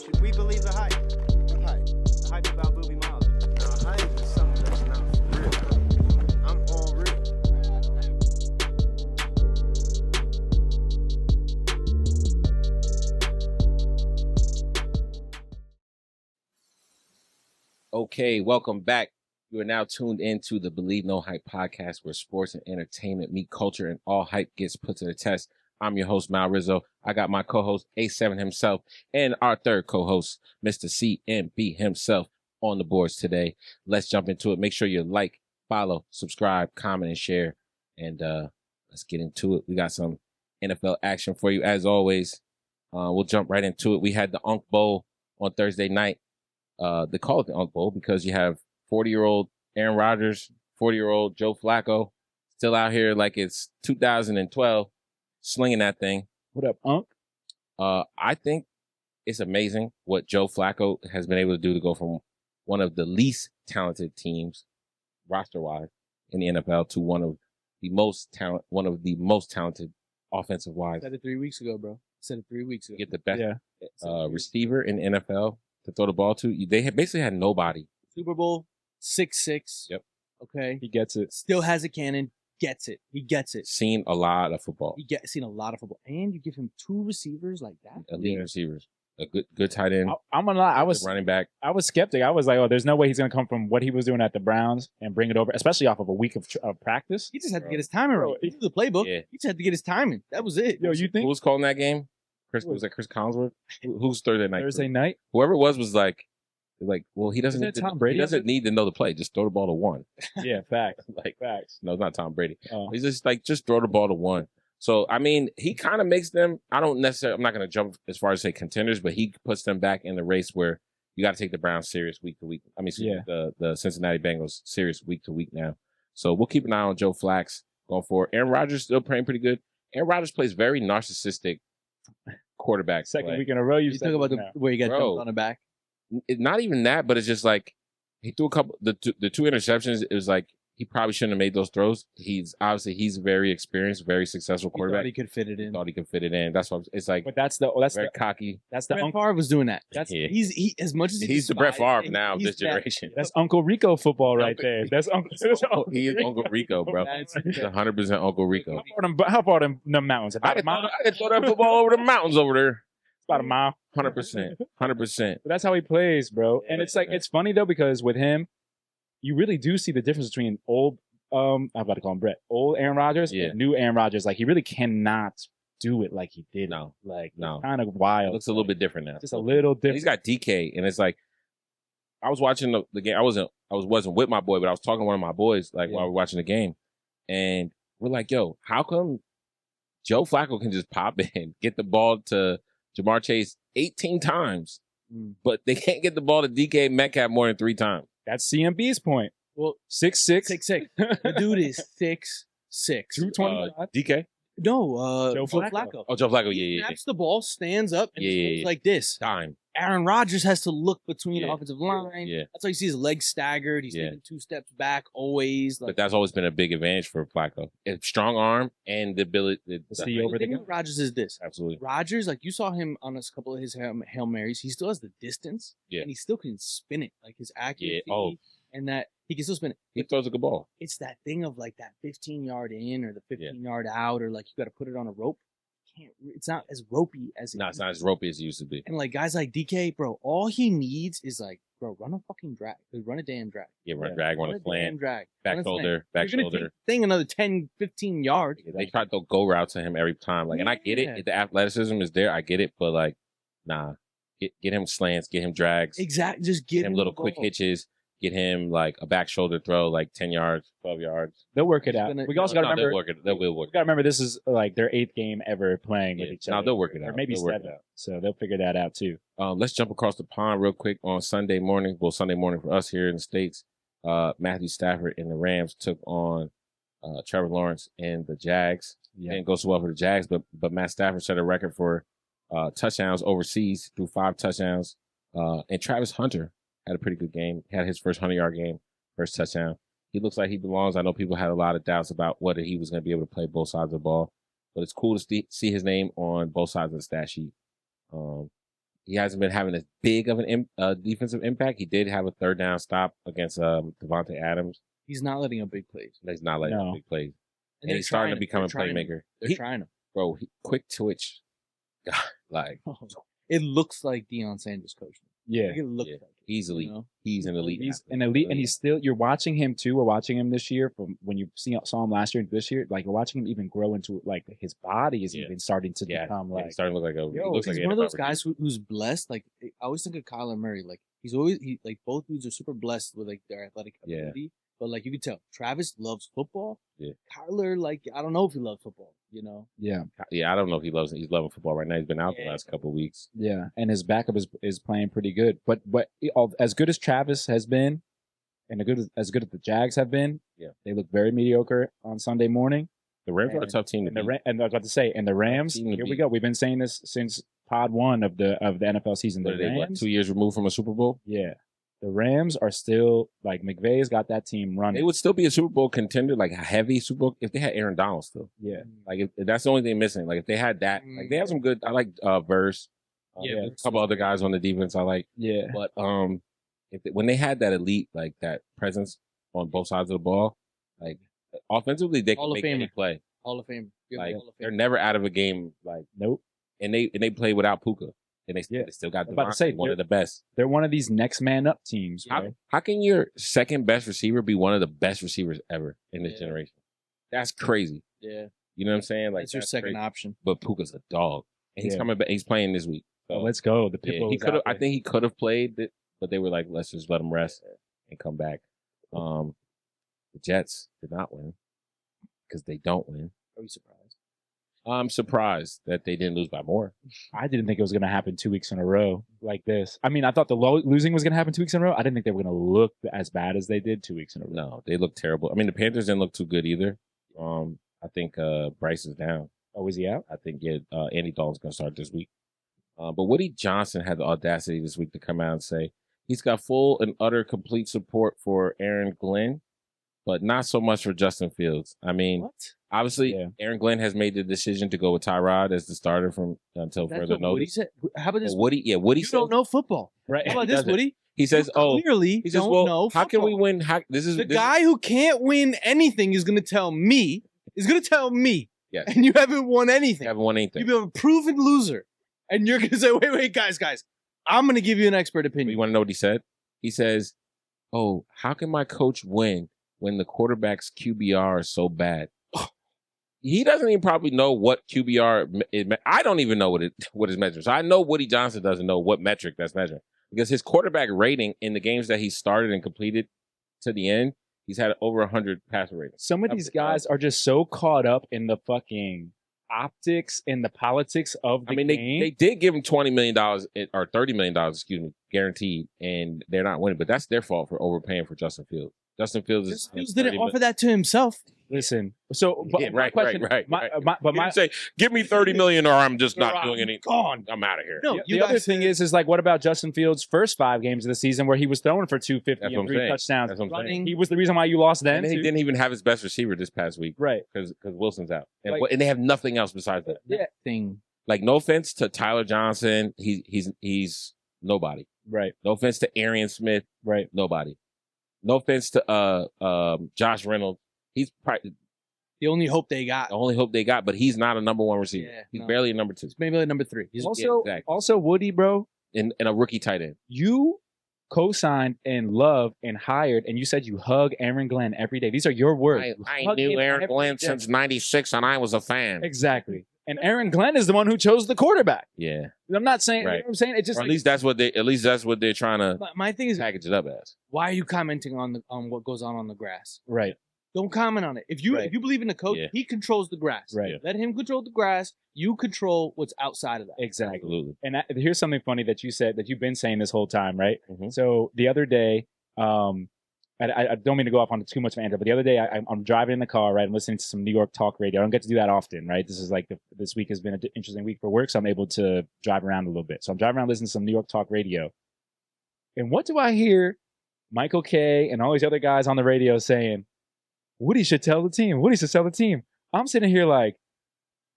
Should we believe the hype? What hype? The hype about Booby Miles. Now, hype is something that's not for real. I'm all real. Okay, welcome back. You are now tuned into the Believe No Hype podcast, where sports and entertainment meet culture and all hype gets put to the test. I'm your host, Malrizzo. I got my co-host, A7 himself, and our third co-host, Mr. CMB himself, on the boards today. Let's jump into it. Make sure you like, follow, subscribe, comment, and share. And let's get into it. We got some NFL action for you, as always. We'll jump right into it. We had the Unk Bowl on Thursday night. They call it the Unk Bowl because you have 40-year-old Aaron Rodgers, 40-year-old Joe Flacco, still out here like it's 2012, slinging that thing. What up, Unk? I think it's amazing what Joe Flacco has been able to do to go from one of the least talented teams, roster-wise, in the NFL to one of the most talented offensive-wise. Said it 3 weeks ago, bro. Said it 3 weeks ago. Get the best receiver in the NFL to throw the ball to. They basically had nobody. Super Bowl 6'6". Yep. Okay. He gets it. Still has a cannon. Gets it. He gets it. Seen a lot of football. Seen a lot of football. And you give him two receivers like that? Elite receivers. A good tight end. I'm gonna lie. I was running back. I was skeptic. I was like, oh, there's no way he's gonna come from what he was doing at the Browns and bring it over, especially off of a week of practice. He just had to get his timing right. He did the playbook. Yeah. He just had to get his timing. That was it. Yo, you think Who was calling that game? Was that Chris Collinsworth? Who's Thursday night? Thursday night? Whoever it was like, well, he doesn't. Isn't it Tom Brady? He doesn't need to know the play. Just throw the ball to one. Yeah, facts. Facts. No, it's not Tom Brady. Oh. He's just throw the ball to one. So I mean, he kind of makes them. I'm not going to jump as far as say contenders, but he puts them back in the race where you got to take the Browns serious week to week. I mean, the Cincinnati Bengals serious week to week now. So we'll keep an eye on Joe Flax going forward. Aaron Rodgers still playing pretty good. Aaron Rodgers plays very narcissistic quarterback. Second play. week in a row. You talk about where you got jumped on the back. Not even that, but it's just like he threw the two interceptions. It was like he probably shouldn't have made those throws. He's very experienced, very successful quarterback. He could fit it in. Thought he could fit it in. That's why it's like. But that's very cocky. That's the Brett Favre was doing that. He's as much as he's the Brett Favre now of this generation. That's Uncle Rico football right there. That's Uncle. He is Uncle Rico, bro. He's 100% Uncle Rico. How far them mountains? I could throw that football over the mountains over there. About a mile. 100%. But that's how he plays, bro. And it's like, it's funny though, because with him, you really do see the difference between old, I'm about to call him Brett, old Aaron Rodgers and new Aaron Rodgers. Like, he really cannot do it like he did. No. It's kind of wild. It looks a little bit different now. Just a little different. He's got DK, and it's like, I was watching the game. I wasn't with my boy, but I was talking to one of my boys, while we were watching the game. And we're like, yo, how come Joe Flacco can just pop in, get the ball to Jamar Chase 18 times, but they can't get the ball to DK Metcalf more than 3 times. That's CMB's point. Well, 6'6". 6'6". The dude is 6'6". 225. DK? No, Joe Flacco. Oh, Joe Flacco, He snaps the ball, stands up, and goes like this. Time. Aaron Rodgers has to look between the offensive line. Yeah. That's why you see his legs staggered. He's taking 2 steps back always. But that's always been a big advantage for Flacco. A strong arm and the ability to see over the thing with Rodgers is this. Absolutely. Rodgers, like you saw him on a couple of his Hail Marys, he still has the distance. Yeah. And he still can spin it. Like his accuracy. Yeah. Oh. And that he can still spin it. He throws a good ball. It's that thing of like that 15-yard in or the 15-yard out, or like you got to put it on a rope. It's not as ropey as it it's not as ropey as it used to be. And like guys like DK, bro, all he needs is like, bro, run a fucking drag. Run a damn drag. Yeah, run a drag, run a slant, drag. back shoulder. Thing another 10, 15 yards. They try to go route to him every time. Like, and I get it. The athleticism is there. I get it. But like, nah, get him slants, get him drags. Exactly. Just get him little quick hitches. Get him like a back shoulder throw, like 10 yards, 12 yards. They'll work it out. We also got to remember. They will work. We got to remember this is like their 8th game ever playing with each other. No, they'll work it out. Or maybe 7. So they'll figure that out too. Let's jump across the pond real quick on Sunday morning. Well, Sunday morning for us here in the States. Matthew Stafford and the Rams took on Trevor Lawrence and the Jags. Yeah. Didn't go so well for the Jags, but Matt Stafford set a record for touchdowns overseas, threw 5 touchdowns. And Travis Hunter had a pretty good game. Had his first 100-yard game, first touchdown. He looks like he belongs. I know people had a lot of doubts about whether he was going to be able to play both sides of the ball, but it's cool to see his name on both sides of the stat sheet. he hasn't been having as big of an defensive impact. He did have a third down stop against Devontae Adams. He's not letting up big plays. He's not letting up big plays. And they're he's starting to trying become a They're trying playmaker. They're trying him. Bro, quick twitch. God, like, It looks like Deion Sanders coaching. Yeah. Like it looks like it, easily. you know? He's an elite. He's athlete. an elite, and he's still. You're watching him too. We're watching him this year. From when you saw him last year and this year, like we're watching him even grow into like his body is even starting to become like. He's starting to look like a. Yo, he looks he's like one of those guys who's blessed. Like I always think of Kyler Murray. Like like both dudes are super blessed with like their athletic ability. But like you can tell, Travis loves football. Yeah. Kyler, like I don't know if he loves football. You know. Yeah. Yeah, I don't know if he loves it. He's loving football right now. He's been out the last couple of weeks. Yeah, and his backup is playing pretty good. But as good as Travis has been, and as good as the Jags have been, they look very mediocre on Sunday morning. The Rams are a tough team to beat. And I was about to say, and the Rams. Here we go. We've been saying this since Pod 1 of the NFL season. The Rams, 2 years removed from a Super Bowl. Yeah. The Rams are still, like, McVay's got that team running. They would still be a Super Bowl contender, like a heavy Super Bowl, if they had Aaron Donald still. Yeah. Like, if that's the only thing missing. Like, if they had that, like, they have some good, I like Verse. A couple other guys on the defense I like. Yeah. But when they had that elite, like, that presence on both sides of the ball, like, offensively, they can make any play. Hall of Fame. Like, they're never out of a game, like, nope. And they play without Puka. And they still got one of the best. They're one of these next man up teams. How can your second best receiver be one of the best receivers ever in this generation? That's crazy. Yeah. You know what I'm saying? Like that's your second option. But Puka's a dog. And he's coming back. He's playing this week. So, let's go. The he could have. I think he could have played it, but they were like, let's just let him rest and come back. The Jets did not win because they don't win. Are you surprised? I'm surprised that they didn't lose by more. I didn't think it was going to happen 2 weeks in a row like this. I mean, I thought the losing was going to happen 2 weeks in a row. I didn't think they were going to look as bad as they did 2 weeks in a row. No, they looked terrible. I mean, the Panthers didn't look too good either. I think Bryce is down. Oh, is he out? I think Andy Dalton's going to start this week. But Woody Johnson had the audacity this week to come out and say he's got full and utter complete support for Aaron Glenn, but not so much for Justin Fields. I mean, obviously, Aaron Glenn has made the decision to go with Tyrod as the starter until further notice. How about this? Woody you don't know football. Right. How about this, Woody? He says, clearly he says, don't well, know how can we football. win? Guy who can't win anything is going to tell me, yes. and you haven't won anything. You haven't won anything. You've been a proven loser. And you're going to say, wait, guys, I'm going to give you an expert opinion. You want to know what he said? He says, oh, how can my coach win when the quarterback's QBR is so bad? He doesn't even probably know what QBR is. I don't even know what is measured. So I know Woody Johnson doesn't know what metric that's measuring because his quarterback rating in the games that he started and completed to the end, he's had over 100 passer ratings. Some of these guys are just so caught up in the fucking optics and the politics of the game. They did give him $20 million or $30 million, guaranteed, and they're not winning. But that's their fault for overpaying for Justin Fields. Justin Fields didn't offer that to himself. Listen, so right. But my say, give me $30 million, or I'm just not doing anything. I'm out of here. No, the other thing is like, what about Justin Fields' first 5 games of the season where he was throwing for 250 and 3 touchdowns? That's what I'm saying. He was the reason why you lost then. And he didn't even have his best receiver this past week, right? Because Wilson's out, and they have nothing else besides that. Thing. Like, no offense to Tyler Johnson, he's nobody. Right. No offense to Arian Smith. Right. Nobody. No offense to Josh Reynolds. He's probably the only hope they got. But he's not a number 1 receiver. Yeah, he's barely a number 2. He's maybe a number 3. He's also Woody, bro. And a rookie tight end. You co-signed and loved and hired, and you said you hug Aaron Glenn every day. These are your words. I knew Aaron Glenn since '96, and I was a fan. Exactly. And Aaron Glenn is the one who chose the quarterback. Yeah. I'm not saying. Right. You know what I'm saying? It just at least that's what they're trying to. My thing is package it up as. Why are you commenting on what goes on the grass? Right. Don't comment on it. If you believe in the coach, he controls the grass. Right. Let him control the grass. You control what's outside of that. Exactly. Absolutely. And here's something funny that you said that you've been saying this whole time, right? Mm-hmm. So the other day, I don't mean to go off on too much of an answer, but the other day I'm driving in the car, right? I'm listening to some New York talk radio. I don't get to do that often, right? This is like this week has been an interesting week for work, so I'm able to drive around a little bit. So I'm driving around listening to some New York talk radio. And what do I hear? Michael K. and all these other guys on the radio saying, Woody should tell the team. Woody should tell the team. I'm sitting here like,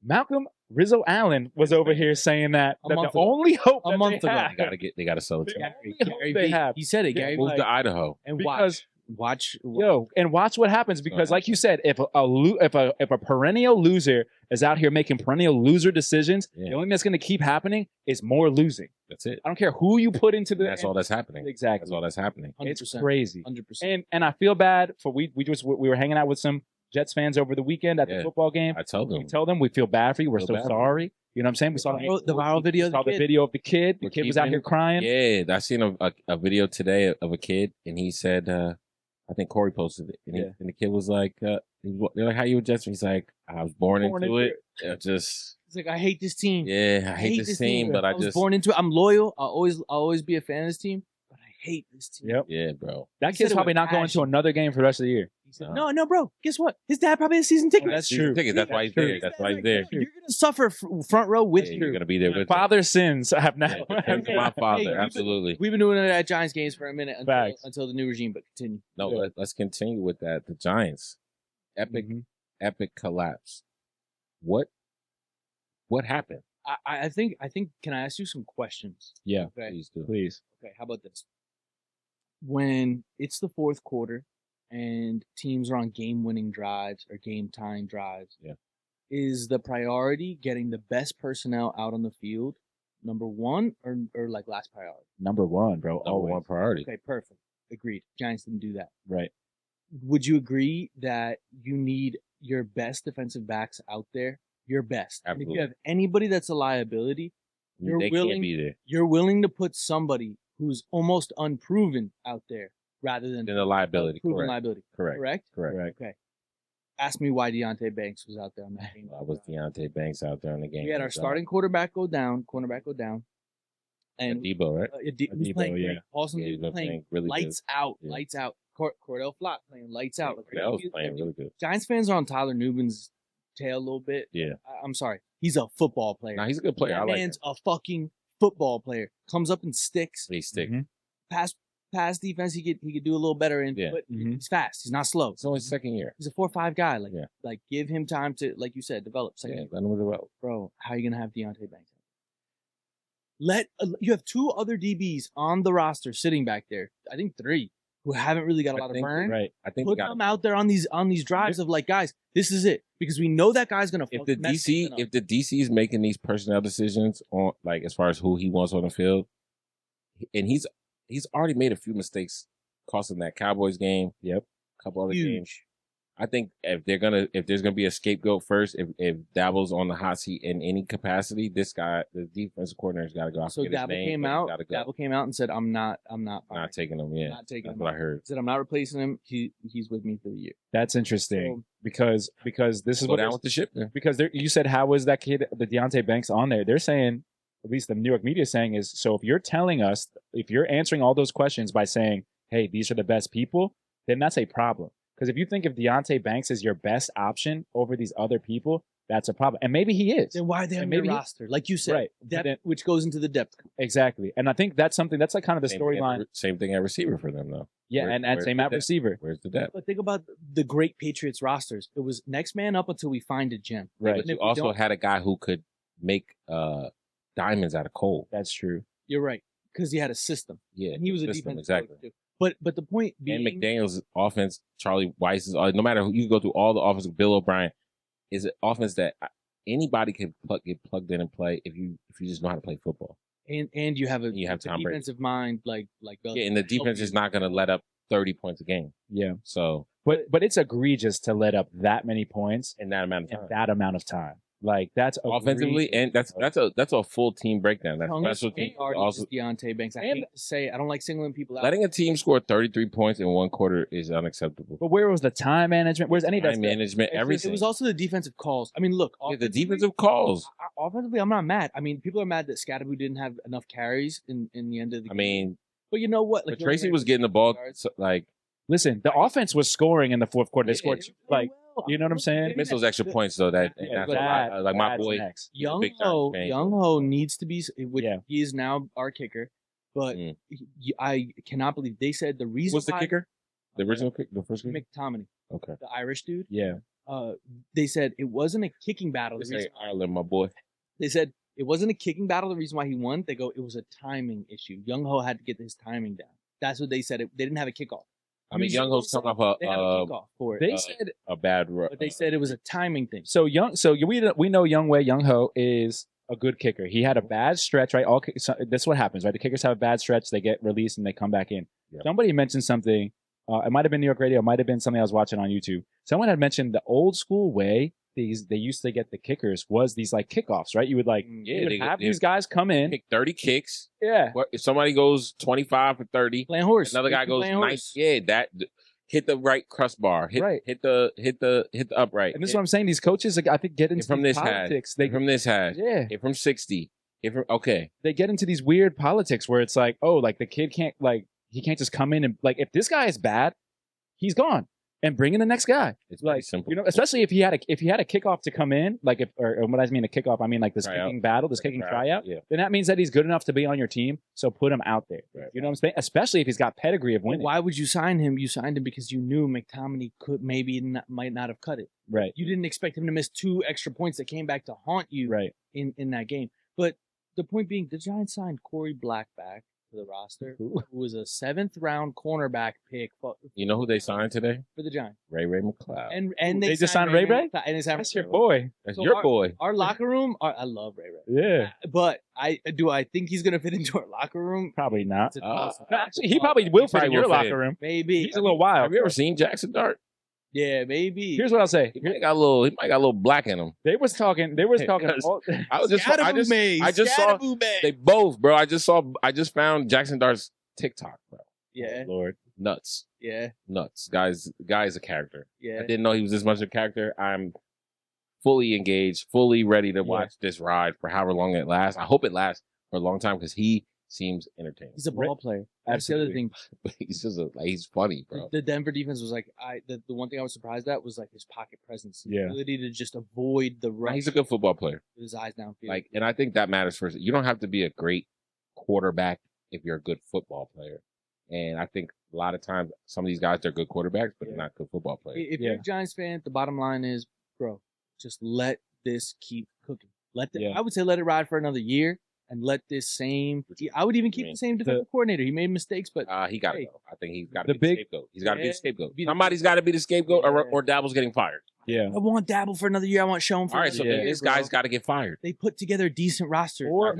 Malcolm, Rizzo Allen was over here saying that A the month ago. only hope A that month they ago. have, They gotta sell it to The him. only hope they have. He said it, Gary. Move Like, to Idaho. and because watch. and watch what happens because, like you said, if a perennial loser is out here making perennial loser decisions, the only thing that's going to keep happening is more losing. That's it. I don't care who you put into the. That's all that's happening. Exactly. That's all that's happening. 100%. It's crazy. 100%. And I feel bad for we were hanging out with some Jets fans over the weekend at the football game. I told them. We told them we feel bad for you. We're Feel so bad for sorry. You know what I'm saying? We saw The viral video of the saw the kid. video of the kid. The kid was out here crying. Yeah, I seen a video today of a kid, and he said, I think Corey posted it, and, and the kid was like, they're like, how you adjust? He's like, I was born into it. Just He's like, I hate this team. I hate this team, but I was just born into it. I'm loyal. I'll always be a fan of this team, but I hate this team. Yep. Yeah, bro. That He kid's said it probably with not going to passion. another game for the rest of the year. He said, no, bro. Guess what? His dad probably has season tickets. That's Season true. tickets, that's why he's there. That's why he's there. You're gonna suffer front row with Yeah, you. you're gonna be there with Father sins have now. Thanks to my father. Hey, Absolutely. We've been doing it at Giants games for a minute Facts. until the new regime, but continue. No, let's continue with that. The Giants, epic collapse. What happened? I think. Can I ask you some questions? Yeah, Okay. Please do. please. Okay. How about this? When it's the fourth quarter and teams are on game-winning drives or game-tying drives, is the priority getting the best personnel out on the field number one or like last priority? Number one, bro. Number Always. one priority. Okay, perfect. Agreed. Giants didn't do that. Right. Would you agree that you need your best defensive backs out there? Your best. And if Absolutely. you have anybody that's a liability, They can't be there. you're willing to put somebody who's almost unproven out there rather than Then the liability. proven Correct. liability. Correct. Correct? Okay. Ask me why Deontay Banks was out there on that game. I was Deontay Banks out there in the game. We had our starting cornerback go down, and Debo, right? he was Debo, playing yeah. great. Paulson Yeah, he's was been playing playing really lights out, Yeah. lights out. Cordell Flott playing lights out. Like, That was playing really good. Giants fans are on Tyler Nubin's tail a little bit. Yeah. I'm sorry. He's a football player. Nah, he's a good player. I That like man's him. a fucking football player. Comes up and sticks. He stick. Mhm. Pass defense he could do a little better in. Yeah. But Mhm. he's fast. He's not slow. It's only his second year. He's a 4-5 guy. Yeah. Like give him time to, like you said, develop. Second Yeah, year. let him develop. Bro, how are you gonna have Deontay Banks? You have two other DBs on the roster sitting back there. I think three who haven't really got a lot of burn. Right. I think Put them out there on these drives of like, guys, this is it, because we know that guy's gonna. if the mess something up. if the DC is making these personnel decisions on like as far as who he wants on the field, and he's already made a few mistakes costing that Cowboys game. Yep. A couple other Huge. games. I think if there's gonna be a scapegoat first, if Dabble's on the hot seat in any capacity, this guy, the defensive coordinator's got to go. I So forget his Dabble name, came but he's out. gotta go. Dabble came out and said, "I'm not Not firing. taking him. Yeah, Not taking that's him what I out. heard. He said, I'm not replacing him. He's with me for the year." That's interesting because this is Go what down with the ship. Then. because you said how was that kid the Deontay Banks on there? They're saying, at least the New York media is saying is, so if you're telling us, if you're answering all those questions by saying, hey, these are the best people, then that's a problem. Because if you think if Deontay Banks is your best option over these other people, that's a problem. And maybe he is. Then why are they on And your maybe he- roster? Like you said, Right. But depth, then- which goes into the depth. Exactly. And I think that's something that's like kind of the storyline. Same thing at receiver for them though. Yeah, and where's same the at depth? receiver. Where's the depth? But think about the great Patriots rosters. It was next man up until we find a gem. Right. But And you if we also don't- had a guy who could make diamonds out of coal. That's true. You're right, because he had a system. Yeah, And he was a system, defensive exactly. coach too. But the point being, And McDaniel's offense, Charlie Weiss's, no matter who you go through, all the offense, Bill O'Brien, is an offense that anybody can get plugged in and play if you just know how to play football. and you have a You have Tom Brady. defensive mind like Belichick. Yeah, and the defense is not going to let up 30 points a game. Yeah. So But it's egregious to let up that many points in that amount of in time, that amount of time. Like that's offensively, egregious. and that's a full team breakdown. That's Tongue special team. Also, Deontay Banks. I And- hate to say it. I don't like singling people out. letting a team score 33 points in one quarter is unacceptable. But where was the time management? Where's any of that Time stuff? management, everything. It was also the defensive calls. I mean, look, Yeah, the offensively- defensive calls. Offensively, I'm not mad. I mean, people are mad that Scatterby didn't have enough carries in the end of the I game. mean, But you know what? but Tracy was getting the ball like Listen, the offense was scoring in the fourth quarter. They Yeah, scored they like you know what I'm saying? missed those extra points though. That and Yeah, that's why, like my that's boy. next. Young big Giants Ho. fan. Young Ho needs to be. Which Yeah. he is now our kicker. But Mm. I cannot believe they said the reason. What's the why- kicker? The original kicker, the first kicker. McTominay, Okay. the Irish dude. Yeah. they said it wasn't a kicking battle. This ain't Ireland, my boy. They said it wasn't a kicking battle. The reason why he won, they go, it was a timing issue. Young Ho had to get his timing down. That's what they said. They didn't have a kickoff. I mean, Young Ho's coming off They had a kickoff for it. They said a bad run. But they said it was a timing thing. so. We know Young Ho is a good kicker. He had a bad stretch, right? That's what happens, right? The kickers have a bad stretch, they get released, and they come back in. Yeah. Somebody mentioned something. It might have been New York radio. It might have been something I was watching on YouTube. Someone had mentioned the old school way they used to get the kickers was these like kickoffs, right? You would have these guys come in, kick 30 kicks. Yeah. If somebody goes 25 for 30, Playing horse. another guy goes 9. Yeah, that hit the right crossbar. Hit the upright. And this is what I'm saying. These coaches, I think, get into from these this politics. hash. From this hash. Yeah. Hit from 60. Okay. They get into these weird politics where it's like, oh, like the kid can't he can't just come in and like if this guy is bad, he's gone. And bring in the next guy. It's like simple. Especially if he had a kickoff to come in, like or when I mean a kickoff, I mean like this kicking battle, this kicking tryout. Yeah. Then that means that he's good enough to be on your team. So put him out there. Right. You know what I'm saying? Especially if he's got pedigree of winning. Why would you sign him? You signed him because you knew McTominay might not have cut it. Right. You didn't expect him to miss 2 extra points that came back to haunt you. Right. In that game. But the point being, the Giants signed Corey Blackback to the roster, who was a 7th round cornerback pick. You know who they signed today? For the Giants. Ray McLeod. And they just signed Ray? And they signed That's your boy. That's So your boy. Our locker room, I love Ray. Yeah. But I think he's gonna fit into our locker room? Probably not. It's a toss-up. Actually, he probably will fit in your locker room. Maybe. He's a little wild. Have you ever seen Jackson Dart? Yeah, maybe. Here's what I'll say. He might got a little black in him. They was talking. I just saw they both, bro. I just found Jackson Dart's TikTok, bro. Yeah. Lord. Nuts. Yeah. Nuts. Guy is a character. Yeah. I didn't know he was this much of a character. I'm fully engaged, fully ready to watch this ride for however long it lasts. I hope it lasts for a long time because he seems entertaining. He's a ball player. That's the other thing. But he's just he's funny, bro. The Denver defense was like the one thing I was surprised at was like his pocket presence, his Yeah. ability to just avoid the rush. He's a good football player. With his eyes downfield. Like, and I think that matters first. You don't have to be a great quarterback if you're a good football player. And I think a lot of times some of these guys they're good quarterbacks, but they're not good football players. If you're a Giants fan, the bottom line is, bro, just let this keep cooking. I would say let it ride for another year. And let this same. I would even keep the same defensive coordinator. He made mistakes, but he got to go. I think he's got to be the scapegoat. He's got to be the scapegoat. Somebody's got to be the scapegoat, or Dabble's getting fired. Yeah. I want Dabble for another year. I want Schoen for all right. another So year. this guy's got to get fired. They put together a decent roster. Or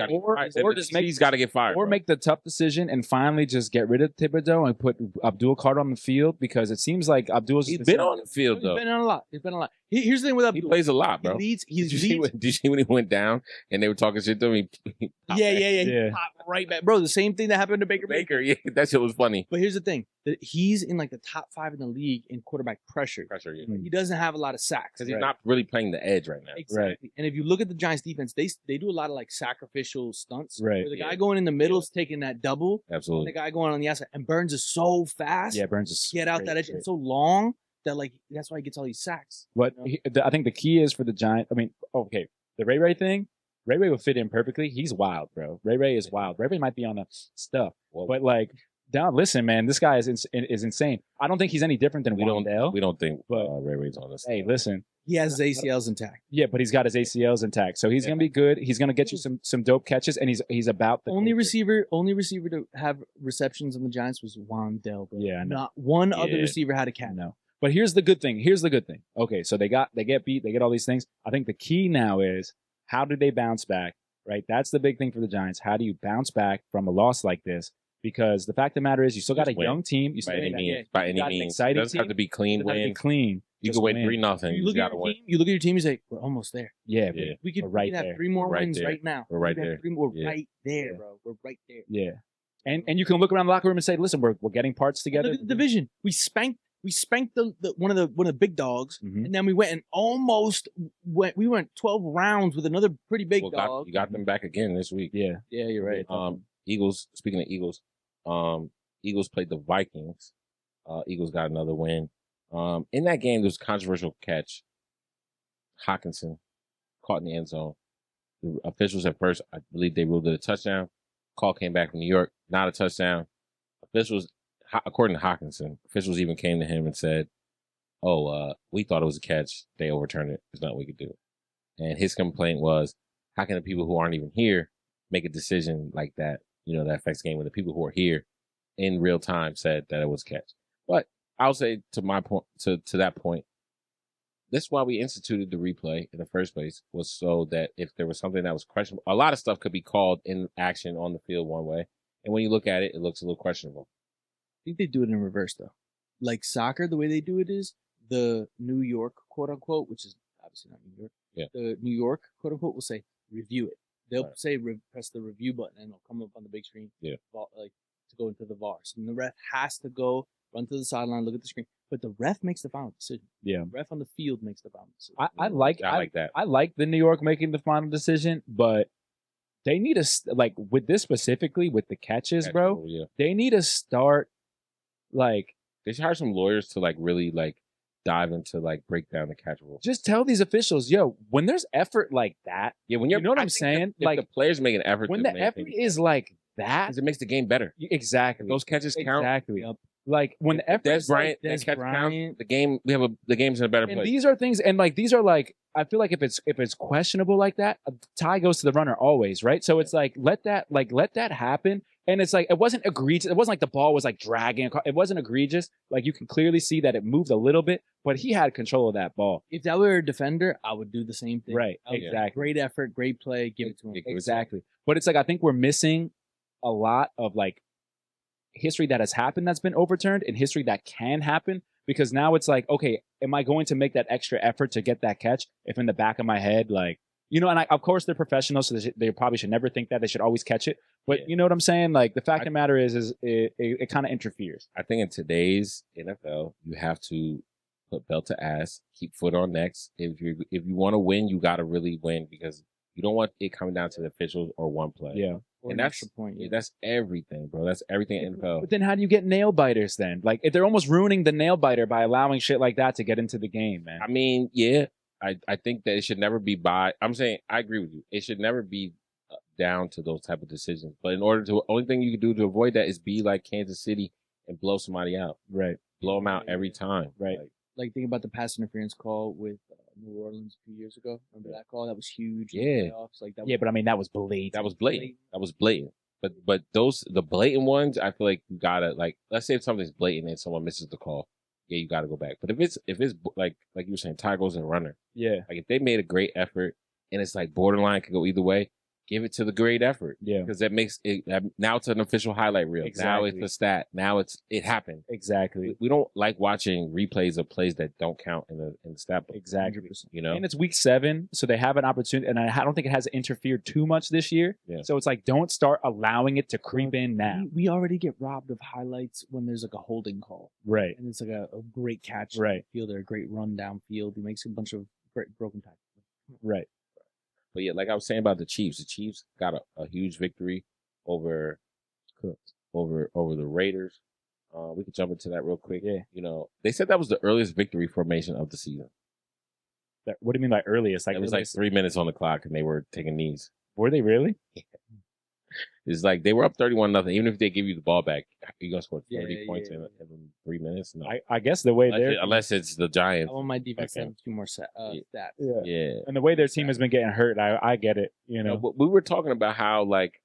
just make he's got to get fired. Or make the tough decision and finally just get rid of Thibodeau and put Abdul Carter on the field because it seems like Abdul's he's been on the field though. He's been on a lot. Here's the thing with Abdul. He plays a lot, bro. Did you see when he went down and they were talking shit to him? He popped right back, bro. The same thing that happened to Baker. Yeah, that shit was funny. But here's the thing: he's in like the top 5 in the league in quarterback pressure. Yeah. He doesn't have a lot of sacks because he's not really playing the edge right now. Exactly. Right. And if you look at the Giants defense, they do a lot of like sacrificial stunts. Right. Where the guy going in the middle is taking that double. Absolutely. And the guy going on the outside. And Burns is so fast. Yeah, Burns is get out that edge. It's so long that like that's why he gets all these sacks. But I think the key is for the Giants. I mean, okay, the Ray thing. Ray will fit in perfectly. He's wild, bro. Ray is wild. Ray might be on the stuff, but like. Listen, man, this guy is insane. I don't think he's any different than Wandale. We don't think Ray's on this. Hey, listen. He has his ACLs intact. Yeah, but he's got his ACLs intact. So he's going to be good. He's going to get you some dope catches, and he's about the only receiver to have receptions on the Giants was Wandale, bro. Yeah, not one other receiver had a catch. No. But here's the good thing. Okay, so they get beat, they get all these things. I think the key now is how do they bounce back, right? That's the big thing for the Giants. How do you bounce back from a loss like this? Because the fact of the matter is, you still got a young team. You by any means. It doesn't have to be clean win. Clean. You can win 3-0. You look at your team. You say, "We're almost there." Yeah, we could have 3 more wins right now. We're right there. 3 more right there, bro. We're right there. Yeah, and you can look around the locker room and say, "Listen, we're getting parts together." Look at the division. We spanked the one of the big dogs, and then we went and we went 12 rounds with another pretty big dog. You got them back again this week. Yeah, you're right. Eagles. Speaking of Eagles. Eagles played the Vikings. Eagles got another win. In that game, there was a controversial catch. Hawkinson caught in the end zone. The officials at first, I believe they ruled it a touchdown. Call came back from New York, not a touchdown. Officials, according to Hawkinson, officials even came to him and said, we thought it was a catch. They overturned it. There's nothing we could do. And his complaint was, how can the people who aren't even here make a decision like that, that affects the game when the people who are here in real time said that it was a catch? But I'll say to my point, to that point, this is why we instituted the replay in the first place, was so that if there was something that was questionable, a lot of stuff could be called in action on the field one way. And when you look at it, it looks a little questionable. I think they do it in reverse, though. Like soccer, the way they do it is the New York, quote unquote, which is obviously not New York. Yeah. The New York, quote unquote, will say, review it. They'll Right. say, press the review button, and it'll come up on the big screen. Yeah. Like to go into the VAR. So the ref has to go, run to the sideline, look at the screen. But the ref makes the final decision. Yeah. The ref on the field makes the final decision. I like that. I like the New York making the final decision, but they need to like with this specifically with the catches, bro. Yeah. They need to start like They should hire some lawyers to like really like dive into like break down the catch rule. just tell these officials, yo, when there's effort like that, Yeah, when you know what I I'm think saying? if Like the players make an effort, when to the make effort things- is like that, because it makes the game better. exactly. If those catches count. Exactly. Yep. Like when the effort Des is like Bryant, Des that catch Bryant. counts. The game, the game's in a better and place. these are things, and like these are like I feel like if it's questionable like that, a tie goes to the runner always, right? So it's like let that happen, and it's like it wasn't egregious. It wasn't like the ball was like dragging. It wasn't egregious. Like you can clearly see that it moved a little bit, but he had control of that ball. If that were a defender, I would do the same thing. Right, I would- exactly. Great effort, great play, give it to him. Yeah, give it to him. Exactly. But it's like I think we're missing a lot of like history that has happened that's been overturned and history that can happen, because now it's like, okay, am I going to make that extra effort to get that catch if in the back of my head, like, and of course they're professionals, so they probably should never think that. They should always catch it. But Yeah. you know what I'm saying? Like the fact of the matter is it kind of interferes. I think in today's NFL, you have to put belt to ass, keep foot on necks. If you want to win, you got to really win, because you don't want it coming down to the officials or one play. Yeah. Or And an that's extra point. Yeah, that's everything, bro. That's everything in NFL. But then how do you get nail biters then? Like they're almost ruining the nail biter by allowing shit like that to get into the game, man. I mean, yeah, I think that it should never be I'm saying I agree with you. It should never be down to those type of decisions. But only thing you can do to avoid that is be like Kansas City and blow somebody out. Right. Blow them out every time. Right. Like think about the pass interference call with New Orleans a few years ago. Remember that call? That was huge. in the Yeah. playoffs. Like that. Yeah, but I mean that was blatant. That was blatant. That was blatant. But the blatant ones, I feel like you gotta, like, let's say if something's blatant and someone misses the call, yeah, you gotta go back. But if it's like you were saying, tie goes in runner. Yeah. Like if they made a great effort and it's like borderline, could go either way, give it to the great effort. Yeah. Because that makes it, now it's an official highlight reel. Now it's Exactly. a stat. Now it happened. Exactly. We don't like watching replays of plays that don't count in the stat book. Exactly. 100%. You know? And it's week 7, so they have an opportunity, and I don't think it has interfered too much this year. Yeah. So it's like, don't start allowing it to creep in now. We already get robbed of highlights when there's like a holding call, Right. and it's like a great catch. Right. Field or a great run down field. He makes a bunch of great broken tackles. Right. But yeah, like I was saying about the Chiefs got a huge victory over the Raiders. We could jump into that real quick. Yeah. You know, they said that was the earliest victory formation of the season. What do you mean by earliest? Like It was like earliest- 3 minutes on the clock and they were taking knees. were they really? It's like they were up 31-0. Even if they give you the ball back, you're gonna score 30 Yeah, points yeah, in 3 minutes. No, I guess the way they're unless it's the Giants. I want my defense to Okay. have a few more stats. yeah. Yeah. And the way their team has been getting hurt, I get it. You know. But we were talking about how like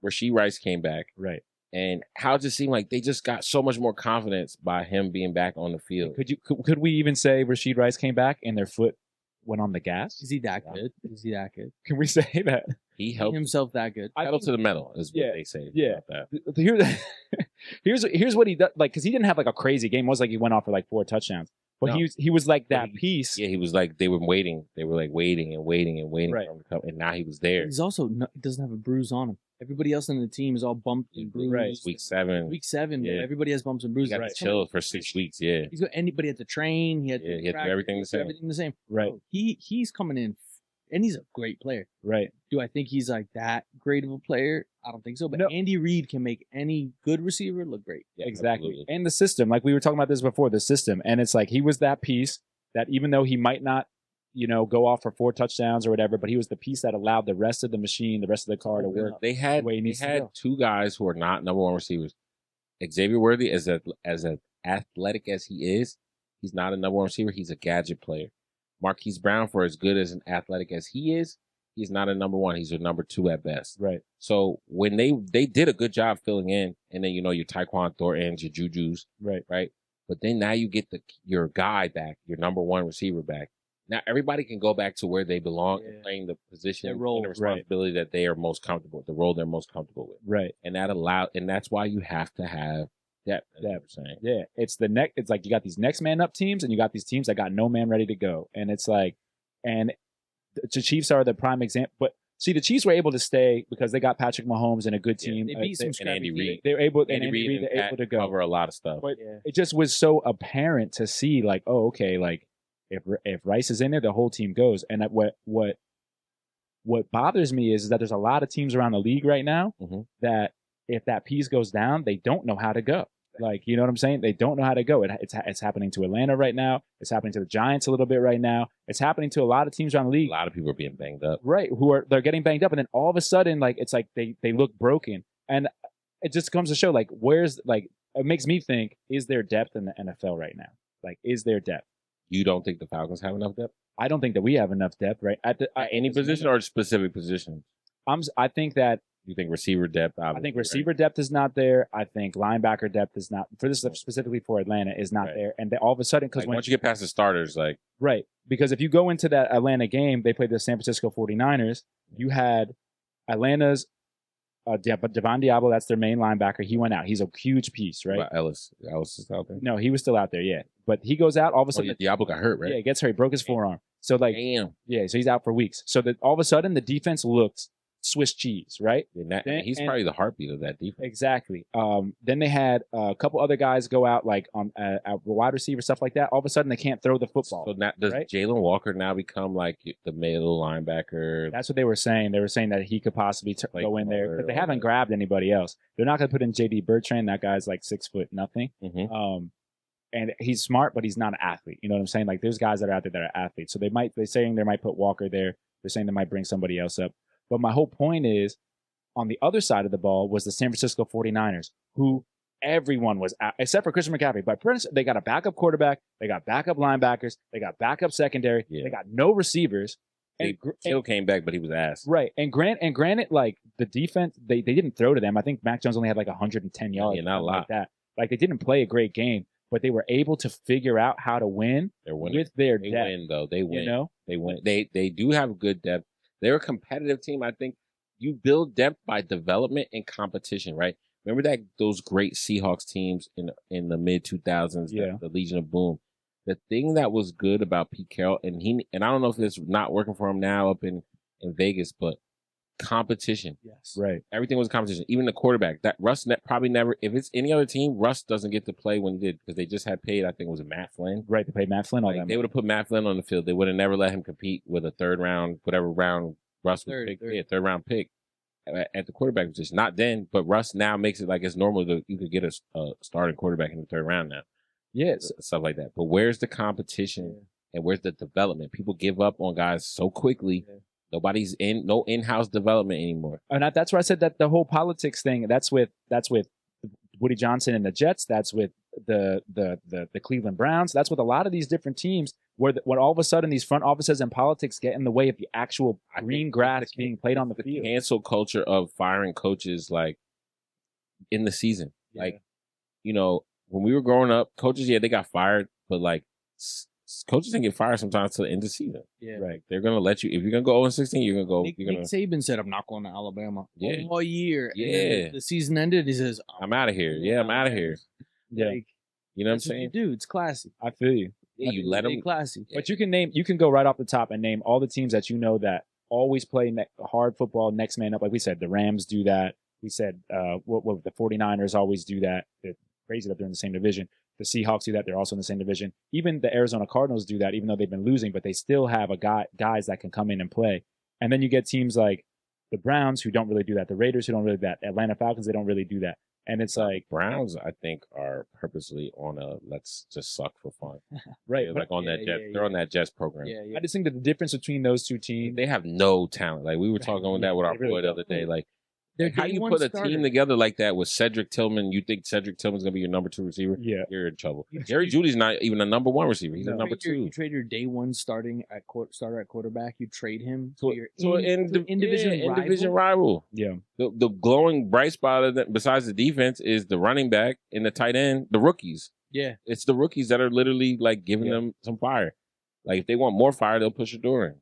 Rashee Rice came back. Right. And how it just seemed like they just got so much more confidence by him being back on the field. Could we even say Rashee Rice came back and their foot went on the gas? Is he that good? Is he that good? Can we say that? He Is he helped himself that good? pedal to the metal is what Yeah, they say yeah. about that. Here's what he does. Like, because he didn't have like a crazy game. It was like he went off for like 4 touchdowns, but No. he was like But that piece. Yeah, he was like they were waiting. They were like waiting and waiting and waiting Right. for him to come, and now he was there. He's also he doesn't have a bruise on him. Everybody else on the team is all bumped and bruised. Right. Week 7, Week 7, Yeah. everybody has bumps and he bruises. got to chill for 6 weeks. Yeah, He's got anybody had to train. He had Yeah, to he had to do practice, everything the same. Everything the same. Right. Bro, he's coming in, and he's a great player. Right. Do I think he's like that great of a player? I don't think so. But No. Andy Reid can make any good receiver look great. Yeah, Exactly. absolutely. And the system, like we were talking about this before, the system. And it's like he was that piece that even though he might not, go off for 4 touchdowns or whatever, but he was the piece that allowed the rest of the machine, the rest of the car to work. They had the way he needs to go. 2 guys who are not number 1 receivers. Xavier Worthy, as athletic as he is, He's not a number one receiver. He's a gadget player. Marquise Brown, for as good as an athletic as he is, he's not a number one. He's a number two at best. Right. So when they did a good job filling in, and then, your Tyquan Thorntons, your Jujus. Right. But then now you get your guy back, your number one receiver back. Now everybody can go back to where they belong and playing the position and the responsibility that they are most comfortable with, the role they're most comfortable with. Right. And that's why you have to have depth. Saying. Yeah. It's like you got these next man up teams and you got these teams that got no man ready to go. And it's like, and the Chiefs are the prime example. But see, the Chiefs were able to stay because they got Patrick Mahomes and a good team. They beat some and Andy Reid. They're able, Andy Reid they're able to go cover a lot of stuff. But it just was so apparent to see, like, oh, okay, like if Rice is in there, the whole team goes. And what bothers me is that there's a lot of teams around the league right now that if that piece goes down, they don't know how to go. Like, you know what I'm saying? They don't know how to go. It's happening to Atlanta right now. It's happening to the Giants a little bit right now. It's happening to a lot of teams around the league. A lot of people are being banged up. Right. They're getting banged up. And then all of a sudden, like, it's like they look broken. And it just comes to show, like, it makes me think, is there depth in the NFL right now? Like, is there depth? You don't think the Falcons have enough depth? I don't think that we have enough depth, right? At any position or specific position? I think that you think receiver depth. I think receiver depth is not there. I think linebacker depth is not for this specifically for Atlanta is not there. And all of a sudden, because once you get past the starters, because if you go into that Atlanta game, they played the San Francisco 49ers. You had Atlanta's Devon Diablo, that's their main linebacker. He went out. He's a huge piece, right? Ellis is out there. No, he was still out there, yeah. But he goes out all of a sudden. Diablo got hurt, right? Yeah, he gets hurt. He broke his forearm. So damn. Yeah, so he's out for weeks. So that all of a sudden the defense looks Swiss cheese, right? He's probably the heartbeat of that defense. Exactly. Then they had a couple other guys go out, like on a wide receiver, stuff like that. All of a sudden, they can't throw the football. So now, does Jalen Walker now become like the middle linebacker? That's what they were saying. They were saying that he could possibly go in there, but they haven't grabbed anybody else. They're not going to put in J.D. Bertrand. That guy's like 6'0" nothing. And he's smart, but he's not an athlete. You know what I'm saying? Like, there's guys that are out there that are athletes. So they're saying they might put Walker there. They're saying they might bring somebody else up. But my whole point is, on the other side of the ball was the San Francisco 49ers, who everyone was out, except for Christian McCaffrey. But they got a backup quarterback, they got backup linebackers, they got backup secondary, they got no receivers. Hill came back, but he was ass. Right. And granted, like, the defense, they didn't throw to them. I think Mac Jones only had like 110 yards. Yeah, not a lot. Like that. Like, they didn't play a great game, but they were able to figure out how to win with their depth. They win, though. They win. You know? They win. They do have good depth. They're a competitive team. I think you build depth by development and competition, right? Remember those great Seahawks teams in the mid 2000s, the Legion of Boom. The thing that was good about Pete Carroll, and I don't know if it's not working for him now up in Vegas, but competition. Yes, right. Everything was competition. Even the quarterback. That Russ probably never. If it's any other team, Russ doesn't get to play when he did because they just had paid. I think it was Matt Flynn. Right, they paid Matt Flynn all that. They would have put Matt Flynn on the field. They would have never let him compete with a third round, whatever round Russ was picked. Yeah, third round pick at the quarterback position. Not then, but Russ now makes it like it's normal that you could get a starting quarterback in the third round now. Yes, stuff like that. But where's the competition and where's the development? People give up on guys so quickly. Nobody's no in-house development anymore. And that's where I said that the whole politics thing. That's with Woody Johnson and the Jets. That's with the Cleveland Browns. That's with a lot of these different teams where all of a sudden these front offices and politics get in the way of the actual green grass being played on the field. Cancel culture of firing coaches like in the season. Like, when we were growing up, coaches, they got fired, but like coaches can get fired sometimes to the end of the season. Yeah. Right. They're going to let you, if you're going to go 0-16, you're going to go. Nick Saban said, I'm not going to Alabama all year. Yeah. And the season ended. He says, I'm out of here. Yeah, I'm out of here. Yeah. You know what I'm saying? Dude, it's classy. I feel you. Yeah, you let them. Classy. But you can go right off the top and name all the teams that you know that always play hard football, next man up. Like we said, the Rams do that. We said, what the 49ers always do that. They're crazy that they're in the same division. The Seahawks do that. They're also in the same division. Even the Arizona Cardinals do that, even though they've been losing, but they still have guys that can come in and play. And then you get teams like the Browns who don't really do that. The Raiders who don't really do that. Atlanta Falcons, they don't really do that. And it's like Browns, I think, are purposely on a let's just suck for fun. Right. They're like on that Jets. They're on that Jets program. Yeah. I just think that the difference between those two teams, they have no talent. Like we were talking with that with our boy the other day. Like Their How day you one put a starter. team together like that with Cedric Tillman? You think Cedric Tillman's gonna be your number 2 receiver? Yeah. You're in trouble. Jerry Judy's not even a number 1 receiver. He's a number 2. You trade your day one starter at quarterback. You trade him to to an your in-division rival. Yeah. The glowing bright spot of that, besides the defense, is the running back and the tight end, the rookies. Yeah, It's the rookies that are literally like giving them some fire. Like if they want more fire, they'll push the door in.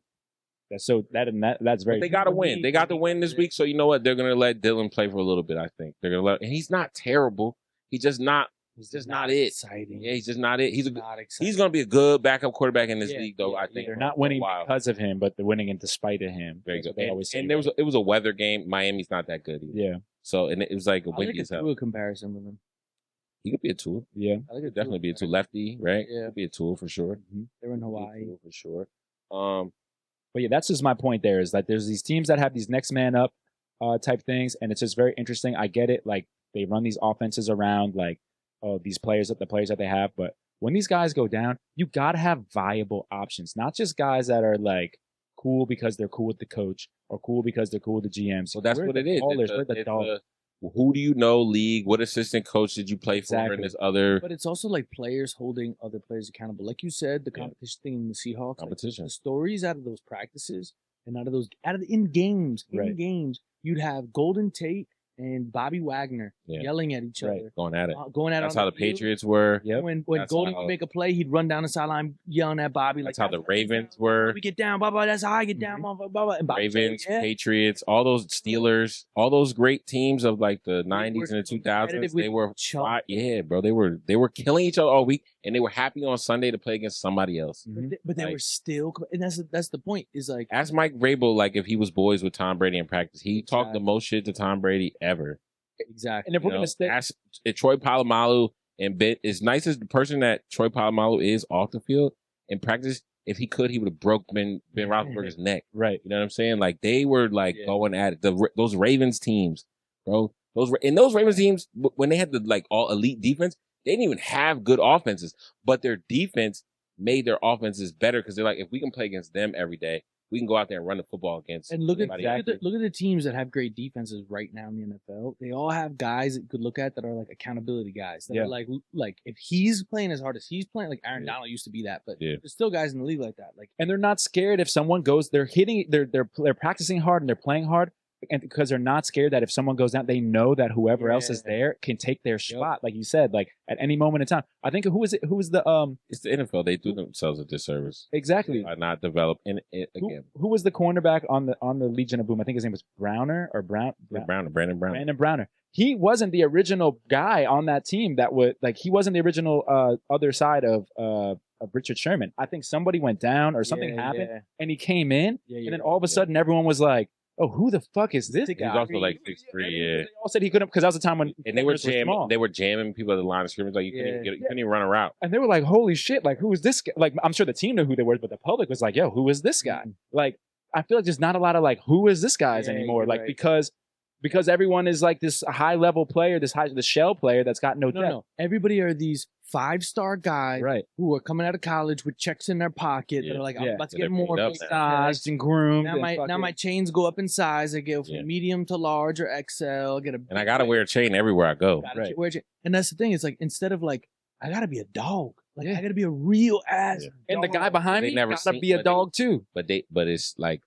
That's very. But they got to win. They got to win this week. So you know what? They're gonna let Dylan play for a little bit. I think they're gonna let. And he's not terrible. He's just not. He's just not it. Exciting. Yeah, he's just not it. He's not exciting. he's gonna be a good backup quarterback in this league, though. I think they're not winning because of him, but they're winning in despite of him. Very good. They always say. And it was a weather game. Miami's not that good either. Yeah. So and it was like a I windy like as hell. a Tua comparison with him. He could be a tool. Yeah. I like a Definitely be a tool. Lefty, right? Yeah. Could be a tool for sure. They're in Hawaii. Tool for sure. But yeah, that's just my point there is that there's these teams that have these next man up type things, and it's just very interesting. I get it. Like, they run these offenses around, like, these players, the players that they have. But when these guys go down, you got to have viable options, not just guys that are, like, cool because they're cool with the coach or cool because they're cool with the GMs. Well, that's what it is. We're the dollars. Who do you know league? What assistant coach did you play for in this other But it's also like players holding other players accountable. Like you said, the competition thing in the Seahawks. competition? Like, the stories out of those practices and in games, you'd have Golden Tate and Bobby Wagner yelling at each other. Going at it. That's how the Patriots were. Yep. When That's Golden how- would make a play, he'd run down the sideline yelling at Bobby. That's like, how the Ravens were. We get down, blah. That's how I get down, blah. And Bobby Ravens, said, Patriots, all those Steelers, all those great teams of like the 90s and the 2000s. competitive They were with each other. bro. They were killing each other all week, and they were happy on Sunday to play against somebody else. But they Like- were still, and that's the point. Is like Ask Mike Vrabel, like if he was boys with Tom Brady in practice, he talked the most shit to Tom Brady ever. exactly. And if we're going to stick. Ask Troy Polamalu and Ben, as nice as the person that Troy Polamalu is off the field in practice, if he could, he would have broke Ben Roethlisberger's neck. Right. You know what I'm saying? Like they were like going at it. Those Ravens teams, bro. Those Ravens teams, when they had the like all elite defense, they didn't even have good offenses, but their defense made their offenses better because they're like, if we can play against them every day, we can go out there and run the football against. And look at anybody. look at the teams that have great defenses right now in the NFL. They all have guys that you could look at that are like accountability guys. That are like if he's playing as hard as he's playing, like Aaron Donald used to be that, but there's still guys in the league like that. Like, And they're not scared if someone goes, they're practicing hard and they're playing hard. And because they're not scared that if someone goes down, they know that whoever else is there can take their spot, like you said, like at any moment in time. I think who is it? Who is the It's the NFL. They do themselves a disservice exactly by not developing it again. Who was the cornerback on the Legion of Boom? I think his name was Brandon Browner. He wasn't the original guy on that team. That would like he wasn't the original other side of Richard Sherman. I think somebody went down or something happened, and he came in, and then all of a sudden everyone was like, "Oh, who the fuck is this guy?" He's also like 6'3", yeah. They all said he couldn't because that was the time when And they were jamming. jamming. They were jamming people at the line of scrimmage. Like you couldn't even run a route. And they were like, "Holy shit! Like, who is this guy?" Like, I'm sure the team knew who they were, but the public was like, "Yo, who is this guy?" Like, I feel like there's not a lot of like, "Who is this guys?" anymore. Like, because everyone is like this high level player, the shell player that's got no depth. No. Everybody are these 5-star guys who are coming out of college with checks in their pocket. They're like, I'm about to get more massaged and groomed. Now my chains go up in size. I go from medium to large or XL. And I gotta wear a chain everywhere I go. And that's the thing. It's like instead of like I gotta be a dog. Like I gotta be a real ass. Dog. And the guy behind me gotta be a dog too. But it's like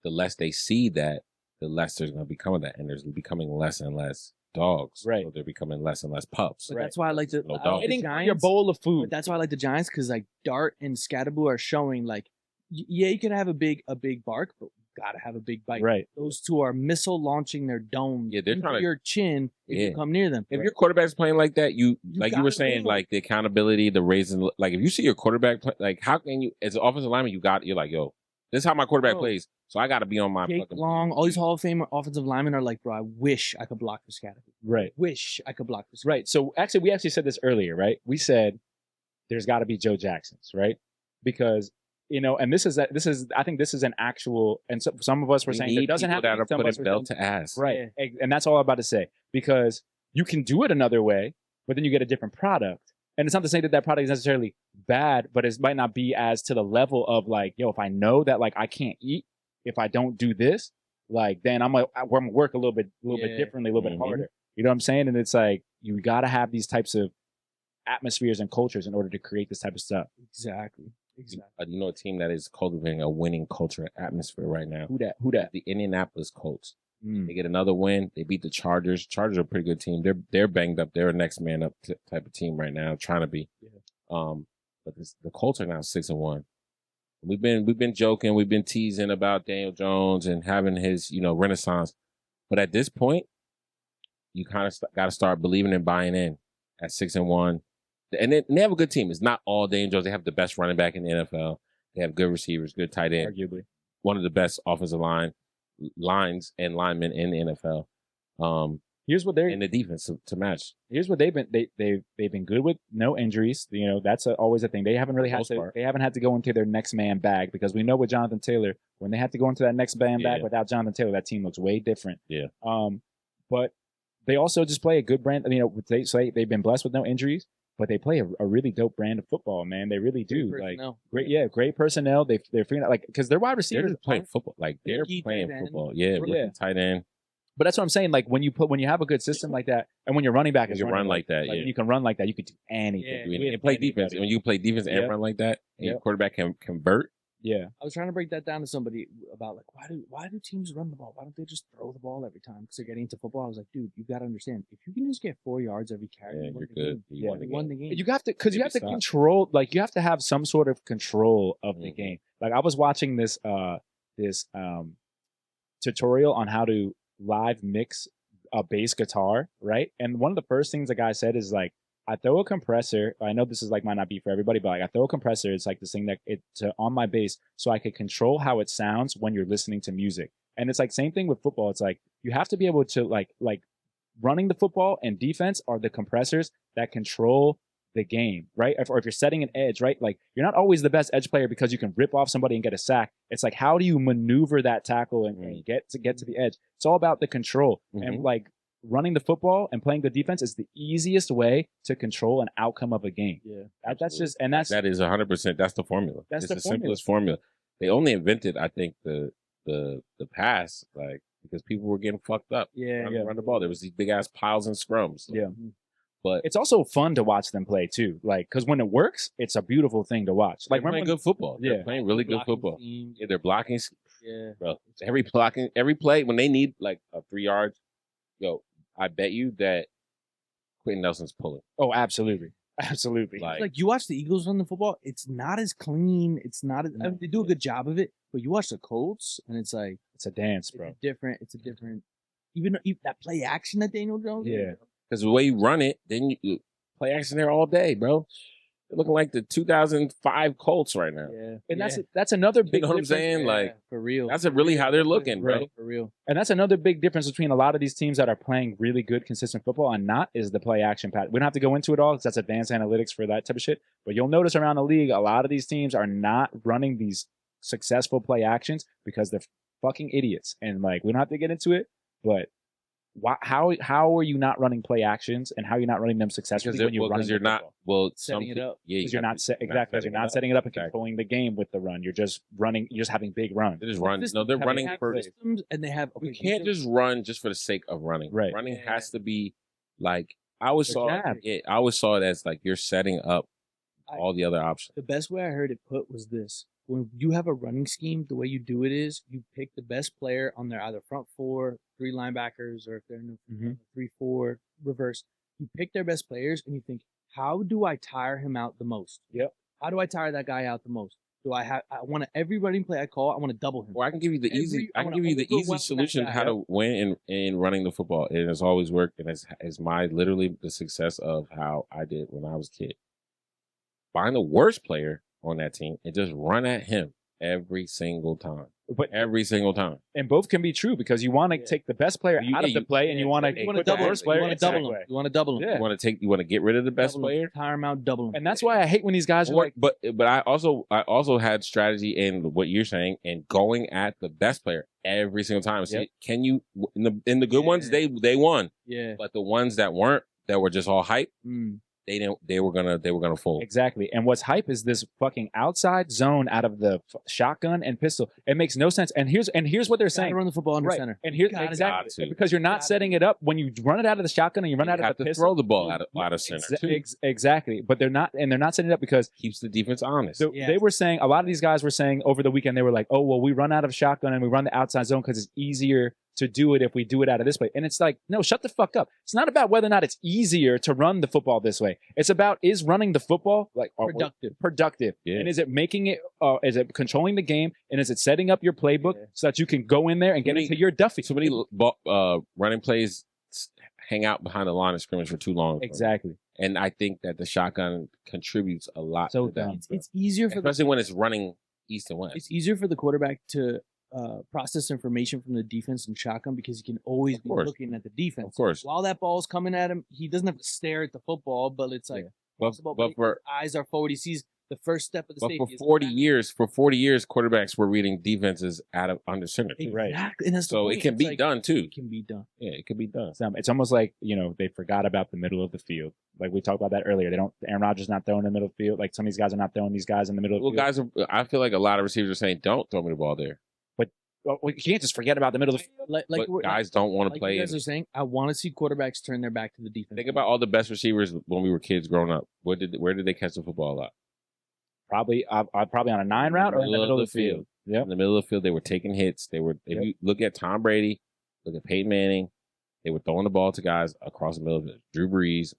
the less they see that, the less there's gonna become of that, and there's becoming less and less dogs. Right. So they're becoming less and less pups. But that's why I like the Giants. Your bowl of food. But that's why I like the Giants because like Dart and Scatterboo are showing like you can have a big bark, but gotta have a big bite. Right. Those two are missile launching their dome they're trying to your chin if you come near them. If your quarterback's playing like that, you like you were saying, like the accountability, the raising, like if you see your quarterback play, like how can you as an offensive lineman you're like, yo, this is how my quarterback plays. So I got to be on my Jake Long. All these Hall of Fame offensive linemen are like, bro, I wish I could block for Scatterboo. Right. Wish I could block for Scatterboo. Right. So we actually said this earlier, right? We said there's got to be Joe Jacksons, right? Because and this is I think this is an actual, and so some of us were saying it doesn't have to put his belt to ass, right? Yeah. And that's all I'm about to say because you can do it another way, but then you get a different product. And it's not to say that product is necessarily bad, but it might not be as to the level of like, yo, if I know that like I can't eat if I don't do this, like then I'm gonna work a little bit differently, a little bit harder. You know what I'm saying? And it's like you got to have these types of atmospheres and cultures in order to create this type of stuff. Exactly. You know, a team that is cultivating a winning culture atmosphere right now. Who that? The Indianapolis Colts. They get another win. They beat the Chargers. Chargers are a pretty good team. They're banged up. They're a next man up type of team right now, trying to be. Yeah. But the Colts are now 6-1. We've been joking. We've been teasing about Daniel Jones and having his renaissance. But at this point, you kind of got to start believing and buying in at 6-1. And they have a good team. It's not all Daniel Jones. They have the best running back in the NFL. They have good receivers, good tight end. Arguably. One of the best offensive lines and linemen in the NFL. Here's what they're in the defense to match. Here's what they've been good with. No injuries. That's always a thing. They haven't really had to. They haven't had to go into their next man bag because we know with Jonathan Taylor, when they have to go into that next man bag without Jonathan Taylor, that team looks way different. Yeah. But they also just play a good brand. They've been blessed with no injuries. But they play a really dope brand of football, man. They really do. Great personnel. They're figuring out because their wide receivers are playing football. They're playing football. Yeah, tight end. But that's what I'm saying. Like when you have a good system like that, and when your running back is run like that, you can run like that. You could do anything. And play defense. When you play defense and run like that, and your quarterback can convert. Yeah, I was trying to break that down to somebody about why do teams run the ball? Why don't they just throw the ball every time? Because they're getting into football. I was like, dude, you got to understand. If you can just get 4 yards every carry, you're good. You won the game. You have to control. Like you have to have some sort of control of the game. Like I was watching this tutorial on how to live mix a bass guitar, right? And one of the first things the guy said is like, I throw a compressor. I know this is might not be for everybody, but I throw a compressor. It's like this thing that it's on my bass, so I can control how it sounds when you're listening to music. And it's like same thing with football. It's like you have to be able to like running the football and defense are the compressors that control the game, right? Or if you're setting an edge, right? Like you're not always the best edge player because you can rip off somebody and get a sack. It's like how do you maneuver that tackle and get to the edge? It's all about the control and like. Running the football and playing the defense is the easiest way to control an outcome of a game. Yeah, that is 100%. That's the formula. It's the simplest formula. They only invented, I think, the pass, like because people were getting fucked up. Run the ball. There was these big ass piles and scrums. Yeah, but it's also fun to watch them play too. Like because when it works, it's a beautiful thing to watch. Like they're playing good football. They're playing really good football. Yeah, they're blocking. Yeah, bro. Every play when they need like a 3 yards, I bet you that Quentin Nelson's pulling. Oh, absolutely. Like you watch the Eagles run the football, it's not as clean. It's not as they do a good job of it, but you watch the Colts and it's like it's a dance, bro. It's a different. Even that play action that Daniel Jones. Yeah, because the way you run it, then you play action there all day, bro. They're looking like the 2005 Colts right now. Yeah, and that's another big. You know what I'm saying? Yeah, like for real. That's really how they're looking, bro. For real. And that's another big difference between a lot of these teams that are playing really good, consistent football and not is the play action pattern. We don't have to go into it all because that's advanced analytics for that type of shit. But you'll notice around the league, a lot of these teams are not running these successful play actions because they're fucking idiots. And like we don't have to get into it, but. How are you not running play actions and how are you not running them successfully when you're running? Because you're not setting it up. Yeah, because you're not setting it up and controlling the game with the run. You're just running. You're just having big runs. They just run. No, they're running for systems, and they have. You can't just run just for the sake of running. Right. Running has to be like I always saw it as like you're setting up all the other options. The best way I heard it put was this. When you have a running scheme, the way you do it is you pick the best player on their either front 4, 3 linebackers, or if they're in the 3-4 reverse, you pick their best players and you think, how do I tire him out the most? Yep. How do I tire that guy out the most? I want to every running play I call, I want to double him. Well, I can give you the easy solution how to win in running the football. It has always worked, and it's literally the success of how I did when I was a kid. Find the worst player on that team and just run at him every single time. And both can be true because you want to take the best player out of the play and you want to put the worst player. You want to double him. You want to double him. Yeah. You want to get rid of the best player, tire him out, double him. And that's why I hate when these guys are like. But I also had strategy in what you're saying and going at the best player every single time. So can you in the good ones they won. Yeah. But the ones that weren't, that were just all hype, they were gonna fold. Exactly. And what's hype is this fucking outside zone out of the shotgun and pistol. It makes no sense. And here's what they're saying. Run the football under Right. center. And here's Gotta exactly because you're not setting it up when you run it out of the shotgun and you run out of the pistol. Throw the ball out of center too. Exactly. But they're not setting it up because Keeps the defense honest. so they were saying a lot of these guys were saying over the weekend they were like, oh well, we run out of shotgun and we run the outside zone because it's easier to do it if we do it out of this way. And it's like, no, shut the fuck up. It's not about whether or not it's easier to run the football this way. It's about is running the football like productive. Yeah. And is it making it is it controlling the game and is it setting up your playbook so that you can go in there and get into your Duffy? So many running plays hang out behind the line of scrimmage for too long. Exactly. And I think that the shotgun contributes a lot So to that. It's easier for Especially when it's running east and west. It's easier for the quarterback to process information from the defense and shotgun because he can always be looking at the defense. Of course. While that ball's coming at him, he doesn't have to stare at the football, but it's like But for his eyes are forward. He sees the first step of the safety. for 40 years, quarterbacks were reading defenses out of under center. Too. Right. Exactly. And that's the So point. it can It's be like, done too. It can be done. Yeah, it can be done. It's almost like, they forgot about the middle of the field. Like we talked about that earlier. Aaron Rodgers not throwing in the middle of the field. Like some of these guys are not throwing these guys in the middle of the field. I feel like a lot of receivers are saying, don't throw me the ball there. Well, you can't just forget about the middle of the field. But guys don't want to play. You guys are saying, I want to see quarterbacks turn their back to the defense. Think about all the best receivers when we were kids growing up. Where did they catch the football at? Probably on a 9 route or in the middle of the field. Yeah. In the middle of the field, they were taking hits. If you look at Tom Brady, look at Peyton Manning, they were throwing the ball to guys across the middle of it. Drew Brees,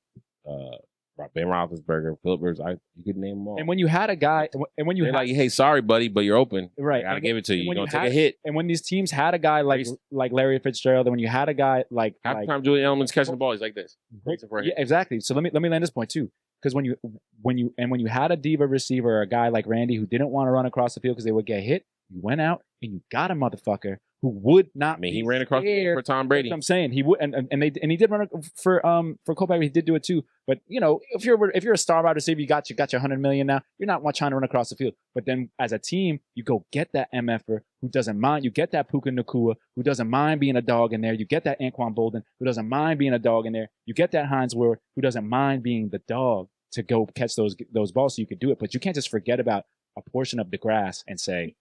Ben Roethlisberger, Philip Rivers, you could name them all. And when you had a guy, and when you They're had, like, hey, sorry, buddy, but you're open. right, I gotta give it to you. You're when gonna you take had- a hit. and when these teams had a guy like Larry Fitzgerald, and when you had a guy like Half the time, Julian Edelman's catching the ball. He's like this. yeah, exactly. So let me land this point too, because when you had a diva receiver or a guy like Randy who didn't want to run across the field because they would get hit, you went out and you got a motherfucker who would not. I mean, he ran across for Tom Brady. That's what I'm saying he would, and he did run for Culpepper. He did do it too. But if you're a star wide receiver, you got your $100 million now. You're not trying to run across the field. But then as a team, you go get that MFer who doesn't mind. You get that Puka Nacua who doesn't mind being a dog in there. You get that Anquan Bolden who doesn't mind being a dog in there. You get that Hines Ward who doesn't mind being the dog to go catch those balls so you could do it. But you can't just forget about a portion of the grass and say,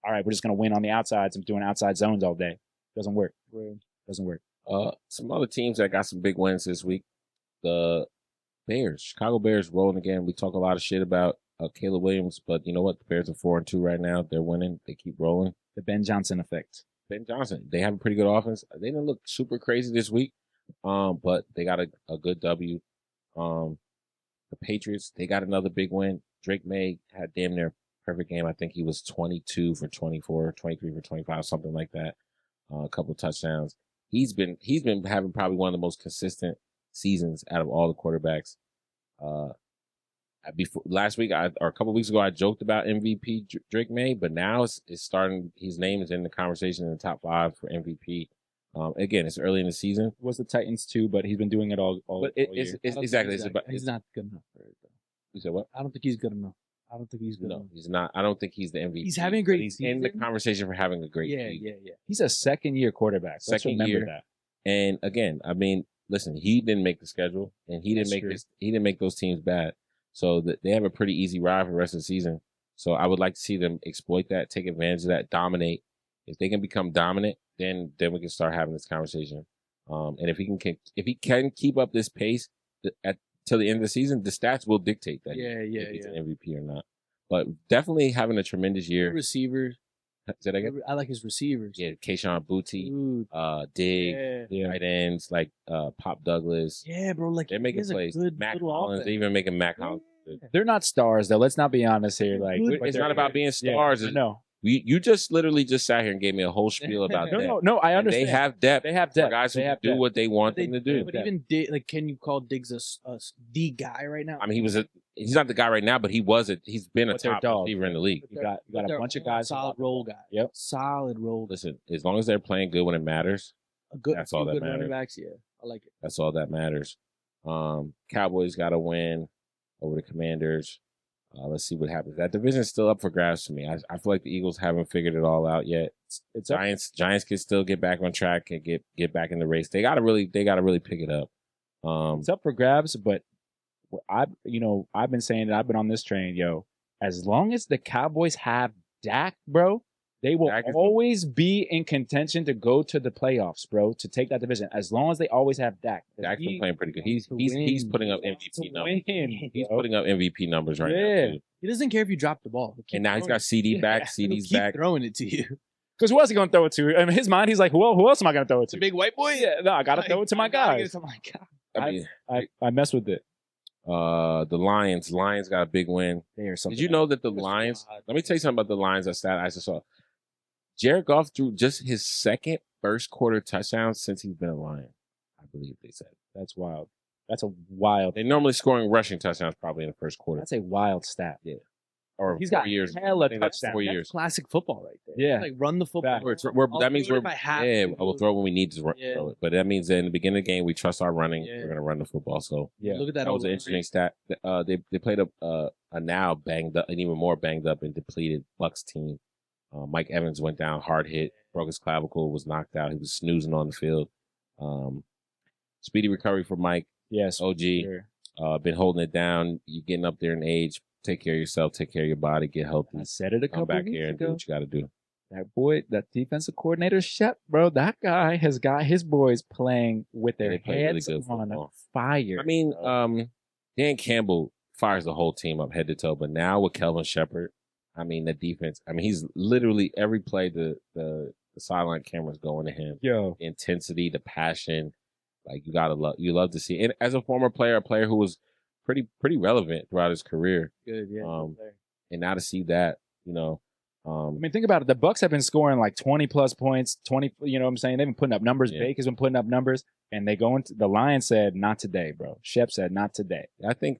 all right, we're just going to win on the outsides and doing outside zones all day. Doesn't work. Doesn't work. Some other teams that got some big wins this week. The Bears, Chicago Bears rolling again. We talk a lot of shit about Caleb Williams, but you know what? The Bears are 4-2 right now. They're winning. They keep rolling. The Ben Johnson effect. Ben Johnson. They have a pretty good offense. They didn't look super crazy this week, but they got a good W. The Patriots, they got another big win. Drake Maye had damn near perfect game. I think he was 22 for 24, 23 for 25, something like that. A couple of touchdowns. He's been having probably one of the most consistent seasons out of all the quarterbacks. Before last week or a couple of weeks ago, I joked about MVP Drake Maye, but now it's starting. His name is in the conversation in the top 5 for MVP. Again, it's early in the season. It was the Titans too, but he's been doing it all But year. it's exactly. He's not good enough for it, though. You said what? I don't think he's good enough. No, he's not. I don't think he's the MVP. He's having a great He's in the season. conversation for having a great season. Yeah. He's a second-year quarterback. Let's Second remember year. that. And again, I mean, listen, he didn't make the schedule, and he didn't make those teams bad. So they have a pretty easy ride for the rest of the season. So I would like to see them exploit that, take advantage of that, dominate. If they can become dominant, then we can start having this conversation. And if he can keep up this pace till the end of the season, the stats will dictate that. If he's an MVP or not. But definitely having a tremendous year. Receivers. Did I get? I like his receivers. Yeah, Keyshawn Booty, Dig, Yeah. tight ends like Pop Douglas. Yeah, bro. Like They're making plays. Mac Hollins, they're even making Mac Hollins. They're not stars though. Let's not be honest here. Like It's not about being stars. No. You just literally just sat here and gave me a whole spiel about that. No. I understand. They have depth. They have For depth. guys who They have do depth. what they want them to do. But even can you call Diggs a D guy right now? I mean, he's not the guy right now, but he's been a But they're top dogs. receiver in the league. You got a bunch of guys. Solid role guys. Yep. Solid role. Listen, as long as they're playing good when it matters, that's all that good matters. running backs. Yeah, I like it. That's all that matters. Cowboys got to win over the Commanders. Let's see what happens. That division's still up for grabs to me. I feel like the Eagles haven't figured it all out yet. It's Giants can still get back on track and get back in the race. They gotta really pick it up. It's up for grabs, but I've been saying that I've been on this train, yo. As long as the Cowboys have Dak, bro, they will always be in contention to go to the playoffs, bro, to take that division. As long as they always have Dak. Dak's been playing pretty good. He's putting up MVP numbers. He's putting up MVP numbers right now, too. He doesn't care if you drop the ball. And now he's got CD back. CD's back. Throwing it to you. Because who else is he going to throw it to? In his mind, he's like, who else am I going to throw it to? The big white boy? Yeah, no, I got to throw it to my guys. I mess with it. The Lions got a big win. Did you know that the Lions? Let me tell you something about the Lions. That stat I just saw. Jared Goff threw just his second first quarter touchdown since he's been a Lion. I believe they said. That's wild. That's a wild. They're normally scoring rushing touchdowns probably in the first quarter. That's a wild stat. Yeah. Or he's 4 got years. Hella that's 4 years. That's classic football right there. Yeah. It's like run the football. That means we'll throw it when we need to throw it. But that means that in the beginning of the game, we trust our running. Yeah. We're going to run the football. So look at that. That was an interesting stat. They played a now banged up, and even more banged up and depleted Bucs team. Mike Evans went down, hard hit, broke his clavicle, was knocked out. He was snoozing on the field. Speedy recovery for Mike. Yes, OG. Sure. Been holding it down. You're getting up there in age. Take care of yourself. Take care of your body. Get healthy. I said it a couple back weeks here and ago. do what you got to do. That boy, that defensive coordinator, Shep, bro, that guy has got his boys playing with their heads really on fire. I mean, Dan Campbell fires the whole team up head to toe, but now with Kelvin Shepherd, I mean, the defense, I mean, he's literally every play, the sideline cameras going to him. Yo. The intensity, the passion, like you love to see. And as a former player, a player who was pretty relevant throughout his career. Good, yeah. And now to see that, I mean, think about it. The Bucs have been scoring like 20 plus points, 20, you know what I'm saying? They've been putting up numbers. Yeah. Baker's been putting up numbers, and they go into the Lions said, not today, bro. Shep said, not today. I think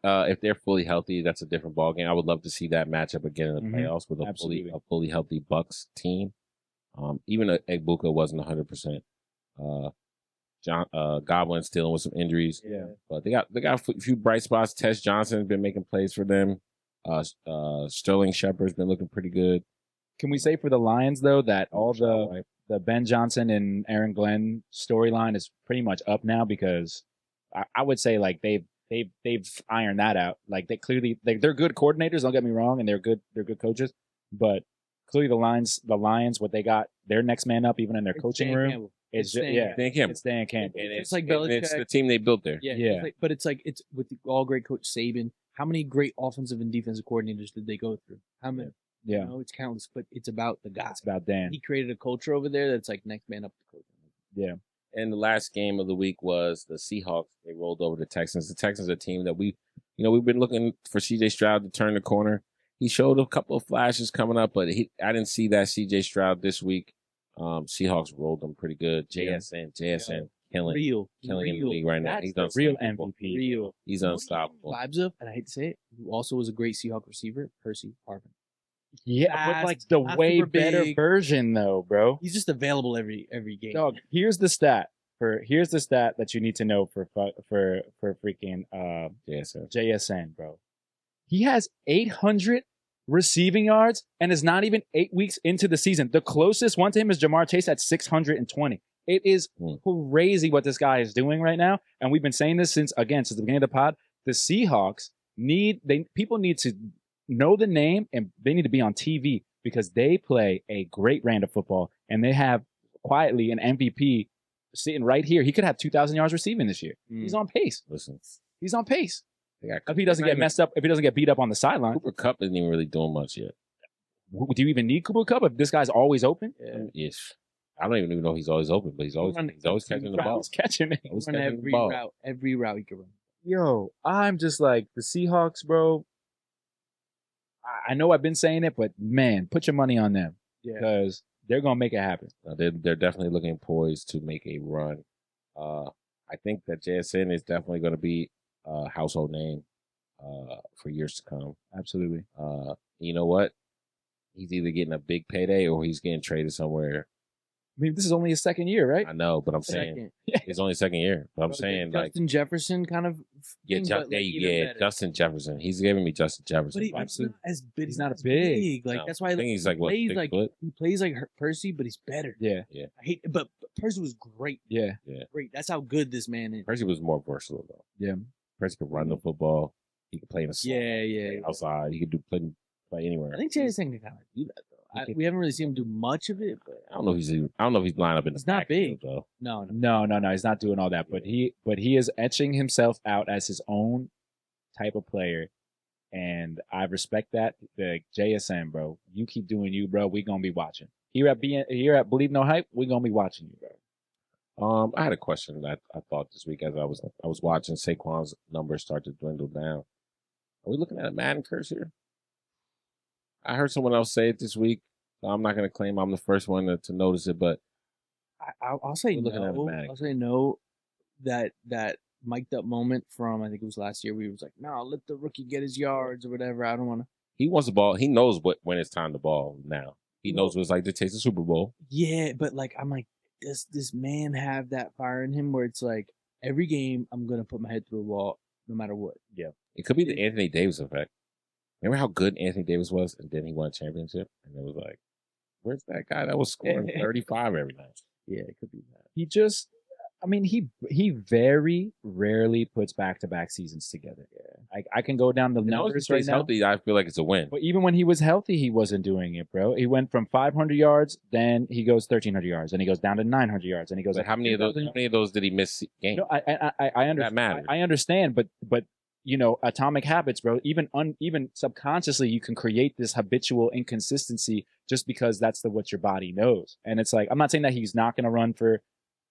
if they're fully healthy, that's a different ballgame. I would love to see that matchup again in the playoffs with a fully healthy Bucs team. Even Egbuka wasn't 100%. Goblin's dealing with some injuries. Yeah. But they got a few bright spots. Tess Johnson's been making plays for them. Sterling Shepard's been looking pretty good. Can we say for the Lions though that all the Ben Johnson and Aaron Glenn storyline is pretty much up now, because I would say like they've ironed that out. Like they're good coordinators, don't get me wrong, and they're good coaches, but clearly the Lions what they got their next man up even in their coaching room. It's Dan Campbell. And it's like Belichick. It's the team they built there. Yeah. It's with the all great coach Saban. How many great offensive and defensive coordinators did they go through? How many? Yeah. It's countless, but it's about the guy. It's about Dan. He created a culture over there that's like next man up to coach. Yeah. And the last game of the week was the Seahawks. They rolled over the Texans. The Texans are a team that we've been looking for CJ Stroud to turn the corner. He showed a couple of flashes coming up, but I didn't see that CJ Stroud this week. Seahawks rolled them pretty good. JSN, killing in the league right now. He's the real MVP. He's unstoppable. Vibes of, and I hate to say it, who also was a great Seahawks receiver, Percy Harvin. Yeah, but like the way better version though, bro. He's just available every game. Dog, here's the stat that you need to know for freaking JSN, bro. He has 800 receiving yards and is not even 8 weeks into the season. The closest one to him is Jamar Chase at 620. It is crazy what this guy is doing right now. And we've been saying this since the beginning of the pod. The Seahawks people need to know the name, and they need to be on TV because they play a great brand of football, and they have quietly an MVP sitting right here. He could have 2,000 yards receiving this year. He's on pace. Listen, he's on pace. If he doesn't get messed up, if he doesn't get beat up on the sideline. Cooper Kupp isn't even really doing much yet. Do you even need Cooper Kupp if this guy's always open? Yeah. Yes. I don't even know he's always open, but he's always catching the ball. He's catching it. He's every route he can run. Yo, I'm just like the Seahawks, bro. I know I've been saying it, but man, put your money on them because they're gonna make it happen. They're definitely looking poised to make a run. I think that JSN is definitely going to be a household name for years to come. Absolutely. You know what? He's either getting a big payday or he's getting traded somewhere. I mean, this is only his second year, right? I know, but I'm saying it's only second year. But I'm saying Justin Jefferson kind of. Justin Jefferson. He's giving me Justin Jefferson. But he's not as big. He's not a big. Like that's why I think he's like what? He plays like Percy, but he's better. Yeah. But Percy was great. Yeah. Great. That's how good this man is. Percy was more versatile though. Yeah. Person could run the football. He could play in the slot, Yeah. outside. He could play anywhere. I think Jason can kind of do that though. We haven't really seen him do much of it, but I don't know if he's lined up in the he's not big though. No. No. He's not doing all that. But he is etching himself out as his own type of player. And I respect that. The JSN, bro. You keep doing you, bro. We gonna be watching. Here at Believe No Hype, we gonna be watching you, bro. I had a question that I thought this week as I was watching Saquon's numbers start to dwindle down. Are we looking at a Madden curse here? I heard someone else say it this week. So I'm not going to claim I'm the first one to notice it, but I'll say looking at no. it, I'll say no. That mic'd up moment from I think it was last year where he was like, "No, let the rookie get his yards or whatever. I don't want to." He wants the ball. He knows when it's time to ball now. He knows what it's like to taste the Super Bowl. Yeah, but like I'm like, does this man have that fire in him where it's like every game I'm gonna put my head through a wall no matter what? Yeah, it could be the Anthony Davis effect. Remember how good Anthony Davis was, and then he won a championship, and it was like, where's that guy that was scoring 35 every night? Yeah, it could be that. He very rarely puts back-to-back seasons together. Yeah, I can go down the numbers right now. Healthy, I feel like it's a win. But even when he was healthy, he wasn't doing it, bro. He went from 500 yards, then he goes 1,300 yards, then he goes down to 900 yards, and he goes. But how many of those did he miss games? No, I understand. That matters. I understand, but you know, atomic habits, bro. Even subconsciously, you can create this habitual inconsistency just because that's what your body knows. And it's like, I'm not saying that he's not going to run for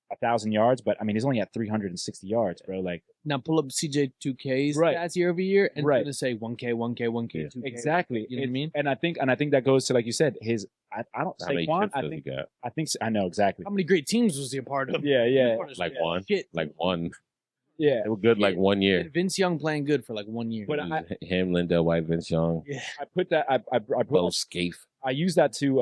1,000 yards, but I mean, he's only at 360 yards, bro. Like, now pull up CJ2K's Right. stats year over year, and Right. it's gonna say 1K, 2K. exactly. You know what I mean? And I think that goes to, like you said, his. I don't How many Saquon. chips does he got? I know exactly. How many great teams was he a part of? Yeah. Like one. Shit. Like one. Yeah. They were good like 1 year. Vince Young playing good for like 1 year. But Him, Lindell White, Vince Young, yeah. I put that. Bo Scaife. I use that to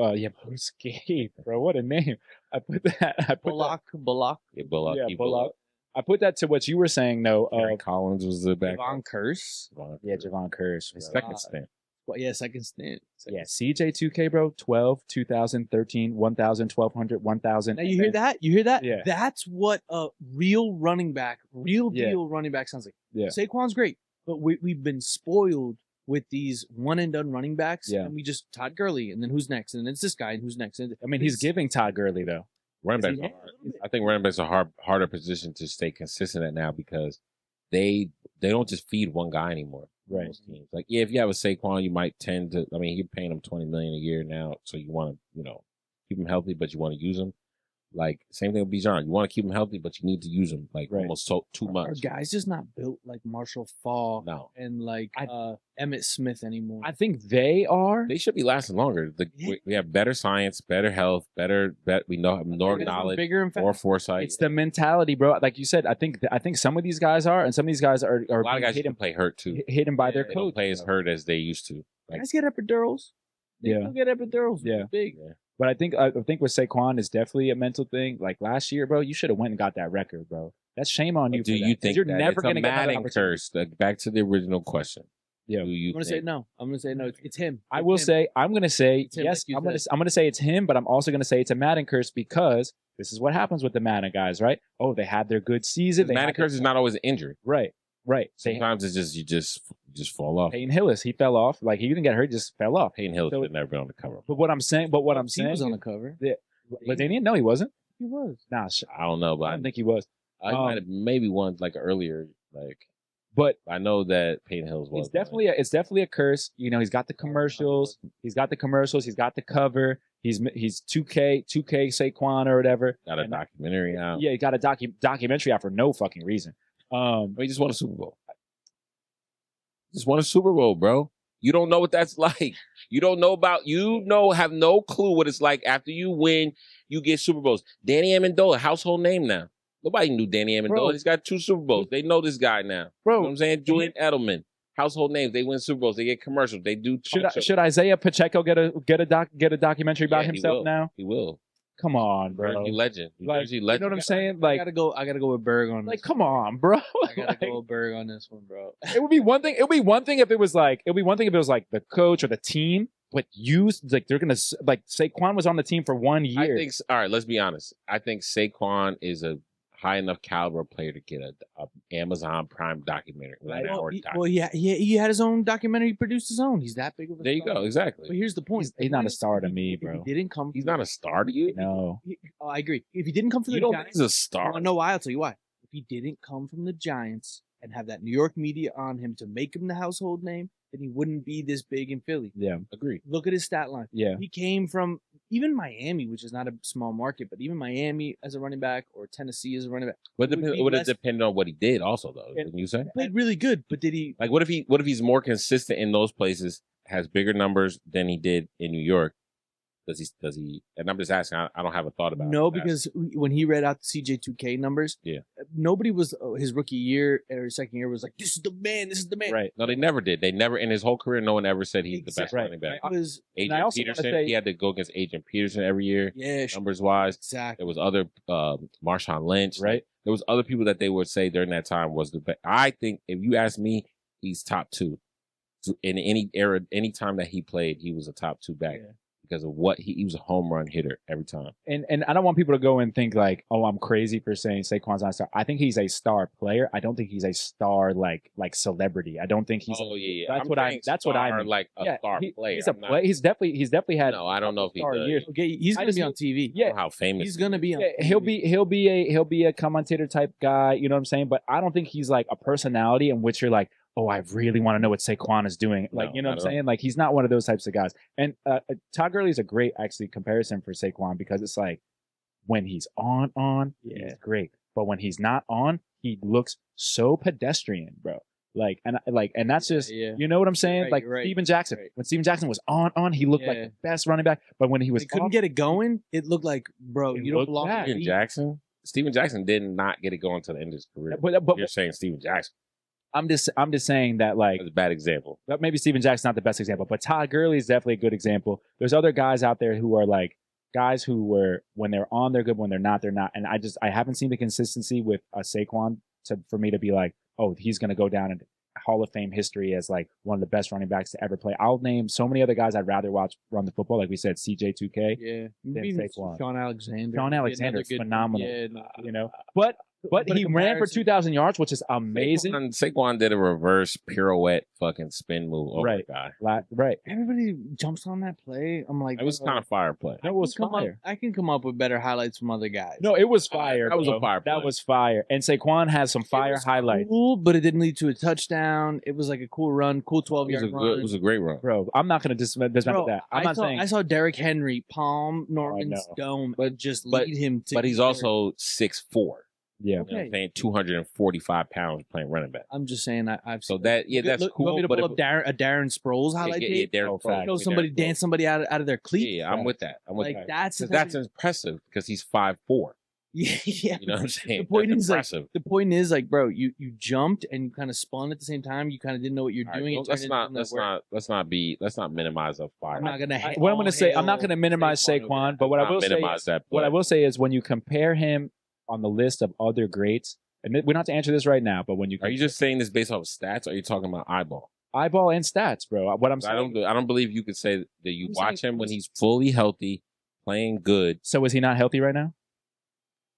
Escape, bro. What a name! I put that. Bullock. Yeah, Bullock. Yeah, Bullock. I put that to what you were saying, though. Aaron Collins was the back. Javon Curse. Yeah, Javon Curse. His bro. second stint. Well, yeah, second stint. Yeah, CJ2K, bro. 12, 2013, 1,000, 1,200, 1,000. Now you hear that? You hear that? Yeah. That's what a real running back, real deal running back sounds like. Yeah. Saquon's great, but we've been spoiled with these one and done running backs. Yeah. And we just Todd Gurley, and then who's next? And then it's this guy, and who's next? And I mean, he's giving Todd Gurley, though. Running backs. Yeah, I think running backs are harder position to stay consistent at now because they don't just feed one guy anymore. Right. Most teams. Like, yeah, if you have a Saquon, you might tend to. I mean, you're paying him $20 million a year now, so you want to, keep him healthy, but you want to use him. Like, same thing with Bijan. You want to keep him healthy, but you need to use him almost too much. Our guys just not built like Marshall Faulk No. and like Emmett Smith anymore. I think they are. They should be lasting longer. We have better science, better health, we know have more knowledge, bigger and more faster. foresight. It's the mentality, bro. Like you said, I think some of these guys are, and some of these guys are a lot of guys can play hurt too. hidden by their They don't coach. play as hurt as they used to. Like, Guys get epidurals. They Yeah. still get epidurals. Yeah. Big. yeah. But I think with Saquon is definitely a mental thing. Like last year, bro, you should have went and got that record, bro. That's shame on you. Do for that, you 'cause think you're that never it's going to a get that Madden opportunity? curse? Back to the original question. Yeah. Do you I'm gonna say no. I'm gonna say no. It's him. I It's will him. say I'm going to say It's him, yes. like you I'm going to say it's him, but I'm also going to say it's a Madden curse because this is what happens with the Madden guys, right? Oh, they had their good season. They Madden had curse is not always an injury. right. Sometimes it's just you just fall off. Peyton Hillis, he fell off. Like he didn't get hurt, just fell off. Peyton Hill So- should never been on the cover. But what I'm saying, He was on the cover. Ladanian? No, he wasn't. He was. Nah, I don't know, but I don't think he was. I might have maybe one like earlier. Like, But I know that Peyton Hills was. it's definitely a curse. You know, he's got the commercials. He's got the cover. He's 2K Saquon or whatever. got a And- documentary out. Yeah, he got a documentary out for no fucking reason. He just won a Super Bowl. Just won a Super Bowl, bro. You don't know what that's like. You don't know have no clue what it's like after you win, you get Super Bowls. Danny Amendola, household name now. Nobody knew Danny Amendola. Bro. He's got 2 Super Bowls. They know this guy now. Bro, You know what I'm saying? Julian Edelman, household names. They win Super Bowls. They get commercials. They do talk shows. should Isaiah Pacheco get a documentary about Yeah, he himself will. now? He will. Come on, bro. Jersey legend. Like, Jersey you know legend. what I'm saying? I Like, gotta go with Berg on like, this. come on, bro. I gotta go with Berg on this one, bro. It would be one thing. It would be one thing if it was like the coach or the team, but they're gonna Saquon was on the team for 1 year. All right, let's be honest. I think Saquon is a high enough caliber player to get a Amazon Prime documentary. He had his own documentary. He produced his own. He's that big of a There you star. go. Exactly. But here's the point. He's not a star to me, bro. If he didn't come. He's not a star to you? No. I agree. If he didn't come from You the don't Giants, think he's a star? I know why. I'll tell you why. If he didn't come from the Giants and have that New York media on him to make him the household name, then he wouldn't be this big in Philly. Yeah. Agree. Look at his stat line. Yeah. He came from even Miami, which is not a small market, but even Miami as a running back or Tennessee as a running back. But it would have depended on what he did also, though, wouldn't you say? He played really good, but did he? Like, what if he's more consistent in those places, has bigger numbers than he did in New York? Does he? And I'm just asking. I don't have a thought about it. No, because when he read out the CJ2K numbers, nobody was his rookie year or his second year was like, "This is the man. This is the man." Right. No, they never did. They never in his whole career. No one ever said he's the best running back. Agent Peterson. He had to go against Agent Peterson every year. Yeah, numbers wise. Exactly. There was other Marshawn Lynch. Right. There was other people that they would say during that time was the best. I think if you ask me, he's top two. In any era, any time that he played, he was a top two back. Yeah. Because of what he was a home run hitter every time. And I don't want people to go and think like, oh, I'm crazy for saying Saquon's not a star. I think he's a star player. I don't think he's a star like celebrity. I don't think he's. Oh yeah. That's what I mean. Like a star player. He's a play. He's definitely had. No, I don't know if he does. Years. Okay, he's gonna be on TV. Yeah, how famous he's gonna be on. Yeah, he'll be a commentator type guy. You know what I'm saying? But I don't think he's like a personality in which you're like, oh, I really want to know what Saquon is doing. Like, you know what I'm saying? Like, he's not one of those types of guys. And Todd Gurley is a great, actually, comparison for Saquon because it's like, when he's on, he's great. But when he's not on, he looks so pedestrian, bro. And that's just, you know what I'm saying? Steven Jackson. Right. When Steven Jackson was on, he looked like the best running back. But when he was couldn't get it going, it looked like, bro, you don't belong. Steven Jackson did not get it going to the end of his career. But you're saying Steven Jackson. I'm just saying that that's a bad example. But maybe Steven Jackson's not the best example, but Todd Gurley is definitely a good example. There's other guys out there who are like guys who were when they're on they're good, when they're not they're not. And I haven't seen the consistency with Saquon for me to be like, oh, he's going to go down in Hall of Fame history as like one of the best running backs to ever play. I'll name so many other guys I'd rather watch run the football, like we said, CJ2K. Yeah, than Saquon. Sean Alexander. Sean Alexander is phenomenal. Yeah, you know, but he ran for 2,000 yards, which is amazing. Saquon did a reverse pirouette fucking spin move over the guy. Right. Everybody jumps on that play. I'm like, it was kind of fire play. No, it was fire. I can come up with better highlights from other guys. No, it was fire. That was a fire play. That was fire. And Saquon has some fire highlights. Cool, but it didn't lead to a touchdown. It was like a cool run, cool 12-yard run. It was a great run. Bro, I'm not going to dismantle that. I saw Derrick Henry palm Norman's dome, but lead him to. But he's also 6'4". Yeah, okay. You know what I'm saying 245 pounds playing running back. I'm just saying I've so that that's cool. You want me to pull up Darren Sproles highlight tape? Darren Sproles. Show somebody dance somebody out of their cleats. Yeah, I'm with that. I'm with that. That's impressive because he's 5'4". Yeah, you know what I'm saying. The point is, like, bro, you jumped and you kind of spun at the same time. You kind of didn't know what you're doing. Let's not minimize a fire. I'm not gonna. What I'm gonna say, I'm not gonna minimize Saquon, but what I will say is when you compare him on the list of other greats, and we're not to answer this right now, but when you are you just saying this based off of stats, or are you talking about eyeball and stats, bro? What I'm saying, I don't believe you could say that you watch him when he's fully healthy, playing good. So is he not healthy right now?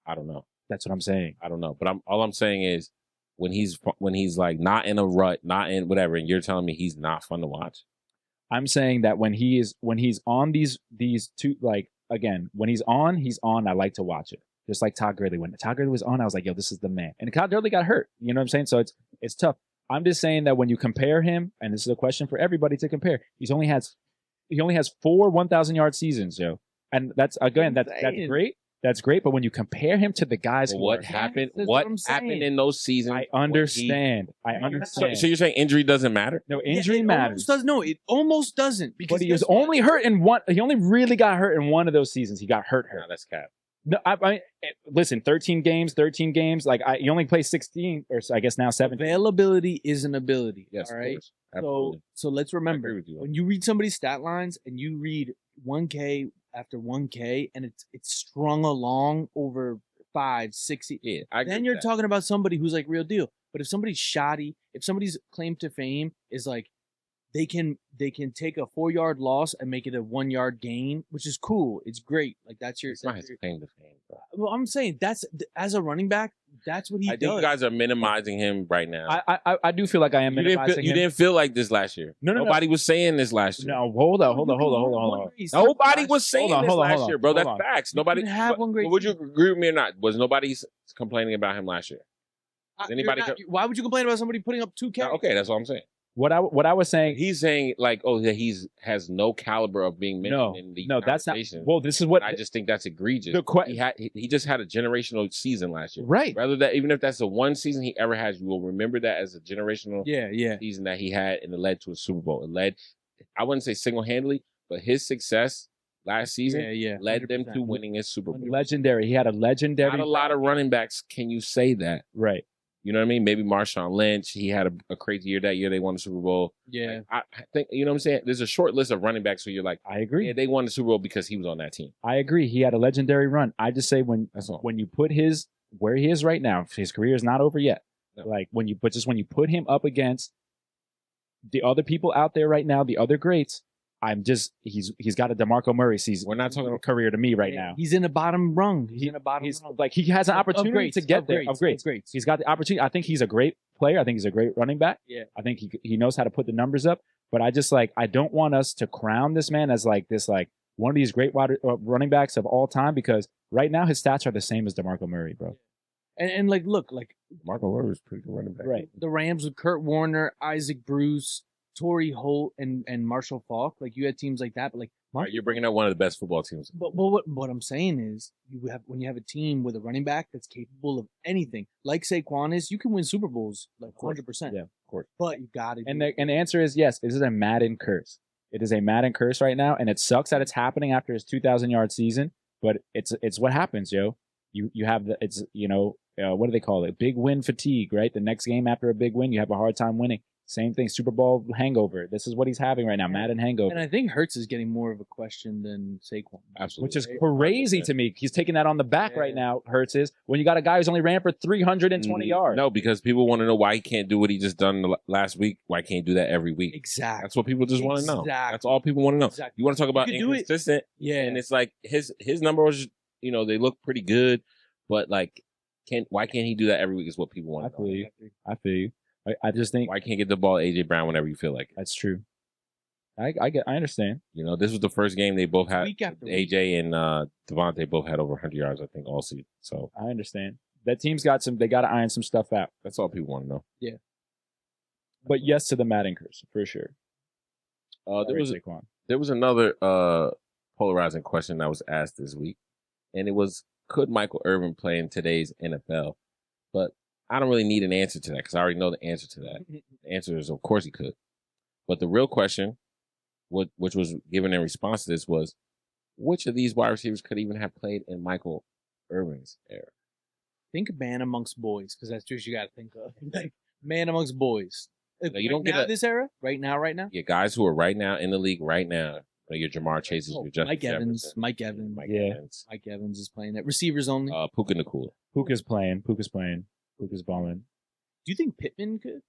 I don't know. That's what I'm saying. I don't know, but all I'm saying is when he's like not in a rut, not in whatever, and you're telling me he's not fun to watch. I'm saying that when he's on these two, like, again, when he's on, I like to watch it. Just like Todd Gurley. When Todd Gurley was on, I was like, yo, this is the man. And Todd Gurley got hurt. You know what I'm saying? So it's tough. I'm just saying that when you compare him, and this is a question for everybody to compare, he only has 4 1,000-yard seasons, yo. And that's great. That's great. But when you compare him to the guys what happened in those seasons? I understand. So you're saying injury doesn't matter? No, injury matters. It almost doesn't. Because but he was only hurt in one. He only really got hurt in one of those seasons. He got hurt. Nah, that's cap. No, I listen. 13 games. Like you only play 16, or I guess now 17. Availability is an ability. Yes, all right. Absolutely. So let's remember when you read somebody's stat lines and you read 1K after 1K and it's strung along over 5, 6. Then you're talking about somebody who's like real deal. But if somebody's shoddy, if somebody's claim to fame is like they can take a 4-yard loss and make it a 1-yard gain, which is cool. It's great. Like that's your. It's not his claim to fame, bro. Well, I'm saying that's as a running back, that's what he I does. think you guys are minimizing him right now. I do feel like I am minimizing You him. didn't feel like this last year. No. Nobody was saying this last year. No, hold on. Nobody was saying Hold on, this hold on, last hold year, on, bro. hold That's on. facts. Nobody. didn't have one great Would you agree with me or not? Was nobody complaining about him last year? Anybody why would you complain about somebody putting up 2K? Okay, that's all I'm saying. What I was saying. He's saying like, oh, that has no caliber of being mentioned in the that's not. conversation. Well, this is what I just think that's egregious. He just had a generational season last year, right. Rather that even if that's the one season he ever has, you will remember that as a generational season that he had, and it led to a Super Bowl. It led, I wouldn't say single handedly, but his success last season led 100%. Them to winning his Super Bowl. Legendary. He had a legendary. Not a lot of running backs can you say that, right? You know what I mean? Maybe Marshawn Lynch. He had a crazy year that year. They won the Super Bowl. Yeah. Like, I think, you know what I'm saying? There's a short list of running backs where you're like, I agree. Yeah, they won the Super Bowl because he was on that team. I agree. He had a legendary run. I just say when you put where he is right now, his career is not over yet. No. Like when you put him up against the other people out there right now, the other greats, he's got a DeMarco Murray season. We're not talking about career to me right now. He's in the bottom rung. He's like he has an opportunity to get there. Of greats. He's got the opportunity. I think he's a great player. I think he's a great running back. Yeah. I think he knows how to put the numbers up. But I just I don't want us to crown this man as one of these great running backs of all time, because right now his stats are the same as DeMarco Murray, bro. And look, Marco Murray was pretty good running back. Right. The Rams with Kurt Warner, Isaac Bruce, Torrey Holt, and Marshall Faulk. Like you had teams like that, but you're bringing up one of the best football teams. But what I'm saying is, when you have a team with a running back that's capable of anything, like Saquon is, you can win Super Bowls 100%. Yeah, of course. But you got to. And the answer is yes. This is a Madden curse. It is a Madden curse right now, and it sucks that it's happening after his 2,000-yard season. But it's what happens, yo. You have what do they call it? Big win fatigue, right? The next game after a big win, you have a hard time winning. Same thing, Super Bowl hangover. This is what he's having right now, Madden hangover. And I think Hurts is getting more of a question than Saquon. Absolutely. Which is crazy to me. He's taking that on the back right now, Hurts is, when you got a guy who's only ran for 320 yards. No, because people want to know why he can't do what he just done last week. Why can't he do that every week? Exactly. That's what people just want to know. That's all people want to know. Exactly. You want to talk about inconsistent. Yeah. And it's like his numbers, they look pretty good, but why can't he do that every week is what people want to know. I feel you. I just think, why can't you get the ball AJ Brown whenever you feel like it? That's true. I understand. This was the first game they both had. AJ and Devontae both had over 100 yards, I think, all season. So I understand. That team's they got to iron some stuff out. That's all people want to know. Yeah. But yes to the Madden curse, for sure. There was another polarizing question that was asked this week, and it was, could Michael Irvin play in today's NFL? But I don't really need an answer to that because I already know the answer to that. The answer is, of course, he could. But the real question, which was given in response to this, was, which of these wide receivers could even have played in Michael Irvin's era? Think man amongst boys, because that's what you got to think of. Man amongst boys. No, you don't get this era? Right now? Yeah, guys who are right now in the league right now. Your Jamar Chases, your Justin Mike Evans. Jefferson, Mike Evans. Mike Evans is playing that. Receivers only. Puka Nacua. Puka's playing. Puka's balling. Do you think Pittman could?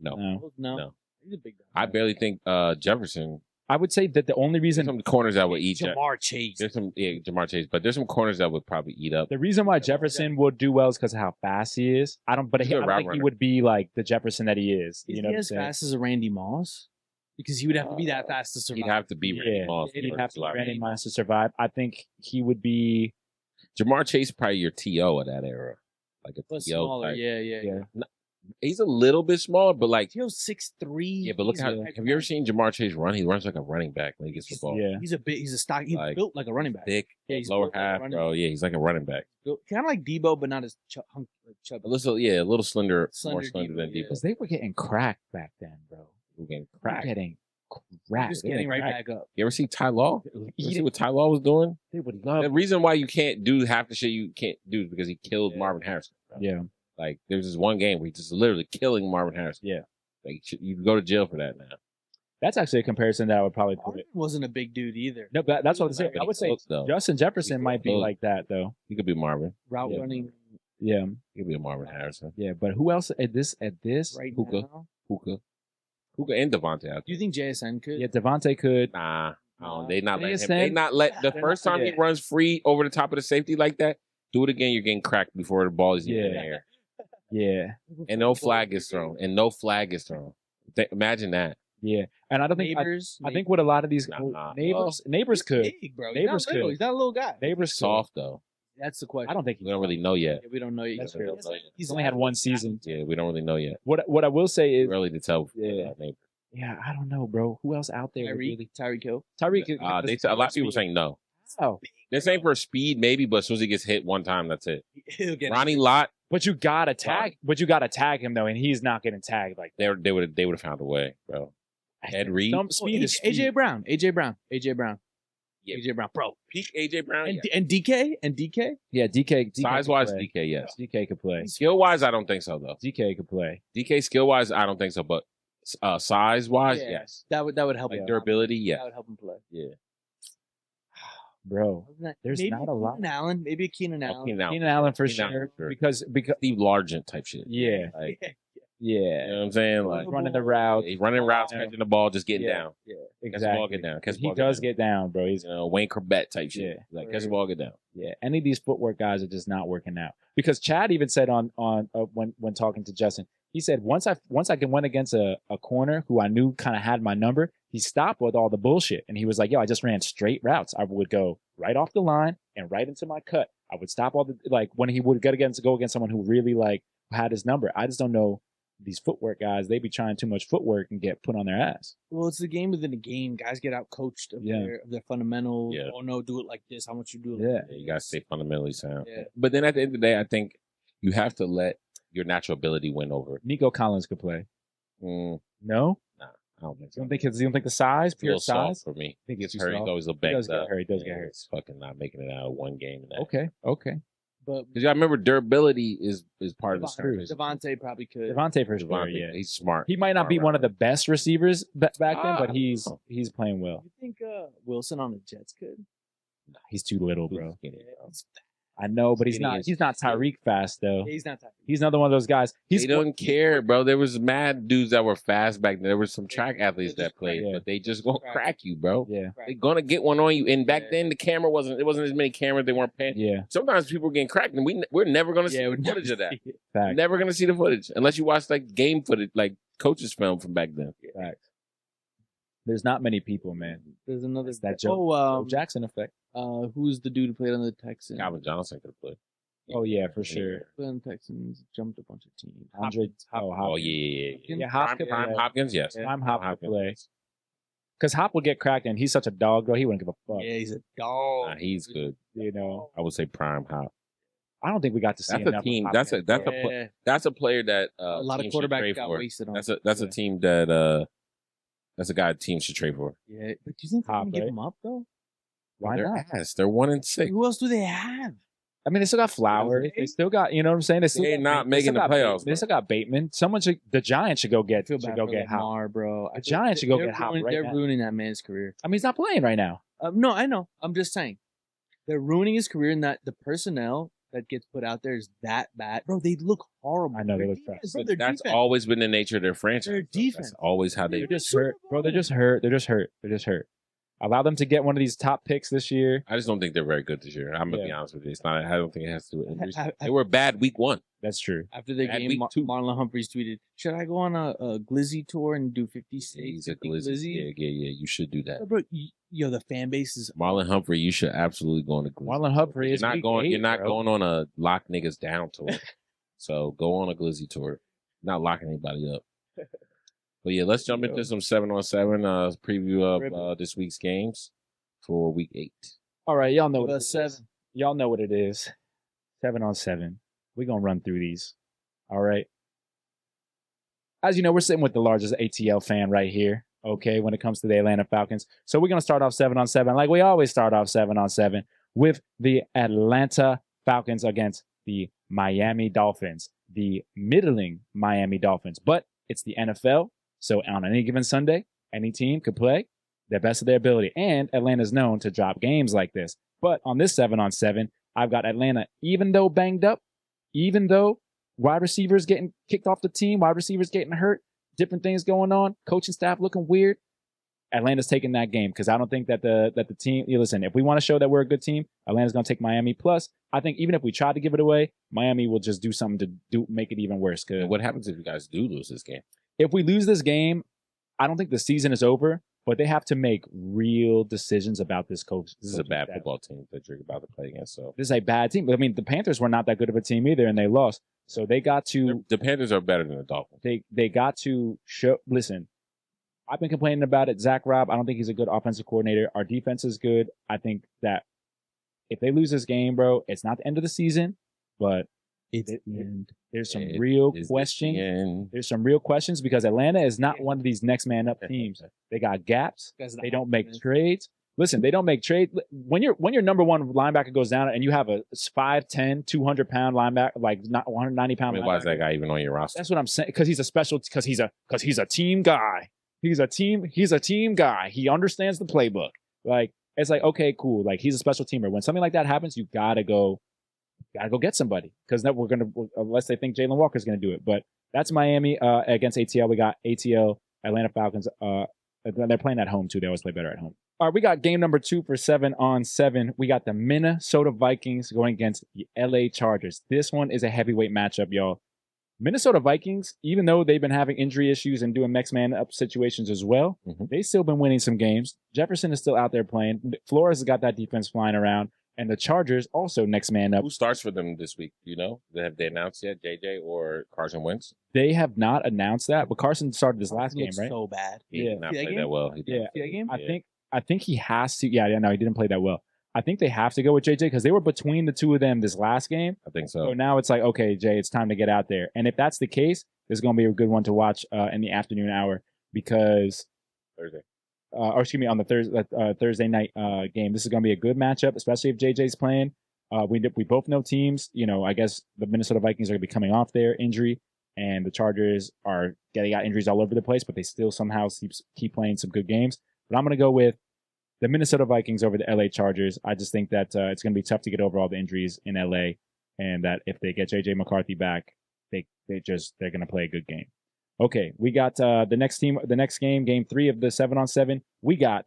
No. He's a big guy. I barely think Jefferson. I would say that the only reason some corners that would eat Jamar Chase. There's some Jamar Chase, but there's some corners that would probably eat up. The reason why Jefferson would do well is because of how fast he is. I don't think he would be like the Jefferson that he is. Is he as fast as a Randy Moss? Because he would have to be that fast to survive. He'd have to be Randy Moss. He'd have to be Randy Moss to survive. I think he would be. Jamar Chase is probably your TO of that era. Like a TO smaller, type. Yeah. He's a little bit smaller, but like TO's 6'3". Yeah, but look have you ever seen Jamar Chase run? He runs like a running back when he gets the ball. Yeah. He's built like a running back. Thick, he's lower half, bro. Yeah, he's like a running back. Kind of like Debo, but not as chubby. A little slender, more slender than Debo. Because they were getting cracked back then, bro. They were getting cracked. Just getting right back up. You ever see Ty Law? You see what Ty Law was doing? They would love. The reason why you can't do half the shit you can't do is because he killed Marvin Harrison. Bro. Yeah. Like, there's this one game where he's just literally killing Marvin Harrison. Yeah. Like, you can go to jail for that now. That's actually a comparison that I would probably put. Wasn't a big dude either. No, but that's what I'm saying. I would say Justin Jefferson might be like that, though. He could be Marvin. Route running. Yeah. He could be a Marvin Harrison. Yeah, but who else at this Puka. Puka and Devontae out Do you there. think JSN could? Yeah, Devontae could. Nah. Nah. They not let him. JSN? They not let the They're first not- time he yeah. runs free over the top of the safety like that. Do it again. You're getting cracked before the ball is even in the Yeah. air, Yeah, and no flag is thrown. Imagine that. yeah. And I don't think I think what a lot of these Nah. neighbors could. Big, bro. Neighbors he's not little. could. He's not a little guy. Neighbors could. Soft though. That's the question. I don't think We don't really know yet. Yeah, we don't know yet. That's fair. He's only had one season. Yeah, we don't really know yet. What I will say is, Early to tell. Yeah. yeah, I don't know, bro. Who else out there? Tyreek Hill. Tyreek. A lot of people saying no. Oh, They're saying for speed maybe, but as soon as he gets hit one time, that's it. He'll get Ronnie Lott, but you gotta tag. But you gotta tag him though, and he's not getting tagged like they would have found a way, bro. Ed Reed, Some speed is speed. AJ Brown. AJ Brown. Yeah. AJ Brown. Bro. peak AJ Brown. And DK. Yeah, DK. Size wise, could play. DK, yes. DK could play. Skill wise, I don't think so though. DK could play. DK skill wise, I don't think so. But size wise, Yeah. yes. That would help. Like him. durability, That yeah. would help him play. Yeah. Bro, there's maybe not a lot. Keenan Allen. Maybe a Keenan Allen. Keenan Allen for Keenan Allen, sure. sure. Because Steve Largent type shit. yeah, Like, yeah. you know what I'm saying? Like Running the route. he's running routes, Yeah. catching the ball, just getting Yeah. down. Yeah, Catch the exactly. ball, get down. Catch the He ball, does down. get down, bro. He's Wayne Corbett type shit. Yeah. Like catch the ball, get down. yeah. Any of these footwork guys are just not working out. Because Chad even said on when talking to Justin, he said once I went against a corner who I knew kind of had my number, he stopped with all the bullshit and he was like, "Yo, I just ran straight routes. I would go right off the line and right into my cut. I would stop all the when he would go against someone who really had his number. I just don't know." These footwork guys, they be trying too much footwork and get put on their ass. Well, it's the game within a game. Guys get out coached of their fundamentals. Yeah. Oh no, do it like this. I want you to do it. Yeah. Like Yeah, you gotta stay fundamentally sound. Yeah. But then at the end of the day, I think you have to let your natural ability win over. Nico Collins could play. No, No? I don't think You so. don't think the size, It's a little pure soft size? for me. I think He it's gets too hurt. He's soft. always a He banged does get up. hurt. He does Yeah, get hurt. He's fucking not making it out of one game. Okay. But Because I remember durability is part of the story. Devontae probably could. Devontae for sure, Devontae, yeah. he's smart. He might not be one of the best receivers back then, but Ah. he's playing well. You think Wilson on the Jets could? He's too little, bro. Skinny, bro. I know, but he's Skinny not. is- He's not Tyreek fast though. He's not that. He's another one of those guys. He don't care, bro. There was mad dudes that were fast back then. There was some track athletes They that just played, crack- but they just gonna crack. crack you, bro. Yeah, They're gonna get one on you. And back Yeah. then, the camera wasn't as many cameras. They weren't paying. yeah. Sometimes people were getting cracked, and we're never gonna see Yeah, the footage of that. Fact. Never gonna see the footage unless you watch game footage, like coaches film from back then. Fact. There's not many people, man. There's another. It's that Joe, Oh, Joe Jackson effect. who's the dude who played on the Texans? Calvin Johnson could have played. Oh yeah, for sure. Played on the Texans, jumped a bunch of teams. Andre. Oh Hopkins. yeah. Yeah, Hop could Prime play. Hopkins, yes. Prime Hop could play. Because Hop would get cracked, and he's such a dog, though. He wouldn't give a fuck. Yeah, he's a dog. Nah, he's good. You know, I would say Prime Hop. I don't think we got to see That's a enough of team. Hop That's yet. a that's a player that a lot of teams should quarterbacks trade got for. wasted on. That's a team that that's a guy teams should trade for. Yeah, but do you think they're Hop, gonna give right? him up though? Why They're not? ass. They're 1-6. Who else do they have? I mean, they still got Flowers. They still got, you know what I'm saying? They still They're got not Bateman. making They still the got playoffs, Bateman. They still got Bateman. The Giants should go get I feel bad for Hop. Lamar, bro. The Giants should go They're get Hop ruining- right They're now. ruining that man's career. I mean, he's not playing right now. No, I know. I'm just saying. They're ruining his career in that the personnel that gets put out there is that bad. Bro, they look horrible. I know, they Their look defense, fast. bro, But their that's defense. always been the nature of their franchise. Their bro. defense. That's always how they. They're just hurt, bro. They're just hurt. They're just hurt. They're just hurt. Allow them to get one of these top picks this year. I just don't think they're very good this year. I'm gonna Yeah. be honest with you. It's not. I don't think it has to do with injuries. I- They were bad week 1. That's true. After the At game, week 2. Marlon Humphreys tweeted, "Should I go on a glizzy tour and do 50 Yeah, states? he's a 50 glizzy. Yeah. You should do that. Bro, the fan base is Marlon Humphrey, you should absolutely go on a glizzy. Marlon Humphrey You're is not week going. 8, You're not bro. going on a lock niggas down tour. So go on a glizzy tour. Not locking anybody up. But yeah, let's jump into some 7-on-7 preview of this week's games for week 8. All right, y'all know what it Plus is. 7. Y'all know what it is. 7-on-7. We're going to run through these. All right. As you know, we're sitting with the largest ATL fan right here, okay, when it comes to the Atlanta Falcons. So we're going to start off 7-on-7 like we always start off 7-on-7 with the Atlanta Falcons against the Miami Dolphins, the middling Miami Dolphins. But it's the NFL, so on any given Sunday, any team could play the best of their ability. And Atlanta's known to drop games like this. But on this 7-on-7, I've got Atlanta, even though banged up, even though wide receivers getting kicked off the team, wide receivers getting hurt, different things going on, coaching staff looking weird, Atlanta's taking that game because I don't think that the team. Listen, if we want to show that we're a good team, Atlanta's going to take Miami. Plus, I think even if we try to give it away, Miami will just do something to make it even worse. Because what happens if you guys do lose this game? If we lose this game, I don't think the season is over. But they have to make real decisions about this coach. This is a bad football team that you're about to play against. So this is a bad team. But I mean, the Panthers were not that good of a team either, and they lost. So they got to. The Panthers are better than the Dolphins. They got to show. Listen, I've been complaining about it. Zach Robb, I don't think he's a good offensive coordinator. Our defense is good. I think that if they lose this game, bro, it's not the end of the season, but there's some real questions. There's some real questions because Atlanta is not one of these next man up teams. They got gaps. They don't make trades. Listen, they don't make trades. When your number one linebacker goes down and you have a 5'10", 200-pound linebacker, like not 190-pound linebacker. Why is that guy even on your roster? That's what I'm saying. Because he's a team guy. He's a team guy. He understands the playbook. Like, it's like, okay, cool. Like, he's a special teamer. When something like that happens, you gotta go get somebody. Because we're gonna, unless they think Jalen Walker's gonna do it. But that's Miami against ATL. We got ATL, Atlanta Falcons. They're playing at home too. They always play better at home. All right, we got game number 2 for 7-on-7. We got the Minnesota Vikings going against the LA Chargers. This one is a heavyweight matchup, y'all. Minnesota Vikings, even though they've been having injury issues and doing next man up situations as well, they've still been winning some games. Jefferson is still out there playing. Flores has got that defense flying around. And the Chargers also next man up. Who starts for them this week? Do you know? Have they announced yet? JJ or Carson Wentz? They have not announced that, but Carson started this last game, right? So bad. He did not play that well. I think he has to. Yeah, no, he didn't play that well. I think they have to go with JJ because they were between the two of them this last game. I think so. So now it's like, okay, Jay, it's time to get out there. And if that's the case, this is going to be a good one to watch in the afternoon hour because Thursday. On the Thursday night game. This is going to be a good matchup, especially if JJ's playing. We both know teams. You know, I guess the Minnesota Vikings are going to be coming off their injury, and the Chargers they got injuries all over the place, but they still somehow keep playing some good games. But I'm going to go with the Minnesota Vikings over the LA Chargers. I just think that it's going to be tough to get over all the injuries in LA, and that if they get JJ McCarthy back, they're going to play a good game. Okay, we got the next game, game 3 of the 7-on-7. We got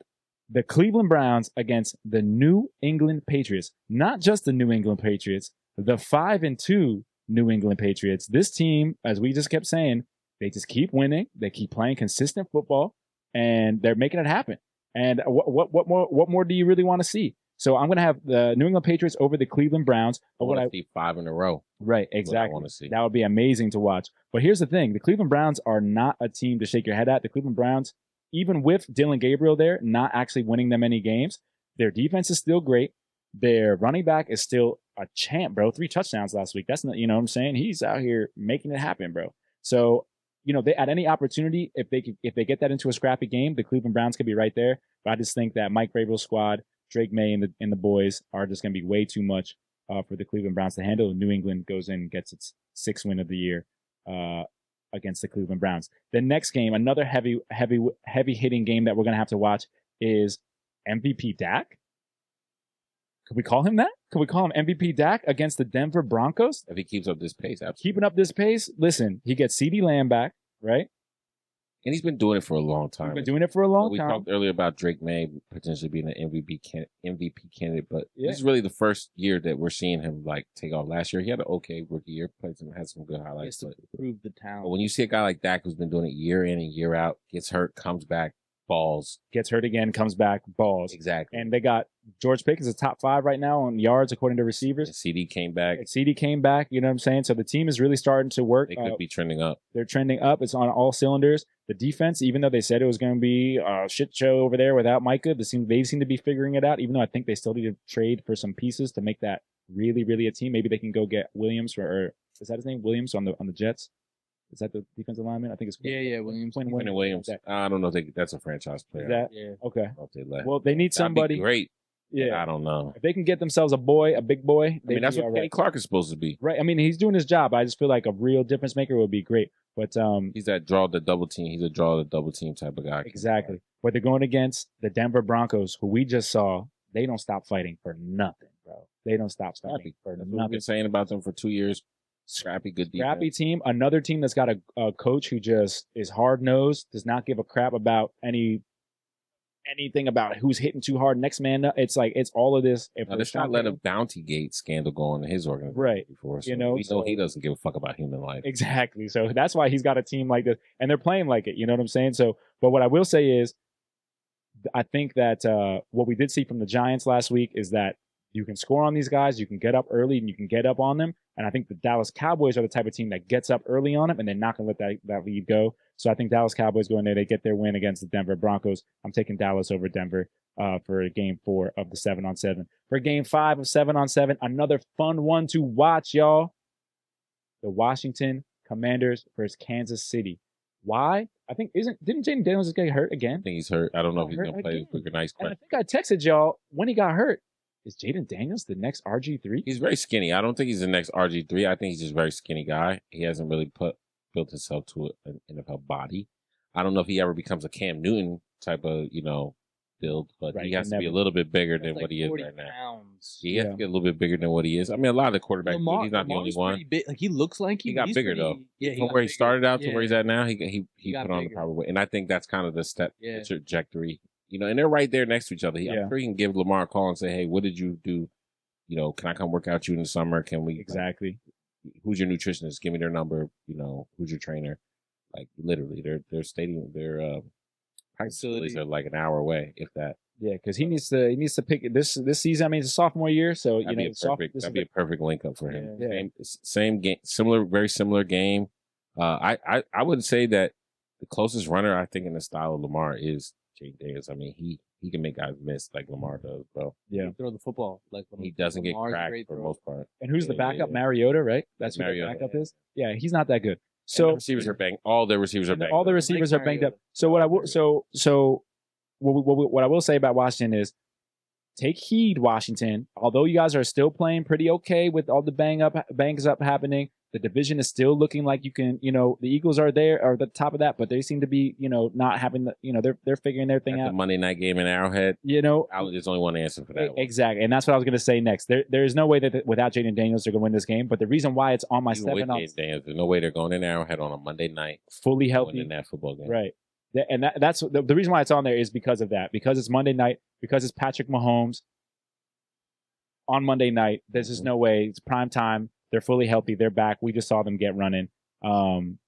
the Cleveland Browns against the New England Patriots. Not just the New England Patriots, the 5-2 New England Patriots. This team, as we just kept saying, they just keep winning. They keep playing consistent football, and they're making it happen. And what more do you really want to see? So I'm going to have the New England Patriots over the Cleveland Browns. I want to see 5 in a row. Right, exactly. I want to see. That would be amazing to watch. But here's the thing. The Cleveland Browns are not a team to shake your head at. The Cleveland Browns, even with Dylan Gabriel there, not actually winning them any games. Their defense is still great. Their running back is still a champ, bro. 3 touchdowns last week. That's not, you know what I'm saying? He's out here making it happen, bro. So, you know, they at any opportunity, if they get that into a scrappy game, the Cleveland Browns could be right there. But I just think that Mike Vrabel's squad, Drake Maye and the boys are just going to be way too much for the Cleveland Browns to handle. New England goes in and gets its 6th win of the year against the Cleveland Browns. The next game, another heavy hitting game that we're going to have to watch is MVP Dak. Could we call him that? Could we call him MVP Dak against the Denver Broncos? If he keeps up this pace, absolutely. Keeping up this pace, listen, he gets CeeDee Lamb back, right? And he's been doing it for a long time. He's been doing it for a long time. We talked earlier about Drake Maye potentially being an MVP candidate, but this is really the first year that we're seeing him like take off. Last year, he had an okay rookie year, had some good highlights. To prove the talent. But when you see a guy like Dak who's been doing it year in and year out, gets hurt, comes back, balls. Gets hurt again, comes back, balls. Exactly. And they got George Pickens is top 5 right now on yards according to receivers. And CD came back. You know what I'm saying? So the team is really starting to work. They could be trending up. They're trending up. It's on all cylinders. The defense, even though they said it was going to be a shit show over there without Micah, they seem to be figuring it out, even though I think they still need to trade for some pieces to make that really, really a team. Maybe they can go get Williams or is that his name? Williams on the Jets? Is that the defensive lineman? I think it's Williams. Quinn Williams. I don't know if that's a franchise player. Is that? Yeah. Okay. Well, they need somebody. That'd be great. Yeah. I don't know. If they can get themselves a big boy. I mean, that's what Kenny Clark is supposed to be. Right. I mean, he's doing his job. I just feel like a real difference maker would be great. But he's that draw the double team. He's a draw the double team type of guy. Exactly. But they're going against the Denver Broncos, who we just saw. They don't stop fighting for nothing, bro. They don't stop fighting for nothing. We've been saying about them for 2 years. Scrappy, good defense. Scrappy team. Another team that's got a coach who just is hard-nosed, does not give a crap about anything about who's hitting too hard. Next man up. It's all of this. Let's not let a Bounty Gate scandal go on in his organization right before. So we know he doesn't give a fuck about human life. Exactly. So that's why he's got a team like this, and they're playing like it. You know what I'm saying? So, but what I will say is, I think that what we did see from the Giants last week is that you can score on these guys, you can get up early, and you can get up on them. And I think the Dallas Cowboys are the type of team that gets up early on them, and they're not going to let that lead go. So I think Dallas Cowboys go in there, they get their win against the Denver Broncos. I'm taking Dallas over Denver for Game 4 of the 7-on-7. For Game 5 of 7-on-7, another fun one to watch, y'all. The Washington Commanders versus Kansas City. Why? I think didn't Jaden Daniels get hurt again? I think he's hurt. I don't know if he's going to play. Quick, nice question. And I think I texted y'all when he got hurt. Is Jaden Daniels the next RG3? He's very skinny. I don't think he's the next RG3. I think he's just a very skinny guy. He hasn't really built himself to an NFL body. I don't know if he ever becomes a Cam Newton type of, build, but he has to be a little bit bigger than what he is right now. He has to get a little bit bigger than what he is. I mean, a lot of the quarterbacks, he's not the only one. Big. Like, he looks like he got bigger, though. Yeah, from where he started out to where he's at now, he put on the proper weight. And I think that's kind of the trajectory. And they're right there next to each other. I'm sure he can give Lamar a call and say, hey, what did you do? Can I come work out you in the summer? Can we? Exactly. Who's your nutritionist? Give me their number. Who's your trainer? Like, literally, their practice facilities are like an hour away, if that. Yeah, because he needs to pick this season. I mean, it's a sophomore year, so that'd be a perfect link up for him. Yeah. Same game, very similar game. I would say that the closest runner I think in the style of Lamar is Jaden Daniels. I mean, he can make guys miss like Lamar does, bro. Yeah, throw the football like he doesn't Lamar's get cracked for the most part. And who's the backup? Mariota, right? That's who the backup is. Yeah, he's not that good. So the receivers are banged. All the receivers are banged. All the receivers are banged up. So what I will say about Washington is, take heed, Washington. Although you guys are still playing pretty okay with all the bangs up happening, the division is still looking like you can. The Eagles are there, or the top of that, but they seem to be, not having the. They're figuring their thing out. The Monday night game in Arrowhead. There's only one answer for that. Exactly, and that's what I was going to say next. There is no way that without Jaden Daniels they're going to win this game. But the reason why it's on my 7 on, there's no way they're going in Arrowhead on a Monday night fully healthy in that football game. Right. And that's the reason why it's on there is because of that. Because it's Monday night. Because it's Patrick Mahomes on Monday night. There's just no way. It's prime time. They're fully healthy. They're back. We just saw them get running. And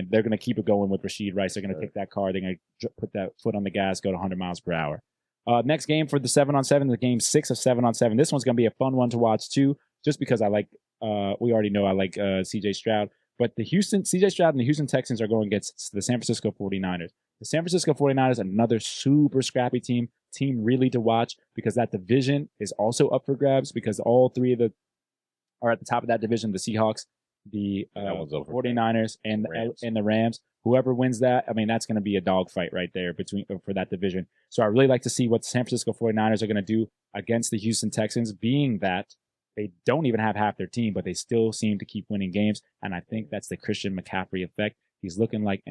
they're going to keep it going with Rashid Rice. They're going to take that car. They're going to put that foot on the gas, go to 100 miles per hour. Next game for the 7-on-7, the game 6 of 7-on-7. This one's going to be a fun one to watch too, just because I like, we already know I like CJ Stroud. But CJ Stroud and the Houston Texans are going against the San Francisco 49ers. The San Francisco 49ers, another super scrappy team really to watch, because that division is also up for grabs, because all three of the are at the top of that division, the Seahawks, the 49ers, and the Rams. Whoever wins that, I mean, that's going to be a dogfight right there for that division. So I really like to see what the San Francisco 49ers are going to do against the Houston Texans, being that they don't even have half their team, but they still seem to keep winning games. And I think that's the Christian McCaffrey effect. He's looking like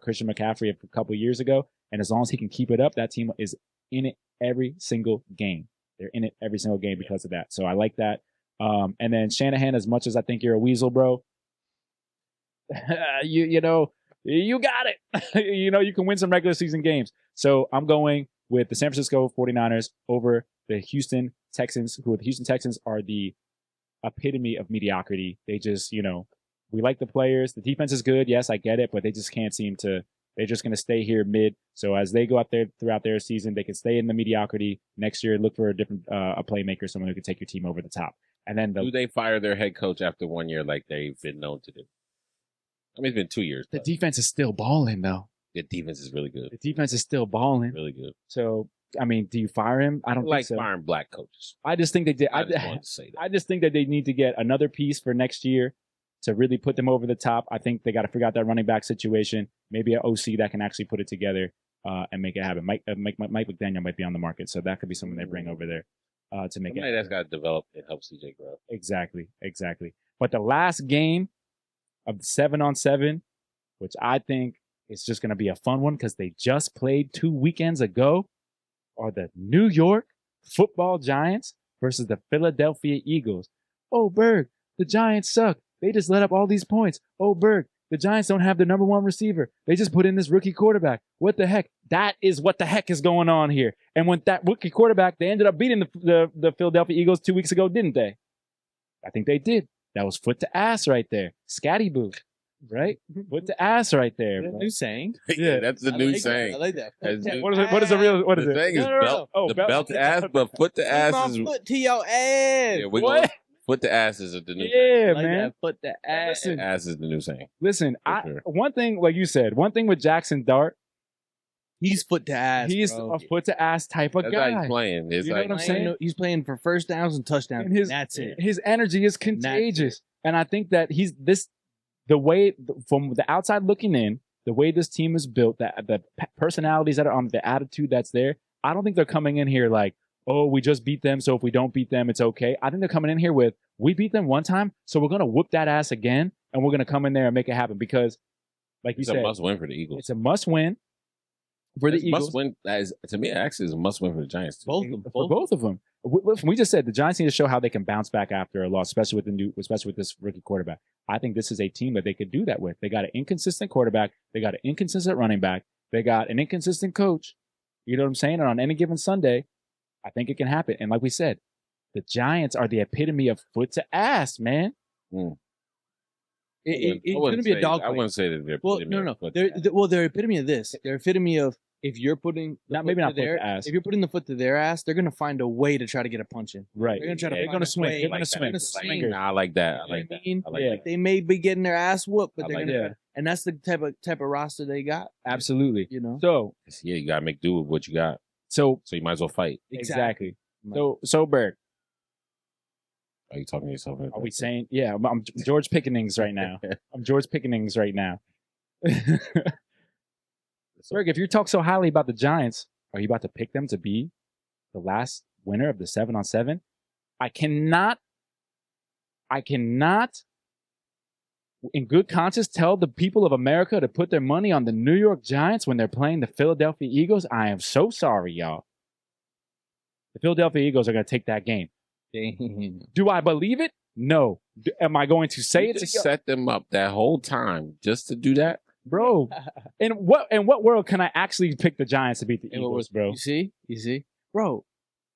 Christian McCaffrey a couple years ago. And as long as he can keep it up, that team is in it every single game. They're in it every single game because of that. So I like that. And then Shanahan, as much as I think you're a weasel, bro, you got it. You can win some regular season games. So I'm going with the San Francisco 49ers over the Houston Texans, who the Houston Texans are the epitome of mediocrity. They just, we like the players. The defense is good. Yes, I get it, but they just can't seem to. They're just going to stay here mid. So as they go out there throughout their season, they can stay in the mediocrity. Next year, look for a different a playmaker, someone who can take your team over the top. And then do they fire their head coach after 1 year like they've been known to do? I mean, it's been 2 years. The defense is still balling, though. The defense is really good. The defense is still balling. Really good. So, I mean, do you fire him? I don't think so. Firing black coaches. I just think they did. I just wanted to say that. I just think that they need to get another piece for next year to really put them over the top. I think they got to figure out that running back situation. Maybe an OC that can actually put it together and make it happen. Mike McDaniel might be on the market, so that could be something they bring over there to make Somebody that's got to develop and help CJ grow. Exactly. But the last game of the 7-on-7, which I think is just going to be a fun one because they just played 2 weekends ago, are the New York Football Giants versus the Philadelphia Eagles. Oh, Berg, the Giants suck. They just let up all these points. Oh, Berg, the Giants don't have their number one receiver. They just put in this rookie quarterback. What the heck? That is what the heck is going on here. And when that rookie quarterback, they ended up beating the Philadelphia Eagles 2 weeks ago, didn't they? I think they did. That was foot to ass right there. Scatty boo. Right? Foot to ass right there. That's a new saying. Yeah, that's the new like saying. That. I like that. That's new- What is the real? What is The it? thing is belt, Oh, the belt to ass, but foot to ass My is foot to your ass. yeah. We're What? going foot to ass is the new Yeah, I like man. that. Foot to ass. Listen, ass is the new saying. Listen, For sure. one thing, like you said, one thing with Jackson Dart, He's foot to ass. he's bro. a foot to ass type of That's how guy. he's playing. It's You know like what I'm saying? He's playing for first downs and touchdowns. And that's it. His energy is contagious, and I think that the way from the outside looking in, the way this team is built, the personalities that are on, the attitude that's there. I don't think they're coming in here like, oh, we just beat them, so if we don't beat them, it's okay. I think they're coming in here with, we beat them one time, so we're gonna whoop that ass again, and we're gonna come in there and make it happen because, like you it's said, a must win for the Eagles. it's a must win for the It's Eagles. must win. To me, actually, is a must win for the Giants too. Both of them. For both of them. We just said the Giants need to show how they can bounce back after a loss, especially with this rookie quarterback. I think this is a team that they could do that with. They got an inconsistent quarterback. They got an inconsistent running back. They got an inconsistent coach. You know what I'm saying? And on any given Sunday, I think it can happen. And like we said, the Giants are the epitome of foot to ass, man. Mm. It's going to be a dog I fight. wouldn't say that they're Well, epitome of no. foot to ass. They're epitome of this. They're epitome of if you're putting the Maybe not foot their to ass. If you're putting the foot to their ass, they're going to find a way to try to get a punch in. Right. They're going to try to. They're find gonna a swing. way. They're gonna Like swing. that. swing. Nah, I like that. I You know like what I that. mean? I like Yeah. that. They may be getting their ass whooped, but I they're like going to. that. And that's the type of roster they got. Absolutely. You know. So Yeah, you gotta make do with what you got. so So you might as well fight. exactly. So Berg, Are you talking to yourself? are we saying? Yeah, I'm George Pickennings right now. I'm George Pickennings right now. Berg, if you talk so highly about the Giants, are you about to pick them to be the last winner of the 7-on-7? I cannot, in good conscience, tell the people of America to put their money on the New York Giants when they're playing the Philadelphia Eagles. I am so sorry, y'all. The Philadelphia Eagles are going to take that game. Damn. Do I believe it? No. Am I going to say You it? just set them up that whole time just to do that. Bro, in what world can I actually pick the Giants to beat the Eagles, bro? You see, bro.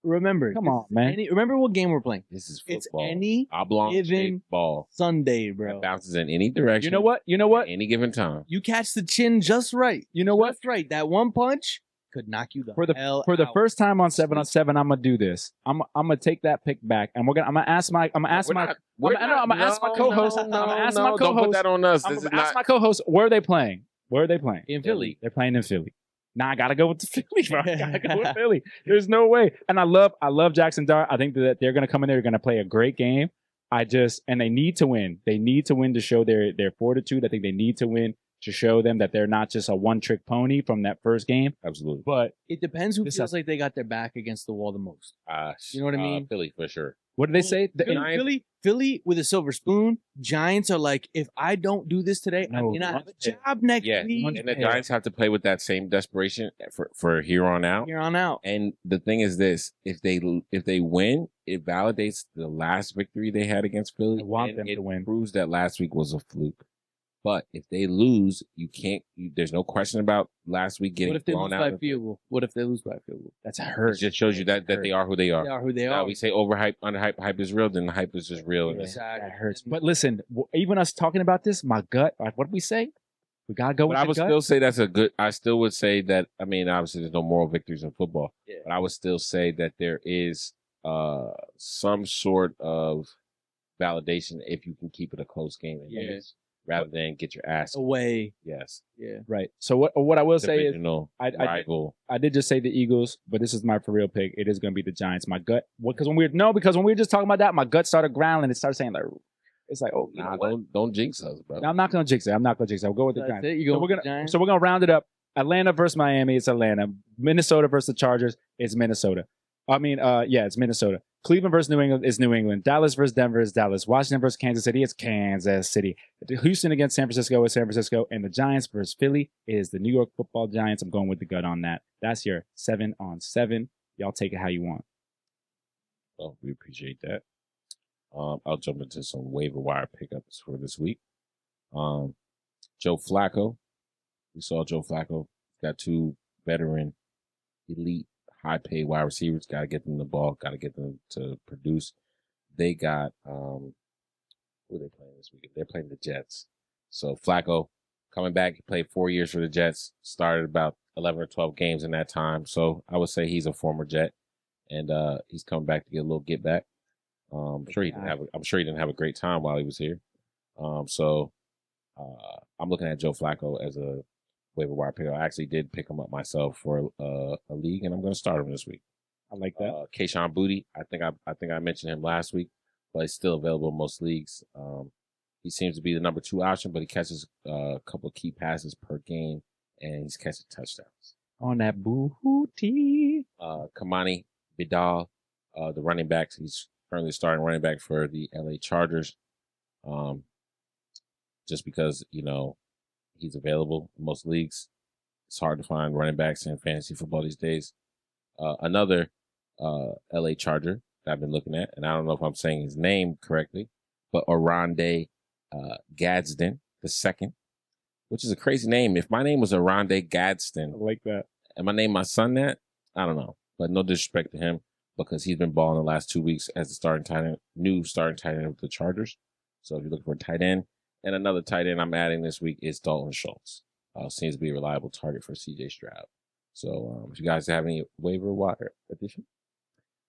Remember, Come on, man. remember what game we're playing? This is It's football. any oblong given shaped ball Sunday, that bro. bounces in any direction. You know what? At any given time. You catch the chin just right. You know what? Just right. That one punch could knock you the hell For the out. first time on 7-on-7, I'm gonna do this. I'm gonna take that pick back, and I'm gonna ask my We're ask my co-host. I'm gonna ask my Don't put co-host. that on us. I'm This is gonna ask not. my co-host. Where are they playing? Where are they playing? in Philly. They're playing in Philly. Nah, I gotta go with the Philly, bro. I gotta go with Philly. There's no way. And I love Jackson Dart. I think that they're gonna come in there. They're gonna play a great game. And they need to win. They need to win to show their fortitude. I think they need to win to show them that they're not just a one-trick pony from that first game. Absolutely. But It depends who This feels has- like they got their back against the wall the most. You know what I mean? Philly for sure. what did they say? Philly with a silver spoon. Giants are like, if I don't do this today, I No, may not have a one- job next Yeah, week. and the Yeah. Giants have to play with that same desperation for here on out. Here on out. And the thing is this: if they win, it validates the last victory they had against Philly. I want and them it to win. proves that last week was a fluke. But if they lose, you can't. There's no question about last week getting What if they blown lose out. by field goal? What if they lose by field goal? That's It hurt. just shows you that they are who they are. They are who they Now are. we say overhype, underhype, hype is real. Then the hype is just real. Yeah. Exactly. That hurts. But listen, even us talking about this, my gut. What did we say? We gotta go But with I the would gut. still say that's a good. I still would say that. I mean, obviously, there's no moral victories in football. Yeah. But I would still say that there is some sort of validation if you can keep it a close game and Yeah. lose, rather than get your ass. Away. Yes, Yeah. Right. So what I will say is, divisional I rival. I did just say the Eagles, but this is my for real pick. It is going to be the Giants. My gut, because when we were just talking about that, my gut started growling. It started saying like, it's like, oh, you know Nah, what? don't jinx us, bro. I'm not going to jinx it. I'll go with the That's Giants. it. You So go we're with gonna the Giants? so we're gonna round it up. Atlanta versus Miami. It's Atlanta. Minnesota versus the Chargers. It's Minnesota. It's Minnesota. Cleveland versus New England is New England. Dallas versus Denver is Dallas. Washington versus Kansas City is Kansas City. Houston against San Francisco is San Francisco. And the Giants versus Philly is the New York Football Giants. I'm going with the gut on that. That's your 7-on-7. Y'all take it how you want. Well, we appreciate that. I'll jump into some waiver wire pickups for this week. Joe Flacco. We saw Joe Flacco. Got 2 veteran, elite, high-paid wide receivers. Got to get them the ball. Got to get them to produce. They got who are they playing this week? They're playing the Jets. So Flacco coming back. He played 4 years for the Jets. Started about 11 or 12 games in that time. So I would say he's a former Jet, and he's coming back to get a little get back. I'm sure he didn't have a great time while he was here. So I'm looking at Joe Flacco as a waiver wire pick. I actually did pick him up myself for a league, and I'm going to start him this week. I like that. Kayshon Boutte. I think I mentioned him last week, but he's still available in most leagues. He seems to be the number 2 option, but he catches a couple of key passes per game, and he's catching touchdowns. On that booty. Kamani Vidal, the running back. He's currently starting running back for the LA Chargers. Just because, he's available in most leagues. It's hard to find running backs in fantasy football these days. Another LA Charger that I've been looking at, and I don't know if I'm saying his name correctly, but Oronde Gadsden II, which is a crazy name. If my name was Oronde Gadsden, I like that. Am I naming my son that? I don't know. But no disrespect to him, because he's been balling the last 2 weeks as the new starting tight end of the Chargers. So if you're looking for a tight end, and another tight end I'm adding this week is Dalton Schultz. Seems to be a reliable target for CJ Stroud. So if you guys have any waiver wire addition?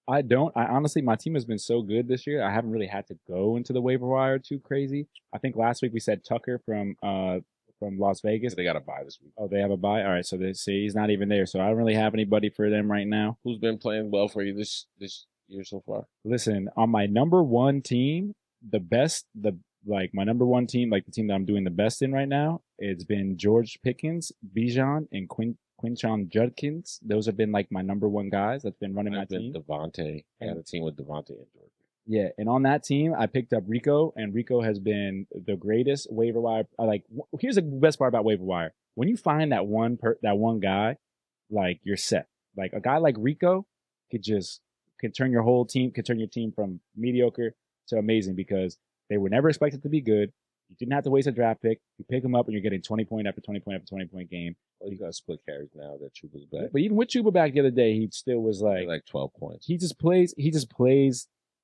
I don't. I honestly, my team has been so good this year. I haven't really had to go into the waiver wire too crazy. I think last week we said Tucker from Las Vegas. They got a bye this week. Oh, they have a bye? All right, so they say he's not even there. So I don't really have anybody for them right now. Who's been playing well for you this year so far? Listen, on my number 1 team, my number 1 team, like the team that I'm doing the best in right now, it's been George Pickens, Bijan, and Quinchon Judkins. Those have been like my number 1 guys that's been running my team. Devontae. I had a team with Devontae and George. Yeah, and on that team, I picked up Rico, and Rico has been the greatest waiver wire. Here's the best part about waiver wire: when you find that one guy, like, you're set. Like, a guy like Rico can turn your team from mediocre to amazing, because they were never expected to be good. You didn't have to waste a draft pick. You pick them up, and you're getting 20 point after 20 point after 20 point game. Well, you got split carries now that Chuba's back. But even with Chuba back the other day, he still was like 12 points. He just plays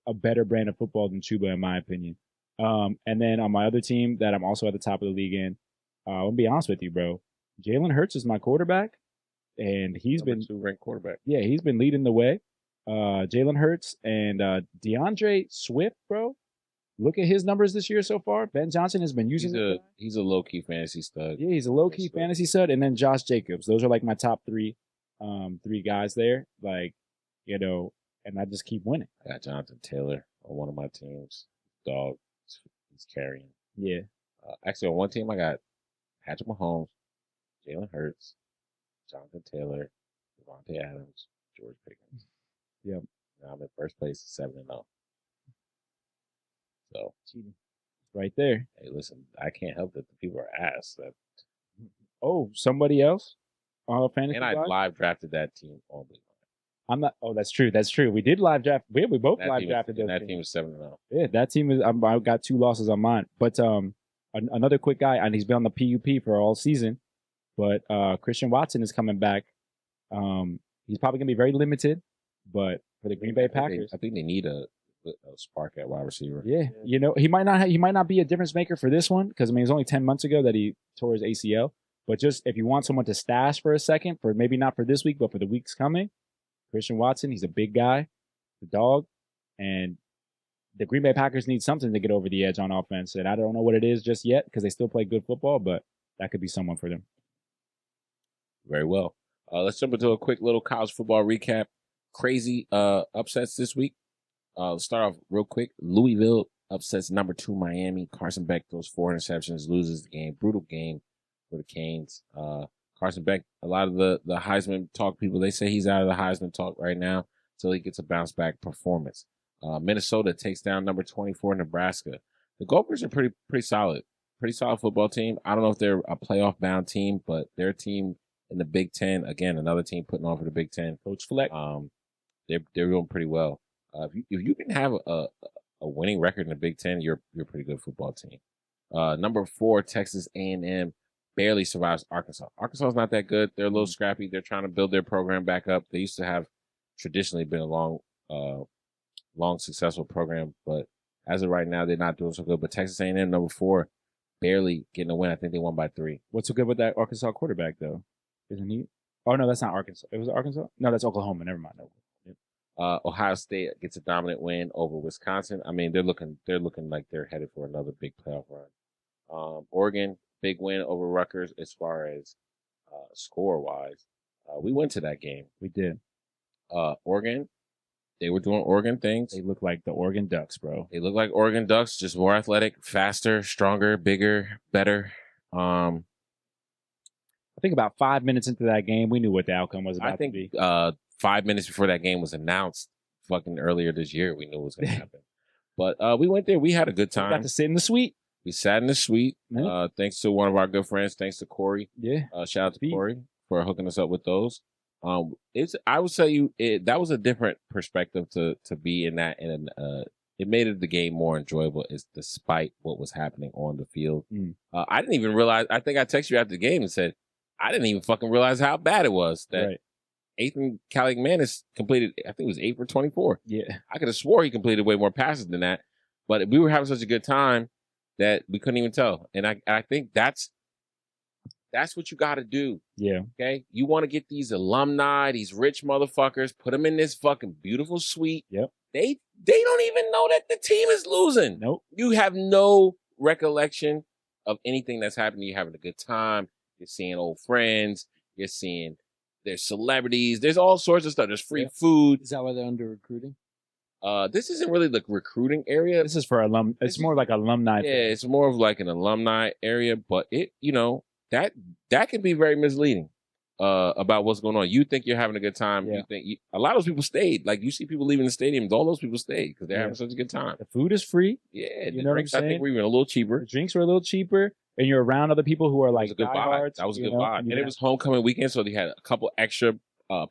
a better brand of football than Chuba, in my opinion. And then on my other team that I'm also at the top of the league in, I'll be honest with you, bro. Jalen Hurts is my quarterback, and he's been 2 ranked quarterback. Yeah, he's been leading the way. Jalen Hurts and DeAndre Swift, bro. Look at his numbers this year so far. Ben Johnson has been using he's a low-key fantasy stud. Yeah, he's a low-key fantasy stud. And then Josh Jacobs. Those are like my top 3 guys there. And I just keep winning. I got Jonathan Taylor on one of my teams. Dog, he's carrying. Yeah. Actually, on one team, I got Patrick Mahomes, Jalen Hurts, Jonathan Taylor, Devontae Adams, George Pickens. Yep. Now I'm in first place, 7-0. So, right there. Hey, listen, I can't help that the people are ass. Oh, somebody else? Fantasy and I live drafted that team on the. I'm not. Oh, that's true. That's true. We did live draft. We both live drafted those. That team was 7-0. Yeah, that team is. I got 2 losses on mine. But another quick guy, and he's been on the PUP for all season. But Christian Watson is coming back. He's probably gonna be very limited, but for the Green Bay Packers, I think they need a spark at wide receiver. Yeah, he might not be a difference maker for this one, because it was only 10 months ago that he tore his ACL. But just if you want someone to stash for a second, for maybe not for this week, but for the weeks coming. Christian Watson, he's a big guy, the dog, and the Green Bay Packers need something to get over the edge on offense. And I don't know what it is just yet, because they still play good football, but that could be someone for them. Very well. Let's jump into a quick little college football recap. Crazy upsets this week. Let's start off real quick. Louisville upsets number 2 Miami. Carson Beck throws 4 interceptions, loses the game. Brutal game for the Canes. Carson Beck, a lot of the Heisman talk people, they say he's out of the Heisman talk right now until he gets a bounce back performance. Minnesota takes down number 24 Nebraska. The Gophers are pretty solid. Pretty solid football team. I don't know if they're a playoff bound team, but their team in the Big Ten, again, another team putting on for the Big Ten. Coach Fleck. They're doing pretty well. If you can have a a winning record in the Big Ten, you're a pretty good football team. Number 4, Texas A&M barely survives Arkansas. Arkansas is not that good. They're a little scrappy. They're trying to build their program back up. They used to have traditionally been a long successful program, but as of right now, they're not doing so good. But Texas A&M, number 4, barely getting a win. I think they won by 3. What's so good with that Arkansas quarterback, though? Isn't he? Oh, no, that's not Arkansas. It was Arkansas? No, that's Oklahoma. Never mind. No. Ohio State gets a dominant win over Wisconsin. I mean, they're looking like they're headed for another big playoff run. Oregon, big win over Rutgers as far as score-wise. We went to that game. We did. Oregon, they were doing Oregon things. They look like the Oregon Ducks, bro. They look like Oregon Ducks, just more athletic, faster, stronger, bigger, better. I think about 5 minutes into that game, we knew what the outcome was about to be. 5 minutes before that game was announced, fucking earlier this year, we knew it was going to happen. But we went there. We had a good time. We got to sit in the suite. We sat in the suite. Thanks to one of our good friends. Thanks to Corey. Yeah. Shout out to Corey for hooking us up with those. I would tell you that was a different perspective to be in that, and it made the game more enjoyable. Despite what was happening on the field. I didn't even realize. I think I texted you after the game and said I didn't even fucking realize how bad it was that Ethan Kaliakmanis completed. I think it was 8 for 24. Yeah, I could have swore he completed way more passes than that, but we were having such a good time that we couldn't even tell. And I think that's what you got to do. Yeah. Okay. You want to get these alumni, these rich motherfuckers, put them in this fucking beautiful suite. Yep. They don't even know that the team is losing. Nope. You have no recollection of anything that's happening. You're having a good time. You're seeing old friends. You're seeing there's celebrities. There's all sorts of stuff. There's free food. Is that why they're under recruiting? This isn't really the recruiting area. This is for alum. It's more like alumni. Yeah, it's more of like an alumni area, but that can be very misleading about what's going on. You think you're having a good time. Yeah. You think a lot of those people stayed. Like you see people leaving the stadiums, all those people stayed because they're having such a good time. The food is free. Yeah, you know what I'm saying? I think we're even a little cheaper. The drinks were a little cheaper, and you're around other people who are like a good vibe. That was a good vibe. And it was homecoming weekend, so they had a couple extra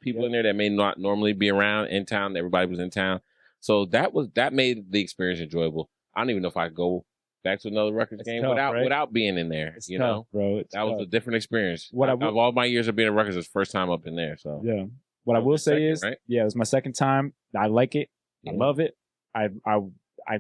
people in there that may not normally be around in town. Everybody was in town. So that made the experience enjoyable. I don't even know if I could go back to another Rutgers game without being in there. It's you tough, know, bro. That was a different experience. Of all my years of being at Rutgers, it's the first time up in there. So yeah, what I will say is, it was my second time. I like it. I love it. I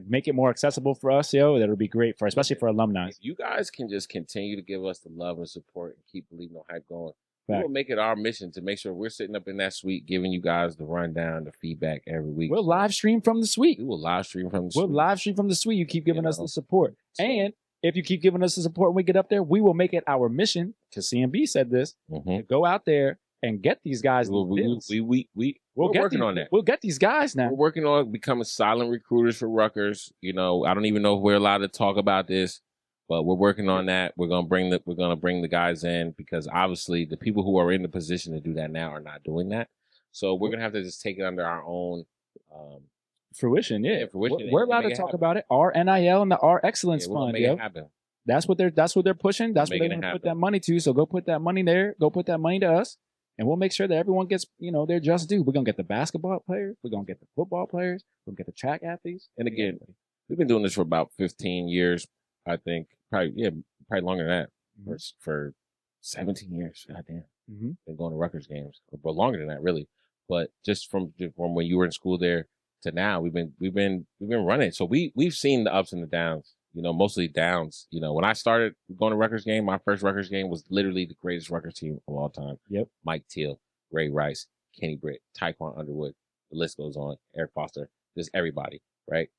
make it more accessible for us, that'll be great especially for alumni. If you guys can just continue to give us the love and support and keep BelieveNoHype going, we will make it our mission to make sure we're sitting up in that suite giving you guys the rundown, the feedback every week. We'll live stream from the suite. We will live stream from the suite. We'll live stream from the suite. You keep giving us the support. And if you keep giving us the support when we get up there, we will make it our mission, because CMB said this, to go out there and get these guys. We're working on that. We'll get these guys now. We're working on becoming silent recruiters for Rutgers. I don't even know if we're allowed to talk about this, but we're working on that. We're gonna bring the guys in, because obviously the people who are in the position to do that now are not doing that. So we're gonna have to just take it under our own fruition. Yeah, fruition. We're allowed to talk about it. Our NIL and our Excellence Fund. Make it happen. That's what they're pushing. That's what they're gonna put that money to. So go put that money there. Go put that money to us. And we'll make sure that everyone gets, their just due. We're going to get the basketball players. We're going to get the football players. We're going to get the track athletes. And again, we've been doing this for about 15 years, I think. Probably longer than that. For 17 years. Goddamn. Been going to Rutgers games. But longer than that, really. But just from when you were in school there to now, we've been running. So we've seen the ups and the downs. Mostly downs. When I started going to Rutgers game, my first Rutgers game was literally the greatest Rutgers team of all time. Yep. Mike Teal, Ray Rice, Kenny Britt, Taekwon Underwood. The list goes on. Eric Foster. Just everybody, right?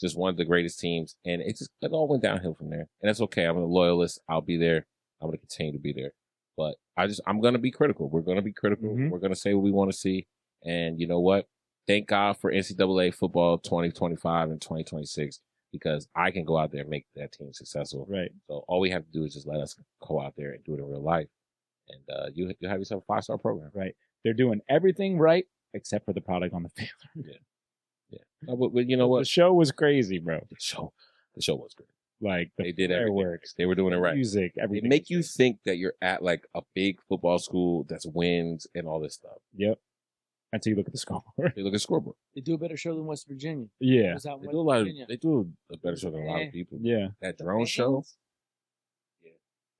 Just one of the greatest teams. And it all went downhill from there. And that's okay. I'm a loyalist. I'll be there. I'm going to continue to be there. But I'm going to be critical. We're going to be critical. We're going to say what we want to see. And you know what? Thank God for NCAA football 2025 and 2026. Because I can go out there and make that team successful. Right. So all we have to do is just let us go out there and do it in real life. And you have yourself a 5-star program. Right. They're doing everything right except for the product on the field. Yeah. No, but you know what? The show was crazy, bro. The show was great. Like they did everything. They were doing it right. Music, everything. They make you think that you're at like a big football school that's wins and all this stuff. Yep. until you look at the scoreboard. They look at scoreboard. They do a better show than West Virginia. Yeah. Was out in They West do a lot. Virginia. They do a better show than a lot of people. Yeah. That The drone show. fans? Yeah.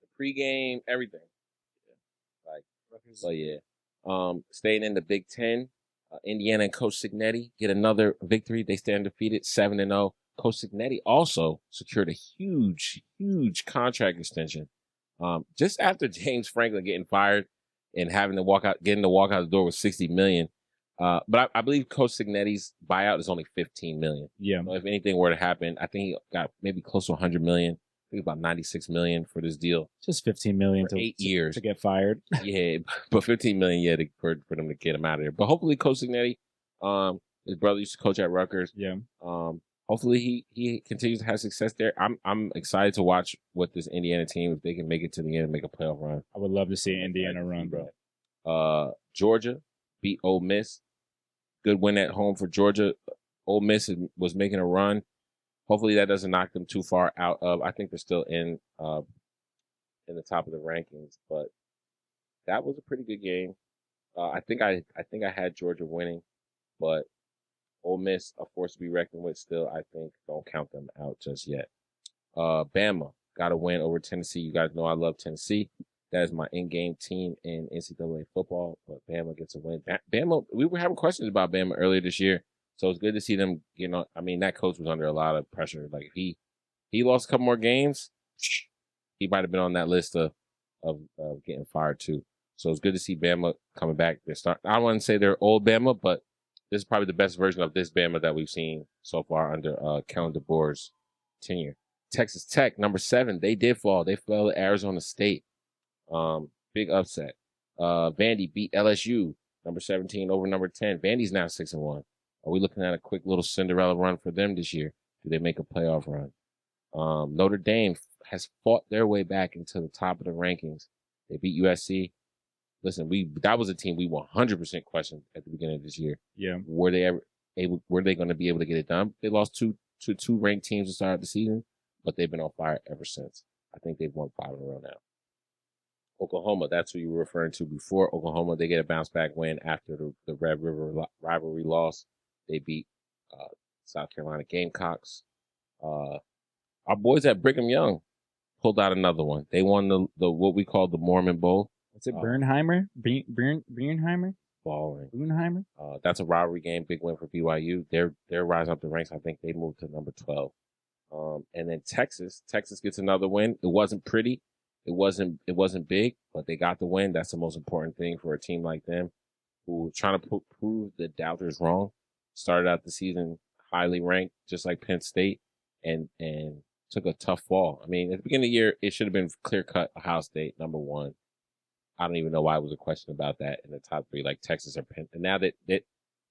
The pregame, everything. Yeah. But yeah. Staying in the Big Ten, Indiana and Coach Cignetti get another victory. They stay undefeated, 7-0. Coach Cignetti also secured a huge contract extension. Just after James Franklin getting fired and getting to walk out the door with $60 million. But I believe Coach Cignetti's buyout is only $15 million. Yeah. So if anything were to happen, I think he got maybe close to $100 million. I think about $96 million for this deal. Just $15 million for 8 years to get fired. Yeah, but $15 million, for them to get him out of there. But hopefully, Coach Cignetti, his brother used to coach at Rutgers. Yeah. Hopefully he continues to have success there. I'm excited to watch what this Indiana team, if they can make it to the end and make a playoff run. I would love to see Indiana run, bro. Georgia beat Ole Miss. Good win at home for Georgia. Ole Miss was making a run. Hopefully that doesn't knock them too far out of. I think they're still in the top of the rankings, but that was a pretty good game. I think I had Georgia winning, but Ole Miss, a force to be reckoned with still. I think don't count them out just yet. Bama got a win over Tennessee. You guys know I love Tennessee. That is my in-game team in NCAA football, but Bama gets a win. Bama, we were having questions about Bama earlier this year, so it's good to see them. I mean, that coach was under a lot of pressure. Like if he lost a couple more games, he might have been on that list of getting fired too. So it's good to see Bama coming back. I don't want to say they're old Bama, but this is probably the best version of this Bama that we've seen so far under Kellen DeBoer's tenure. Texas Tech, number 7, they did fall. They fell to Arizona State. Big upset. Vandy beat LSU, number 17 over number 10. Vandy's now 6-1. Are we looking at a quick little Cinderella run for them this year? Do they make a playoff run? Notre Dame has fought their way back into the top of the rankings. They beat USC. Listen, that was a team we 100% questioned at the beginning of this year. Yeah. Were they going to be able to get it done? They lost two ranked teams to start the season, but they've been on fire ever since. I think they've won 5 in a row now. Oklahoma, that's who you were referring to before. Oklahoma, they get a bounce back win after the Red River rivalry loss. They beat South Carolina Gamecocks. Our boys at Brigham Young pulled out another one. They won the what we call the Mormon Bowl. What's it, Bernheimer? Bernheimer? Balling. Bernheimer? That's a rivalry game. Big win for BYU. They're rising up the ranks. I think they moved to number 12. And then Texas gets another win. It wasn't pretty. It wasn't big, but they got the win. That's the most important thing for a team like them, who trying to prove the doubters wrong. Started out the season highly ranked, just like Penn State, and took a tough fall. I mean, at the beginning of the year, it should have been clear-cut Ohio State, number 1. I don't even know why it was a question about that in the top 3, like Texas or Penn. And now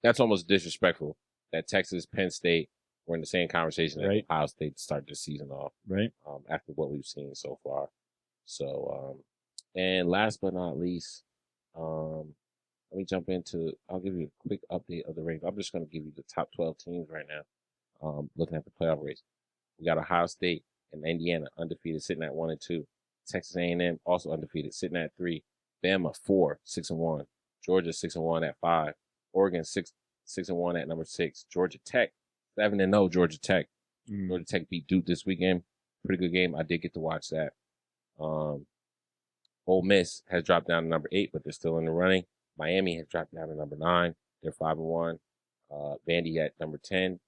that's almost disrespectful that Texas, Penn State were in the same conversation as Ohio State to start the season off. Right. After what we've seen so far. So, and last but not least, let me jump into, I'll give you a quick update of the race. I'm just going to give you the top 12 teams right now, looking at the playoff race. We got Ohio State and Indiana undefeated, sitting at 1 and 2. Texas A&M also undefeated, sitting at 3. Bama 4, 6-1. Georgia 6-1 at 5. Oregon 6-1 at number 6. Georgia Tech 7-0. Georgia Tech. Georgia Tech beat Duke this weekend. Pretty good game. I did get to watch that. Ole Miss has dropped down to number 8, but they're still in the running. Miami has dropped down to number 9. They're 5-1. Vandy at number 10.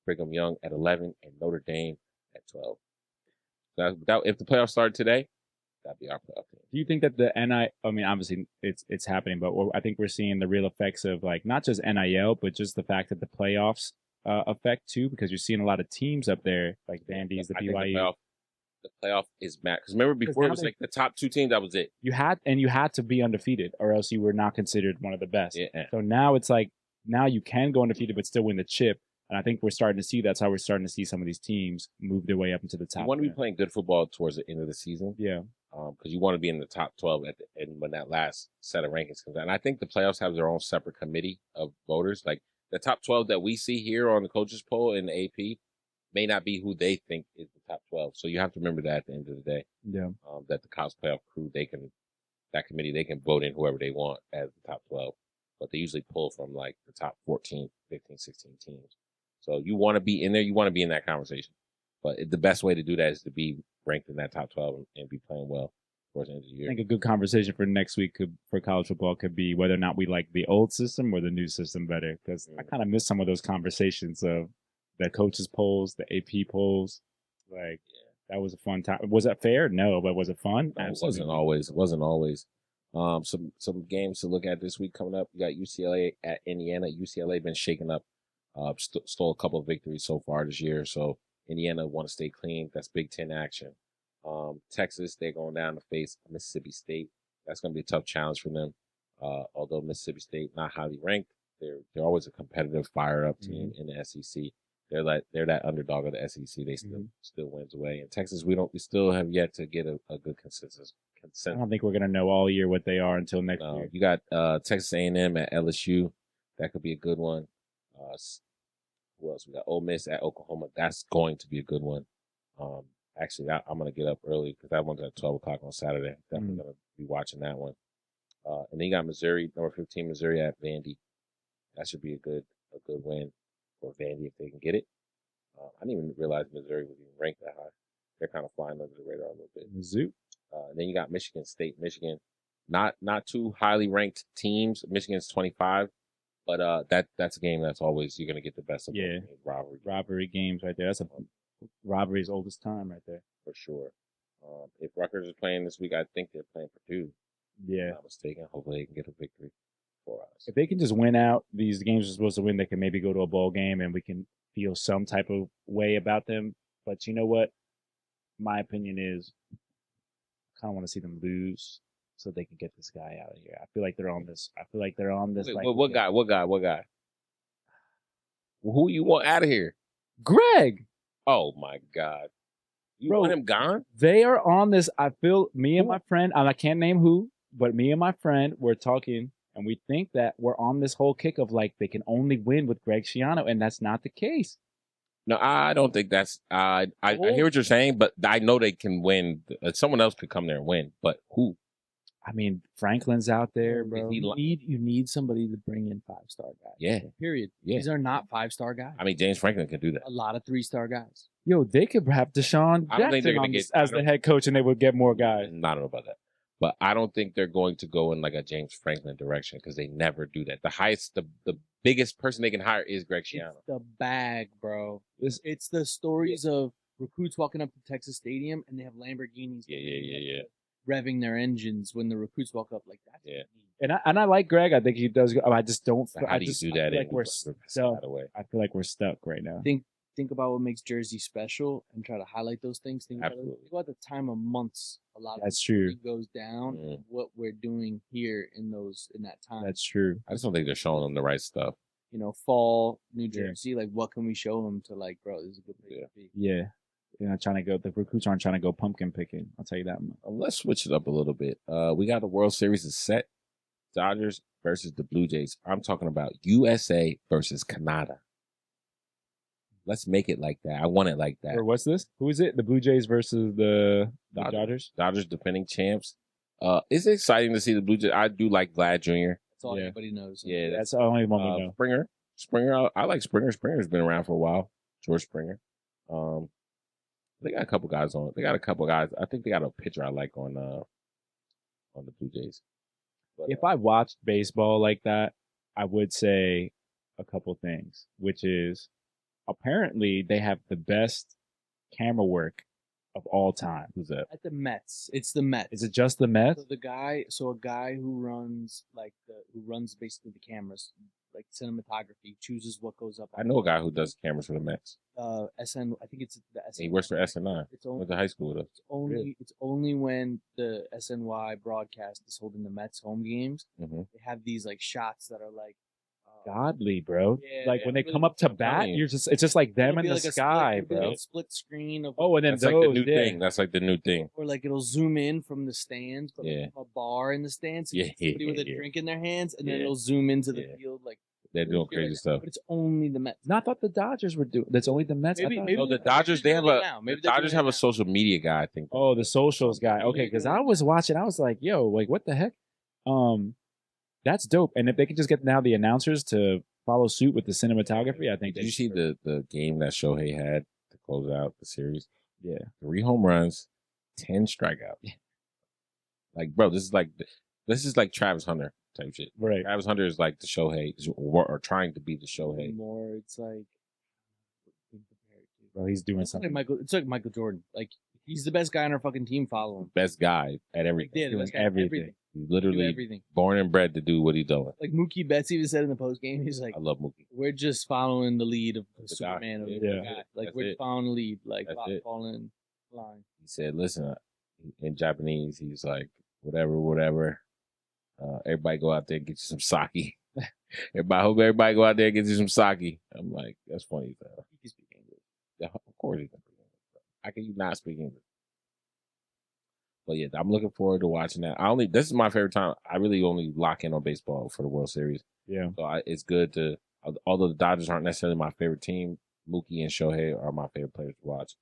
Brigham Young at 11, and Notre Dame at 12. So if the playoffs started today, that'd be our playoff team. Do you think that I mean, obviously it's happening, but I think we're seeing the real effects of, like, not just NIL, but just the fact that the playoffs affect too, because you're seeing a lot of teams up there, like Vandy's, the BYU. The playoff is mad. Because remember before, it was like the top 2 teams, that was it. You had to be undefeated, or else you were not considered one of the best. Yeah. So now it's like, now you can go undefeated but still win the chip. And I think we're starting to see that's how we're starting to see some of these teams move their way up into the top. You want to be playing good football towards the end of the season. Yeah. Because you want to be in the top 12 and when that last set of rankings comes out. And I think the playoffs have their own separate committee of voters. Like the top 12 that we see here on the coaches poll in the AP may not be who they think is the top 12. So you have to remember that at the end of the day. Yeah. That the college playoff crew, that committee, they can vote in whoever they want as the top 12. but they usually pull from like the top 14, 15, 16 teams. So you want to be in there. You want to be in that conversation. But the best way to do that is to be ranked in that top 12 and be playing well towards the end of the year. I think a good conversation for next week for college football could be whether or not we like the old system or the new system better. Because I kind of miss some of those conversations of the coaches polls, the AP polls. Like, that was a fun time. Was that fair? No, but was it fun? No, it wasn't always. It wasn't always. Some games to look at this week coming up. You got UCLA at Indiana. UCLA been shaking up. Stole a couple of victories so far this year. So Indiana want to stay clean. That's Big Ten action. Texas, they're going down to face Mississippi State. That's going to be a tough challenge for them. Although Mississippi State not highly ranked, they're always a competitive, fire up team in the SEC. They're that underdog of the SEC. They still wins away. And Texas, we still have yet to get a good consensus. I don't think we're gonna know all year what they are until next year. You got Texas A&M at LSU. That could be a good one. Who else? We got Ole Miss at Oklahoma. That's going to be a good one. Actually, I'm gonna get up early because that one's at 12 o'clock on Saturday. Definitely gonna be watching that one. And then you got Missouri, number 15, Missouri at Vandy. That should be a good win for Vandy if they can get it. I didn't even realize Missouri was even ranked that high. They're kind of flying under the radar a little bit. Mizzou. And then you got Michigan State. Michigan, not too highly ranked teams. Michigan's 25, but that's a game that's always you're gonna get the best of rivalry games right there. That's a rivalry's oldest time right there for sure. If Rutgers is playing this week, I think they're playing Purdue. Yeah, if I'm not mistaken. Hopefully they can get a victory for us. If they can just win out these games are supposed to win, they can maybe go to a bowl game and we can feel some type of way about them. But you know what? My opinion is I kind of want to see them lose so they can get this guy out of here. I feel like they're on this. Wait, like, what guy? What guy? Who you want out of here? Greg. Oh my God. You want him gone? They are on this. I feel me and my friend, and I can't name who, but me and my friend were talking, and we think that we're on this whole kick of like they can only win with Greg Schiano, and that's not the case. No, I don't think that's. I hear what you're saying, but I know they can win. Someone else could come there and win, but who? I mean, Franklin's out there, bro. You need somebody to bring in 5-star guys. Yeah. Period. Yeah. These are not 5-star guys. I mean, James Franklin can do that. A lot of 3-star guys. Yo, they could have Deshaun Jackson as the head coach, and they would get more guys. I don't know about that. But I don't think they're going to go in like a James Franklin direction because they never do that. The biggest person they can hire is Greg Schiano. It's the bag, bro. It's the stories of recruits walking up to Texas Stadium and they have Lamborghinis. Yeah. Revving their engines when the recruits walk up like that. Yeah. And I like Greg. I think he does. I just don't. How do you do that? I feel like we're stuck. I feel like we're stuck right now. Think about what makes Jersey special and try to highlight those things. Think about the time of months. A lot of that's true. Goes down. And what we're doing here in that time. That's true. I just don't think they're showing them the right stuff. You know, fall New Jersey. Like, what can we show them to like, bro? This is a good place to be. Yeah. You're not trying to go. The recruits aren't trying to go pumpkin picking. I'll tell you that much. Let's switch it up a little bit. We got the World Series is set. Dodgers versus the Blue Jays. I'm talking about USA versus Canada. Let's make it like that. I want it like that. Or what's this? Who is it? The Blue Jays versus the Dodgers? Dodgers defending champs. It's exciting to see the Blue Jays. I do like Vlad Jr. That's all anybody knows. Yeah, that's the only one we know. Springer. I like Springer. Springer's been around for a while. George Springer. They got a couple guys on. They got a couple guys. I think they got a pitcher I like on the Blue Jays. But, if I watched baseball like that, I would say a couple things, which is apparently they have the best camera work of all time. Who's that? At the Mets. It's the Mets. Is it just the Mets? So a guy who runs basically the cameras, like cinematography, chooses what goes up. I know a guy who does cameras for the Mets. SN. I think it's the SN. He works for SNI. Went to high school with us. It's only when the SNY broadcast is holding the Mets home games. Mm-hmm. They have these like shots that are like godly, bro. Like when they come up to bat, it's just like them in the sky, bro. Split screen of and then that's like the new thing. That's like the new thing. Or like it'll zoom in from the stands, but like a bar in the stands. Somebody with a drink in their hands, and then it'll zoom into the field like. They're doing crazy stuff. But it's only the Mets. I thought the Dodgers were doing. That's only the Mets. Maybe the Dodgers. They have the Dodgers have a social media guy. I think. Oh, the socials guy. Okay, because I was watching. I was like, "Yo, like what the heck?" That's dope. And if they could just get now the announcers to follow suit with the cinematography, I think. Did you see the game that Shohei had to close out the series? Yeah. 3 home runs, 10 strikeouts. Like, bro, this is like Travis Hunter type shit. Right. Travis Hunter is like the Shohei, or trying to be the Shohei. More, it's like, Bro, he's doing something. It's like Michael Jordan. Like, he's the best guy on our fucking team. Follow him. Best guy at everything. Yeah, the Doing best guy at everything. He's Do literally everything. born and bred to do what he's doing. Like Mookie Betts even said in the post game, he's like, I love Mookie. we're just following the lead of the The guy. Superman. Of the Yeah. guy. Like, That's we're it. following the lead. Like, That's it. following line. He said, listen, in Japanese, he's like, whatever. Everybody go out there and get you some sake. Hope everybody go out there and get you some sake. I'm like, that's funny. Though. He can speak English. Yeah, of course he can speak English. How can you not speak English? But yeah, I'm looking forward to watching that. This is my favorite time. I really only lock in on baseball for the World Series. Yeah. So it's good to, although the Dodgers aren't necessarily my favorite team, Mookie and Shohei are my favorite players to watch.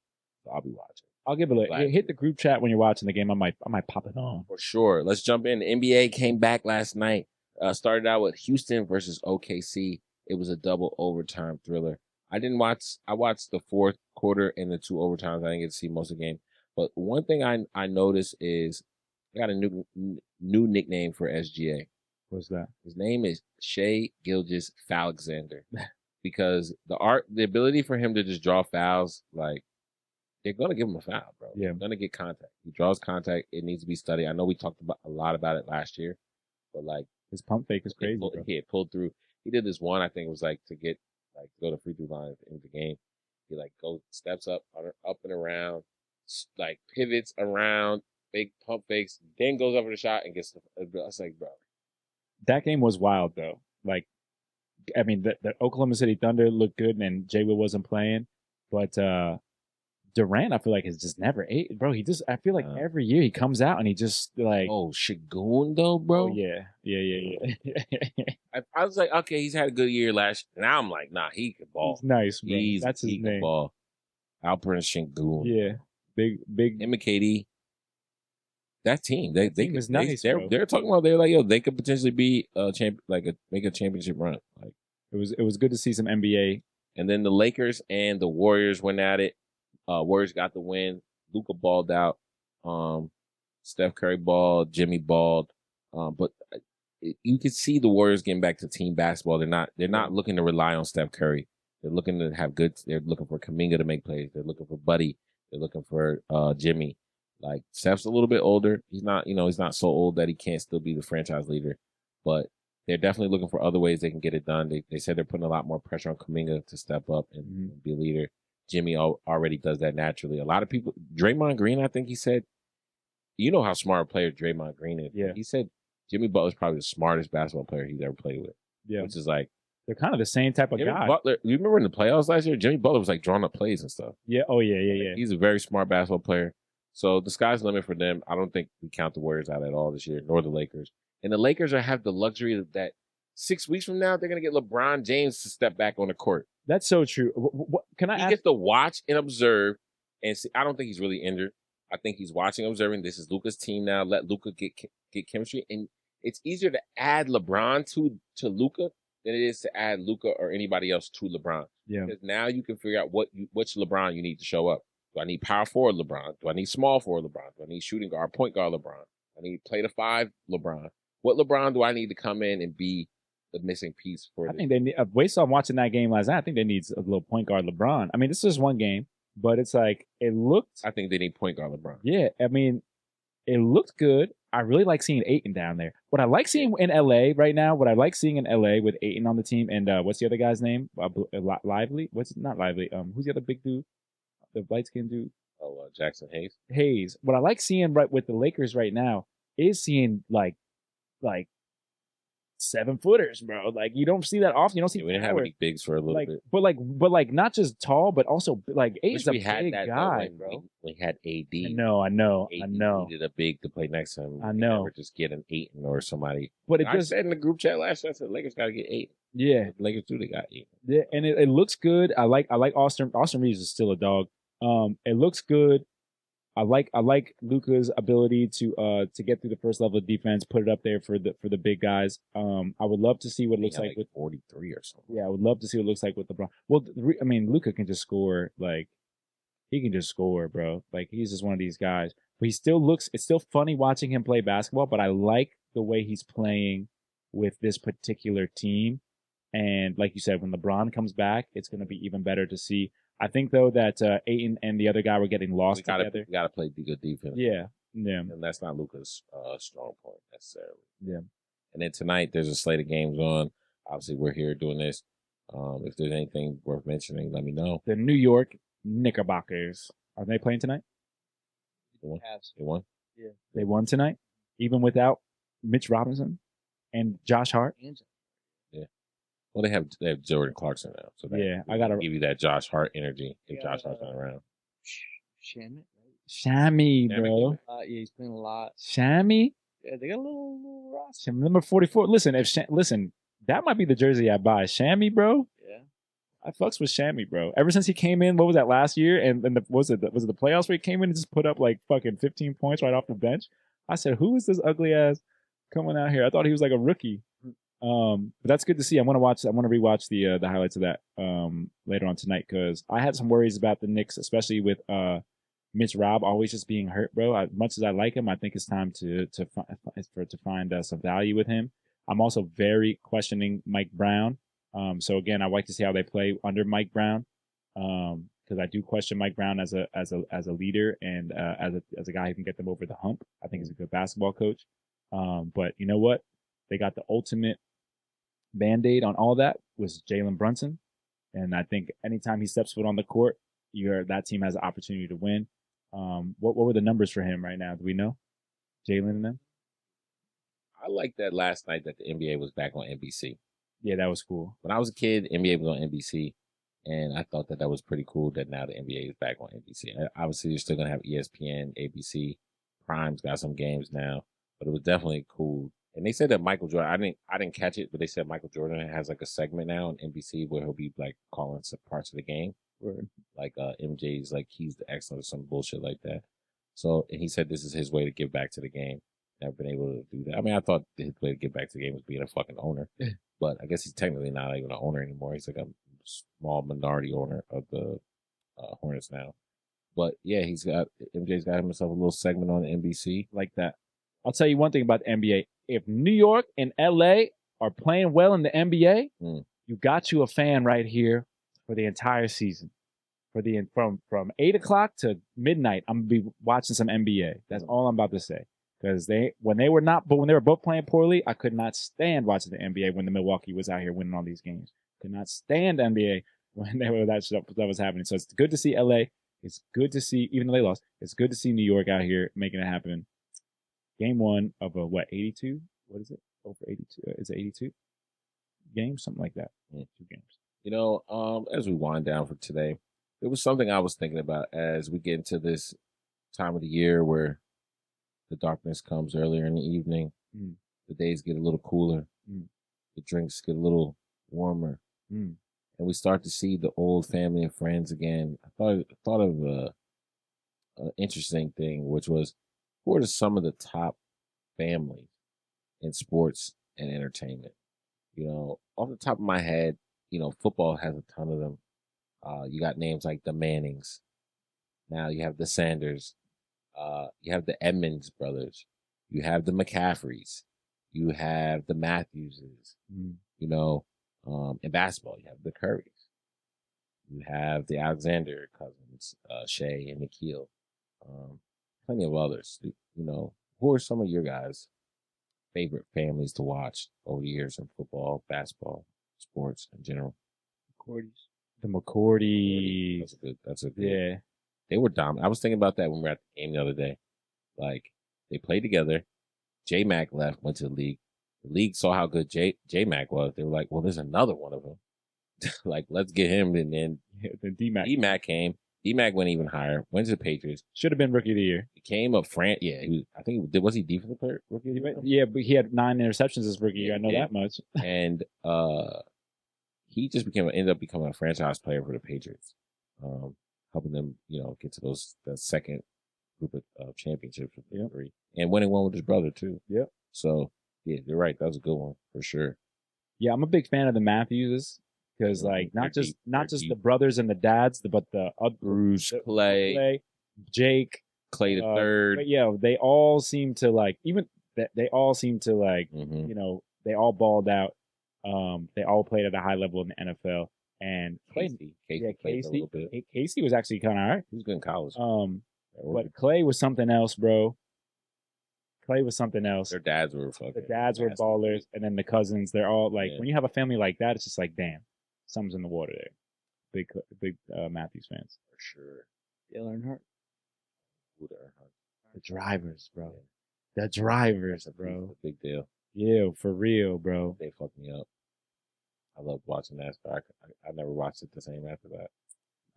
So I'll be watching. I'll give it a look. Hit the group chat when you're watching the game. I might pop it on. For sure. Let's jump in. The NBA came back last night. Started out with Houston versus OKC. It was a double overtime thriller. I watched the fourth quarter and the 2 overtimes. I didn't get to see most of the game. But one thing I noticed is I got a new nickname for SGA. What's that? His name is Shea Gilgeous Falexander. Because the ability for him to just draw fouls, like, they're going to give him a foul, bro. Yeah. They're going to get contact. He draws contact. It needs to be studied. I know we talked a lot about it last year, but like His pump fake is crazy. He pulled through. He did this one, I think it was like to go to free throw line at the end of the game. He like steps up and around, like pivots around, big pump fakes, then goes over the shot and gets I was like, bro. That game was wild though. Like, I mean, the Oklahoma City Thunder looked good and Jay Will wasn't playing, but Durant, I feel like, has just never ate, bro. I feel like every year he comes out and he just like, oh, Shagun though, bro. Oh, yeah. I was like, okay, he's had a good year last year. Now I'm like, nah, he can ball. He's nice, bro. That's his he name. Can ball. Alperen Şengün. Yeah, big. Him and KD. That team, they was nice. They're talking about they're like, yo, they could potentially be a champ, make a championship run. Like it was good to see some NBA. And then the Lakers and the Warriors went at it. Warriors got the win. Luka balled out. Steph Curry balled. Jimmy balled. But you could see the Warriors getting back to team basketball. They're not looking to rely on Steph Curry. They're looking to have good. They're looking for Kuminga to make plays. They're looking for Buddy. They're looking for Jimmy. Like Steph's a little bit older. He's not so old that he can't still be the franchise leader. But they're definitely looking for other ways they can get it done. They said they're putting a lot more pressure on Kuminga to step up and be a leader. Jimmy already does that naturally. A lot of people, Draymond Green, I think he said, you know how smart a player Draymond Green is. Yeah. He said Jimmy Butler's probably the smartest basketball player he's ever played with. Yeah. Which is like, they're kind of the same type of Jimmy guy. Butler, you remember in the playoffs last year, Jimmy Butler was like drawing up plays and stuff. Yeah. Oh, yeah. He's a very smart basketball player. So the sky's the limit for them. I don't think we count the Warriors out at all this year, nor the Lakers. And the Lakers have the luxury that 6 weeks from now, they're going to get LeBron James to step back on the court. That's so true. What can I ask? He gets to watch and observe and see. I don't think he's really injured. I think he's watching, observing. This is Luka's team now. Let Luka get chemistry. And it's easier to add LeBron to Luka than it is to add Luka or anybody else to LeBron. Yeah. Because now you can figure out which LeBron you need to show up. Do I need power forward LeBron? Do I need small forward LeBron? Do I need shooting guard, point guard LeBron? Do I need play the 5 LeBron? What LeBron do I need to come in and be the missing piece for? I think they need, based on watching that game last night, I think they need a little point guard LeBron. I mean, this is just one game, but it's like, it looked. I think they need point guard LeBron. Yeah. I mean, it looked good. I really like seeing Ayton down there. What I like seeing in LA right now, with Ayton on the team and what's the other guy's name? Lively? Not Lively. Who's the other big dude? The light-skinned dude. Oh, Jackson Hayes. Hayes. What I like seeing right with the Lakers right now is seeing like 7-footers, bro. Like you don't see that often. You don't see. We didn't have any bigs for a little bit, but not just tall, but also like Ayton's a big guy, though, bro. We had AD. I know. AD needed a big to play next to him. I know. Never just get an Ayton or somebody. But I said in the group chat last year, I said Lakers got to get Ayton. Yeah, the Lakers too. They got Ayton. Yeah, and it looks good. I like Austin. Austin Reeves is still a dog. It looks good. I like Luka's ability to get through the first level of defense, put it up there for the big guys. I would love to see what it looks like with 43 or something. Yeah, I would love to see what it looks like with LeBron. Well, I mean, Luka can just score. Like, he can just score, bro. Like, he's just one of these guys. But he still looks. It's still funny watching him play basketball. But I like the way he's playing with this particular team. And like you said, when LeBron comes back, it's going to be even better to see. I think though that Ayton and the other guy were getting lost together. We got to play good defense. Yeah. And that's not Luka's strong point necessarily. Yeah. And then tonight there's a slate of games on. Obviously, we're here doing this. If there's anything worth mentioning, let me know. The New York Knickerbockers, are they playing tonight? They won. Yeah. They won tonight, even without Mitch Robinson and Josh Hart. Yeah. Well, they have Jordan Clarkson now, so I gotta give you that Josh Hart energy if Josh Hart's not around. Shammy, bro. Yeah, he's playing a lot. Shammy. Yeah, they got a little roster. Number 44. Listen, that might be the jersey I buy. Shammy, bro. Yeah. I fucks with Shammy, bro. Ever since he came in, what was that last year? And was it the playoffs where he came in and just put up like fucking 15 points right off the bench? I said, who is this ugly ass coming out here? I thought he was like a rookie. But that's good to see. I want to rewatch the highlights of that later on tonight because I had some worries about the Knicks, especially with Mitch Rob always just being hurt, bro. As much as I like him, I think it's time to find some value with him. I'm also very questioning Mike Brown. So again, I like to see how they play under Mike Brown because I do question Mike Brown as a leader and as a guy who can get them over the hump. I think he's a good basketball coach. But you know what? They got the ultimate Band-Aid on all that was Jalen Brunson. And I think anytime he steps foot on the court, that team has an opportunity to win. What were the numbers for him right now? Do we know? Jalen and them? I like that last night that the NBA was back on NBC. Yeah, that was cool. When I was a kid, NBA was on NBC, and I thought that was pretty cool that now the NBA is back on NBC. Obviously, you're still going to have ESPN, ABC, Prime's got some games now, but it was definitely cool. And they said that Michael Jordan, I didn't catch it, but they said Michael Jordan has like a segment now on NBC where he'll be like calling some parts of the game. Like MJ's like he's the excellent or some bullshit like that. So, and he said this is his way to give back to the game. Never been able to do that. I mean, I thought his way to give back to the game was being a fucking owner, but I guess he's technically not even an owner anymore. He's like a small minority owner of the Hornets now. But yeah, MJ's got himself a little segment on NBC like that. I'll tell you one thing about the NBA. If New York and LA are playing well in the NBA, you got you a fan right here for the entire season. From 8 o'clock to midnight, I'm gonna be watching some NBA. That's all I'm about to say. Because when they were both playing poorly, I could not stand watching the NBA when the Milwaukee was out here winning all these games. Could not stand the NBA when that was happening. So it's good to see LA. It's good to see, even though they lost, it's good to see New York out here making it happen. Game one of 82? What is it? Over 82? Is it 82 games? Something like that. 2 games. You know, as we wind down for today, there was something I was thinking about as we get into this time of the year where the darkness comes earlier in the evening. The days get a little cooler. The drinks get a little warmer. And we start to see the old family and friends again. I thought of an interesting thing, which was who are some of the top families in sports and entertainment? You know, off the top of my head, you know, football has a ton of them. You got names like the Mannings. Now you have the Sanders. You have the Edmonds brothers. You have the McCaffreys. You have the Matthewses. You know, in basketball, you have the Currys. You have the Alexander cousins, Shea and Nikhil. Plenty of others. You know, who are some of your guys' favorite families to watch over the years in football, basketball, sports in general? The McCourties. That's a good. Yeah. They were dominant. I was thinking about that when we were at the game the other day. Like, they played together. J-Mac left, went to the league. The league saw how good J-Mac was. They were like, well, there's another one of them. Like, let's get him. And then D-Mac came. D-Mac went even higher. Went to the Patriots. Should have been Rookie of the Year. He came up front. Yeah, was he defensive player? Rookie of the Year? Yeah, but he had 9 interceptions as Rookie Year. I know that much. And he just ended up becoming a franchise player for the Patriots, helping them, you know, get to the second group of championships with Yep. 3, and winning one with his brother too. Yep. So yeah, you're right. That was a good one for sure. Yeah, I'm a big fan of the Matthewses because like They're not just deep. not They're just deep. the brothers and the dads, but the Bruce, the- Clay, Jake, Clay the third. But yeah, they all seem to like they all seem to like Mhm. you know they all balled out. They all played at a high level in the NFL. And Clay, Casey played a little bit. Casey was actually kind of all right. He was good in college. But Clay was something else, bro. Clay was something else. Their dads were fucking. The dads were nasty. ballers, and then the cousins, they're all like, Yeah. when you have a family like that, it's just like, damn, something's in the water there. Big Matthews fans. For sure. Dale Earnhardt. Who the Earnhardt? The drivers, bro. The drivers, That's bro. a big deal. Yeah, for real, bro. They fucked me up. I loved watching NASCAR. I never watched it the same after that.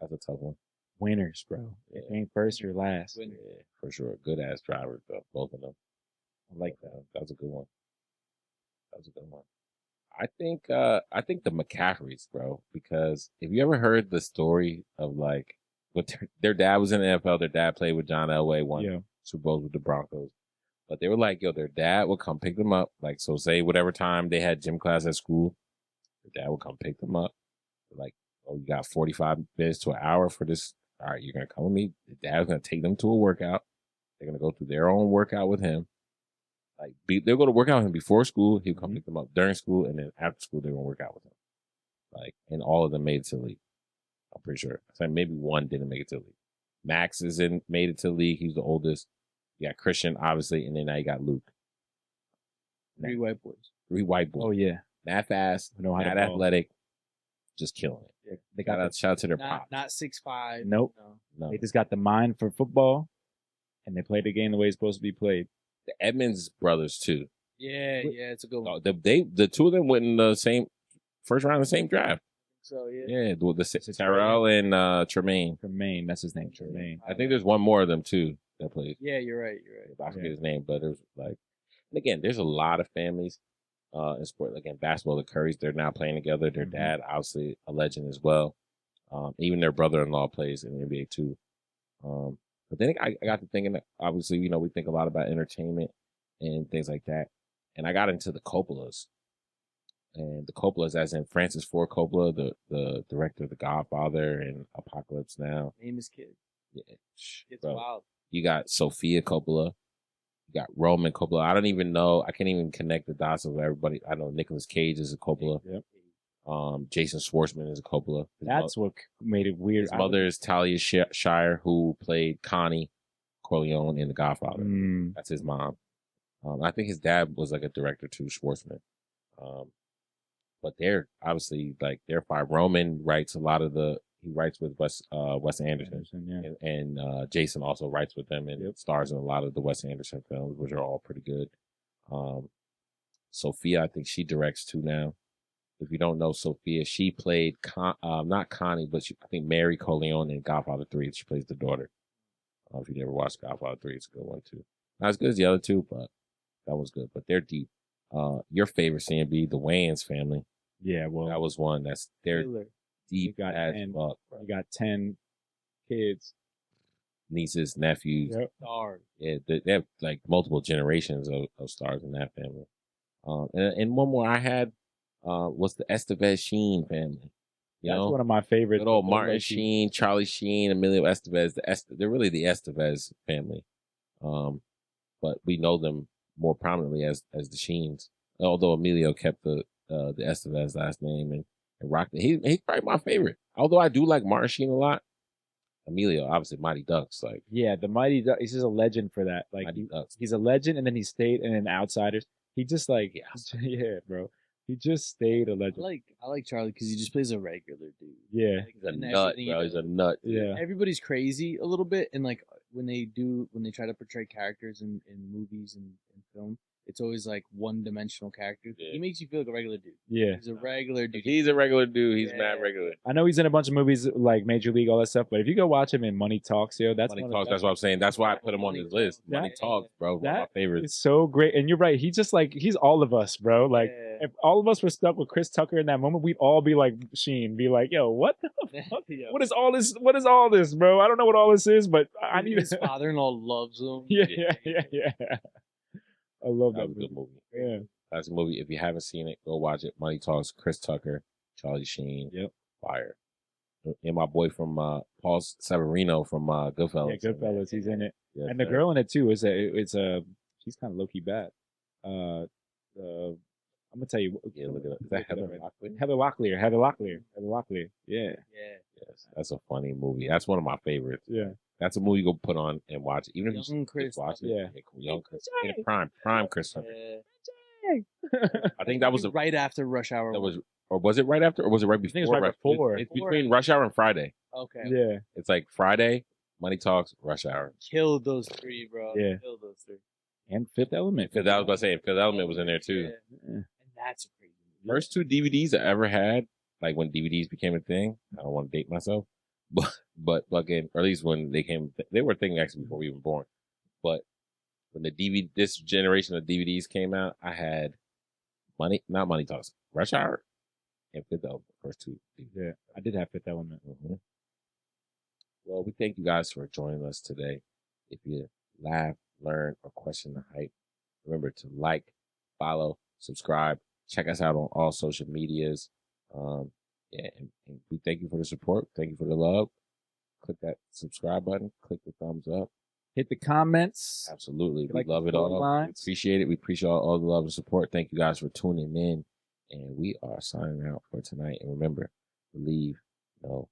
That's a tough one. Winners, bro. If you ain't first, you're last. Yeah, for sure. Good ass drivers, though. Both of them. I like that. That was a good one. I think the McCaffreys, bro, because if you ever heard the story of like what their dad was in the NFL, their dad played with John Elway, won Super Bowls with the Broncos. But they were like, yo, their dad would come pick them up. Like, so say whatever time they had gym class at school, their dad would come pick them up. Like, oh, you got 45 minutes to an hour for this. All right, you're going to come with me. The dad's going to take them to a workout. They're going to go through their own workout with him. Like, they'll go to work out with him before school. He'll come pick them up during school. And then after school, they're going to work out with him. Like, and all of them made it to the league. I'm pretty sure. I think maybe one didn't make it to the league. Max made it to the league. He's the oldest. You got Christian, obviously, and then now you got Luke. 3 white boys. 3 white boys. Oh, yeah. Not fast, Know how not to ball. athletic, just killing it. Yeah, they got Shout out to their Not pop. not 6'5". Nope. No. No. They just got the mind for football, and they play the game the way it's supposed to be played. The Edmonds brothers, too. Yeah, it's a good one. The two of them went in the same first round of the same draft. So yeah. Yeah, the Terrell and Tremaine. Tremaine, that's his name, Tremaine. I think there's one more of them, too, that plays. Yeah, you're right. I forget his name, but there's like, and again, there's a lot of families in sport. Again, basketball, the Currys, they're now playing together. Their dad, obviously, a legend as well. Even their brother-in-law plays in the NBA too. But then I got to thinking that obviously, you know, we think a lot about entertainment and things like that. And I got into the Coppolas. And the Coppolas, as in Francis Ford Coppola, the director of The Godfather and Apocalypse Now. Famous kid. Yeah, It's bro. wild. You got Sophia Coppola. You got Roman Coppola. I don't even know. I can't even connect the dots of everybody. I know Nicolas Cage is a Coppola. Yep. Jason Schwartzman is a Coppola. That's what made it weird. His mother is Talia Shire, who played Connie Corleone in The Godfather. That's his mom. I think his dad was like a director too, Schwartzman. But they're obviously like they're fine. Roman writes a lot of he writes with Wes Anderson, yeah. and Jason also writes with them and stars in a lot of the Wes Anderson films, which are all pretty good. Sophia, I think she directs too now. If you don't know Sophia, she played not Connie, but I think Mary Corleone in Godfather 3. She plays the daughter. If you never watched Godfather 3, it's a good one too. Not as good as the other two, but that was good. But they're deep. Your favorite CMB, the Wayans family. Yeah, well, that was one they're deep as fuck. You got 10 kids, nieces, nephews. Stars. Yeah, they have like multiple generations of stars in that family. And one more I had was the Estevez Sheen family. That's one of my favorites. Good old Martin Sheen, Charlie Sheen, Emilio Estevez. They're really the Estevez family. But we know them more prominently as the Sheens. Although Emilio kept the Estevez last name and rocked it. He's probably my favorite. Although I do like Martin Sheen a lot. Emilio, obviously, Mighty Ducks. Like, yeah, the Mighty Ducks. He's just a legend for that. Like, he's a legend, and then he stayed, and then Outsiders. He just like, yeah, bro. He just stayed a legend. I like Charlie because he just plays a regular dude. Yeah, like, he's a nut, bro. He's a nut. Yeah, everybody's crazy a little bit, and like when they try to portray characters in movies and film, it's always like one-dimensional characters. Yeah. He makes you feel like a regular dude. Yeah, he's a regular dude. He's a regular dude. He's mad regular. I know he's in a bunch of movies like Major League, all that stuff. But if you go watch him in Money Talks, that's Money Talks. That's what I'm saying. That's why I put him on this list. Money Talks, bro. One of my favorites. It's so great, and you're right. He's just like he's all of us, bro. Like, if all of us were stuck with Chris Tucker in that moment, we'd all be like Sheen, be like, "Yo, what the fuck? What is all this? What is all this, bro? I don't know what all this is, but I need." His father-in-law loves him. Yeah. I love That that was a good movie. Yeah. That's a movie. If you haven't seen it, go watch it. Money Talks, Chris Tucker, Charlie Sheen. Yep. Fire. And my boy from Paul Severino from Goodfellas. Yeah, Goodfellas. He's in it, Yes, and the sir. girl in it too is she's kind of low key bad. I'm gonna tell you. Yeah, look at it. Is that Heather Locklear? Heather Locklear. Yeah. Yes, that's a funny movie. That's one of my favorites. Yeah. That's a movie you go put on and watch it. Even if you Young Chris just watch it. Yeah. Young Chris. Yeah, prime Chris Tucker. Yeah. I think that was right after Rush Hour. that was, or was it right after, or was it right before? think it was right before. It's between Rush Hour and Friday. Okay. Yeah. It's like Friday, Money Talks, Rush Hour. Killed those three, bro. Yeah. Killed those three. And Fifth Element. Because I was about to say, Fifth Element was in there too. Yeah. And that's a crazy movie. First two DVDs I ever had, like when DVDs became a thing. I don't want to date myself, but again, or at least when they were a thing actually before we were born. But when this generation of DVDs came out, I had not Money Talks, Rush Hour, and Fifth Element. First two DVDs. Yeah. I did have Fifth Element. Mm-hmm. Well, we thank you guys for joining us today. If you laugh, learn, or question the hype, remember to like, follow, subscribe, check us out on all social medias. And we thank you for the support. Thank you for the love. Click that subscribe button. Click the thumbs up. Hit the comments. Absolutely. We Like love it the all. We lines. appreciate it. We appreciate all the love and support. Thank you guys for tuning in. And we are signing out for tonight. And remember, believe no